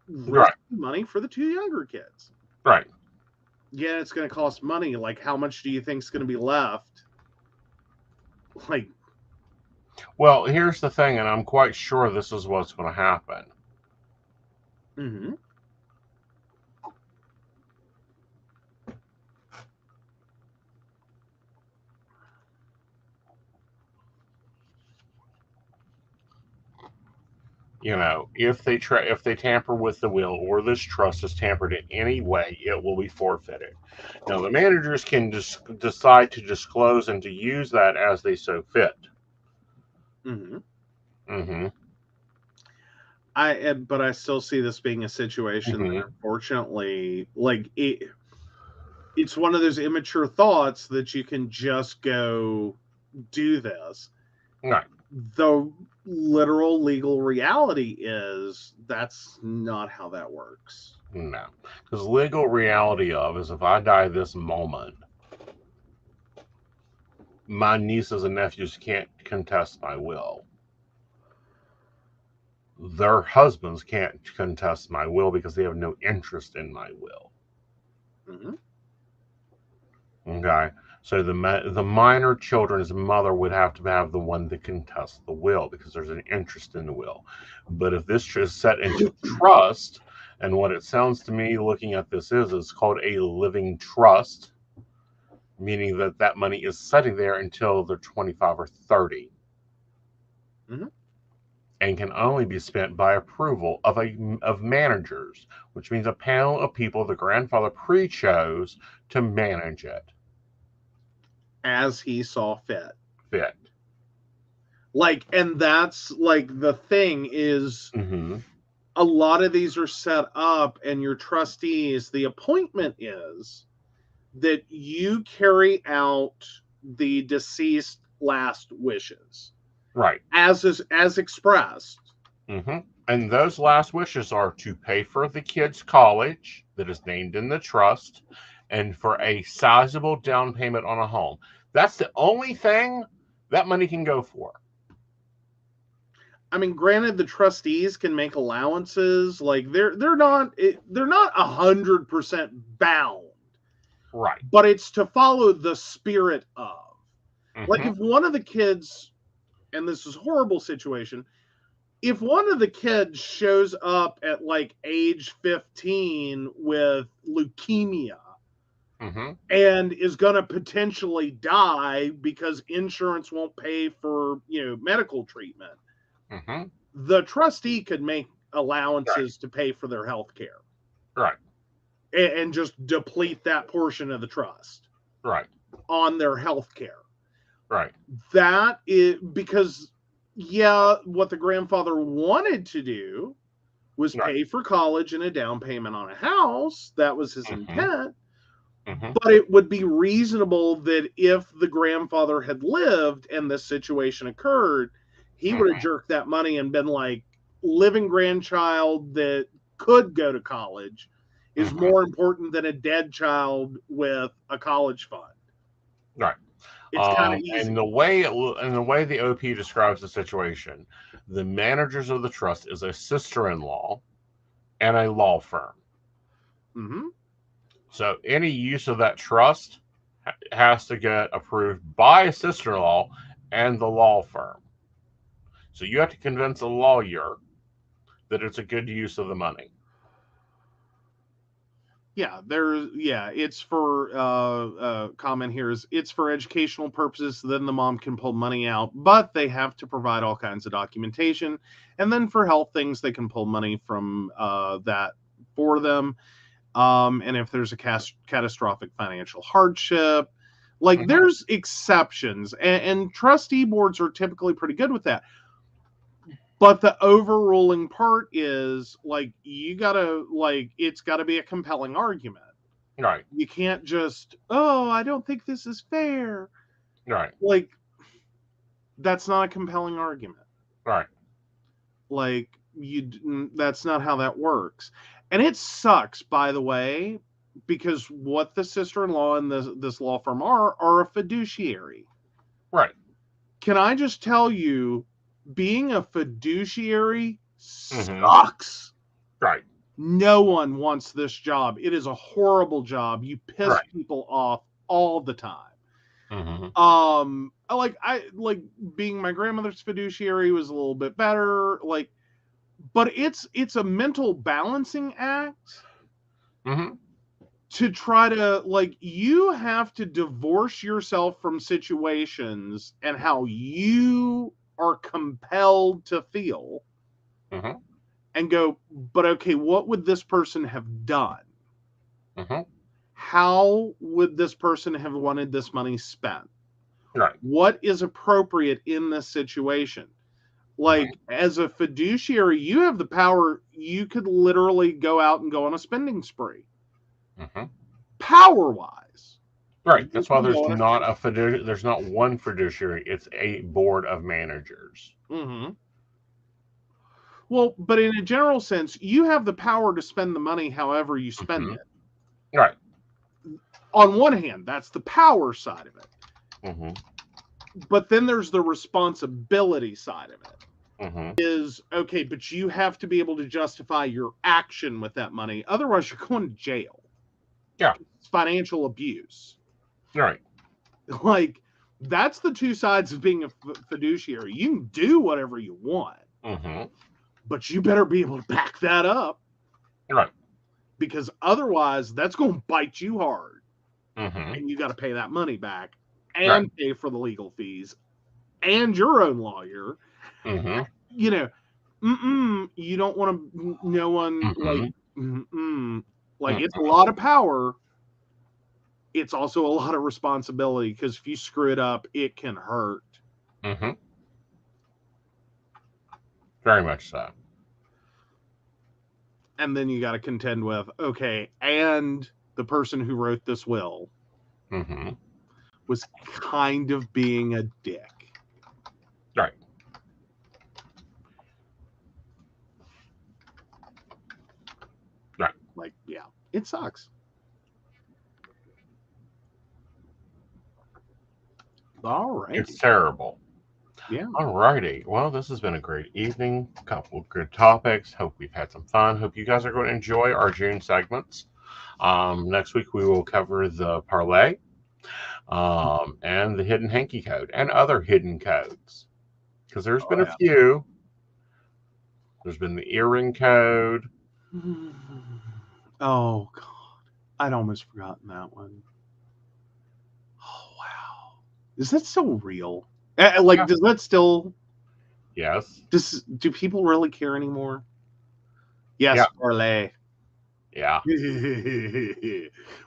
risking money for the two younger kids. Right. Yeah, it's going to cost money. Like, how much do you think is going to be left? Like, well, here's the thing, and I'm quite sure this is what's going to happen. If they tamper with the will or this trust is tampered in any way, it will be forfeited. Now, the managers can decide to disclose and to use that as they so fit. But I still see this being a situation that, unfortunately, like it's one of those immature thoughts that you can just go do this. Right. The literal legal reality is that's not how that works. No, because legal reality is if I die this moment, my nieces and nephews can't contest my will. Their husbands can't contest my will because they have no interest in my will. Okay, so the minor children's mother would have to have the one that contests the will because there's an interest in the will. But if this is set into trust, and what it sounds to me looking at this is called a living trust, meaning that money is sitting there until they're 25 or 30. And can only be spent by approval of managers, which means a panel of people the grandfather pre-chose to manage it. As he saw fit. fit. Like, and that's like the thing is a lot of these are set up, and your trustees, the appointment is that you carry out the deceased last wishes. Right. As expressed. And those last wishes are to pay for the kid's college that is named in the trust and for a sizable down payment on a home. That's the only thing that money can go for. I mean, granted, the trustees can make allowances. Like they're not 100% bound, right? But it's to follow the spirit of. Like if one of the kids, and this is a horrible situation, if one of the kids shows up at like age 15 with leukemia and is going to potentially die because insurance won't pay for medical treatment. The trustee could make allowances to pay for their health care. Right. And just deplete that portion of the trust. Right. On their health care. Right. That is because, what the grandfather wanted to do was pay for college and a down payment on a house. That was his intent. But it would be reasonable that if the grandfather had lived and this situation occurred, he would have jerked that money and been like, living grandchild that could go to college is more important than a dead child with a college fund. Right. It's kind of easy. And the way the OP describes the situation, the managers of the trust is a sister-in-law and a law firm. So any use of that trust has to get approved by a sister-in-law and the law firm. So you have to convince a lawyer that it's a good use of the money. It's for comment here is it's for educational purposes. Then the mom can pull money out, but they have to provide all kinds of documentation. And then for health things, they can pull money from that for them. And if there's a catastrophic financial hardship, like there's exceptions, and trustee boards are typically pretty good with that. But the overruling part is like it's gotta be a compelling argument. Right. You can't just, I don't think this is fair. Right. Like that's not a compelling argument. Right. Like that's not how that works. And it sucks, by the way, because what the sister-in-law and this law firm are a fiduciary. Right. Can I just tell you, being a fiduciary sucks. Right. No one wants this job. It is a horrible job. You piss people off all the time. I like being my grandmother's fiduciary was a little bit better. Like, but it's a mental balancing act. To try to, like, you have to divorce yourself from situations and how you are compelled to feel and go, but okay, what would this person have done? How would this person have wanted this money spent? Right. What is appropriate in this situation? Like, as a fiduciary, you have the power. You could literally go out and go on a spending spree. Power-wise. Right. That's why there's not there's not one fiduciary. It's a board of managers. Well, but in a general sense, you have the power to spend the money however you spend it. Right. On one hand, that's the power side of it. But then there's the responsibility side of it. Is, okay, but you have to be able to justify your action with that money. Otherwise, you're going to jail. Yeah. It's financial abuse. Right. Like, that's the two sides of being a fiduciary. You can do whatever you want. But you better be able to back that up. Right. Because otherwise, that's going to bite you hard. And you got to pay that money back and pay for the legal fees and your own lawyer. You know, you don't want to, no one, like, it's a lot of power. It's also a lot of responsibility, because if you screw it up, it can hurt. Mm-hmm. Very much so. And then you got to contend with, okay, and the person who wrote this will Mm-hmm. was kind of being a dick. Right. Right. Like, yeah, it sucks. All right. It's terrible. Yeah. All righty. Well, this has been a great evening. A couple of good topics. Hope we've had some fun. Hope you guys are going to enjoy our June segments. Next week we will cover the parlay, and the hidden hanky code and other hidden codes. Because there's been a few. There's been the earring code. Oh, God. I'd almost forgotten that one. Oh, wow. Is that still real? Like, Yeah. does that still... Yes. Do people really care anymore? Yes, Yeah. parlay. Yeah.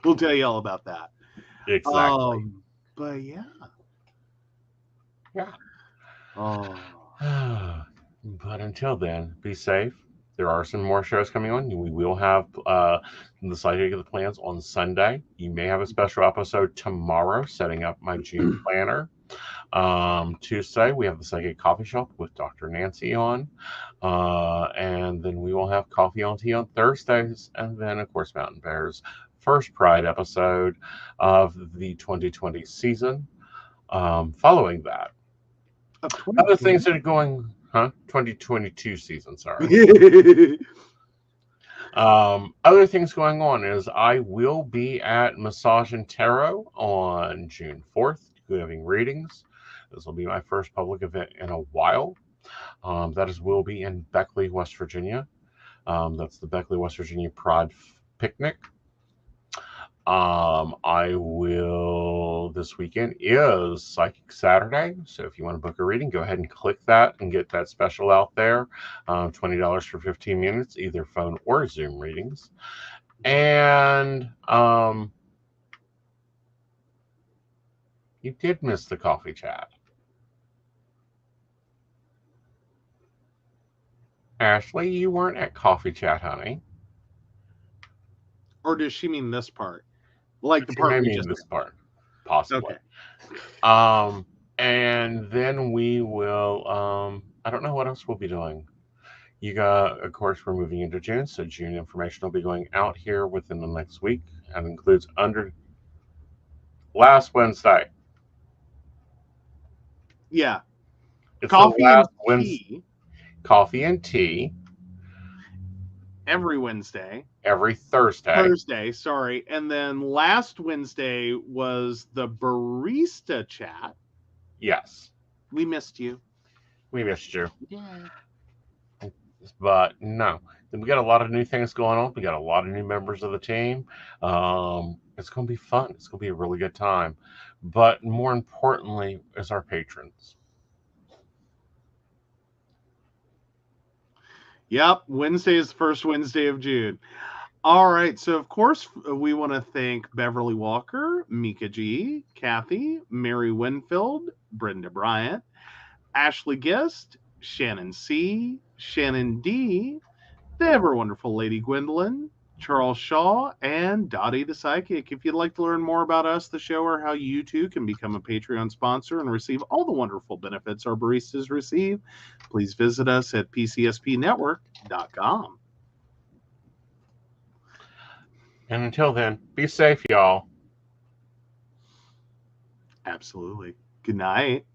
We'll tell you all about that. Exactly. But yeah. Yeah. Oh. But until then, be safe. There are some more shows coming on. We will have the Psychic of the Plans on Sunday. You may have a special episode tomorrow, setting up my June planner. Tuesday, we have the Psychic Coffee Shop with Dr. Nancy on. And then we will have Coffee on Tea on Thursdays. And then, of course, Mountain Bear's first Pride episode of the 2020 season. Following that, other things that are going... 2022 season, sorry. Other things going on is I will be at Massage and Tarot on June 4th, giving readings. This will be my first public event in a while. That will be in Beckley, West Virginia. That's the Beckley, West Virginia Pride Picnic. I will, this weekend is Psychic Saturday. So if you want to book a reading, go ahead and click that and get that special out there. $20 for 15 minutes, either phone or Zoom readings. And you did miss the coffee chat. Ashley, you weren't at coffee chat, honey. Or does she mean this part? Like the She part may we mean just this part, possibly. Okay. And then we will, I don't know what else we'll be doing. You got, of course, we're moving into June, so June information will be going out here within the next week. That includes last Wednesday. Yeah. It's Coffee the last and tea. Coffee and tea. Every Wednesday. Every Thursday. And then last Wednesday was the barista chat. Yes. We missed you. We missed you. Yeah. But no. We got a lot of new things going on. We got a lot of new members of the team. It's going to be fun. It's going to be a really good time. But more importantly is our patrons. Yep, Wednesday is the first Wednesday of June. All right, so of course we want to thank Beverly Walker, Mika G, Kathy, Mary Winfield, Brenda Bryant, Ashley Gist, Shannon C, Shannon D, the ever wonderful Lady Gwendolyn, Charles Shaw, and Dottie the Psychic. If you'd like to learn more about us, the show, or how you too can become a Patreon sponsor and receive all the wonderful benefits our baristas receive, please visit us at pcspnetwork.com. And until then, be safe, y'all. Absolutely. Good night.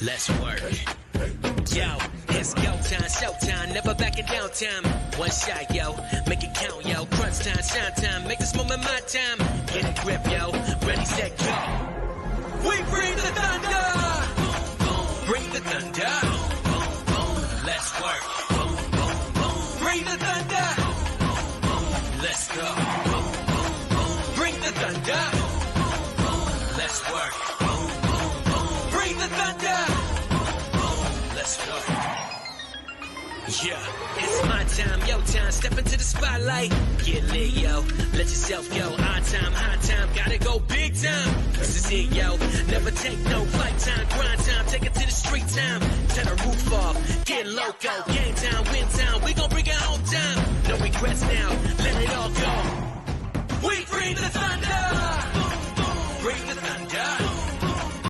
Let's work. Yo, it's go time, showtime, never backing down time. One shot, yo, make it count, yo. Crunch time, shine time, make this moment my time. Get a grip, yo, ready, set, go. We bring the thunder. Bring the thunder. Let's work. Bring the thunder. Let's go. Bring the thunder. Let's work. Bring the thunder. Let's go. Yeah, it's my time, yo time, step into the spotlight. Get lit, yo, let yourself go. Our time, high time, gotta go big time. This is it, yo, never take no fight time, grind time, take it to the street time. Turn the roof off, get loco, game time, win time, we gon' bring it home time. No regrets now,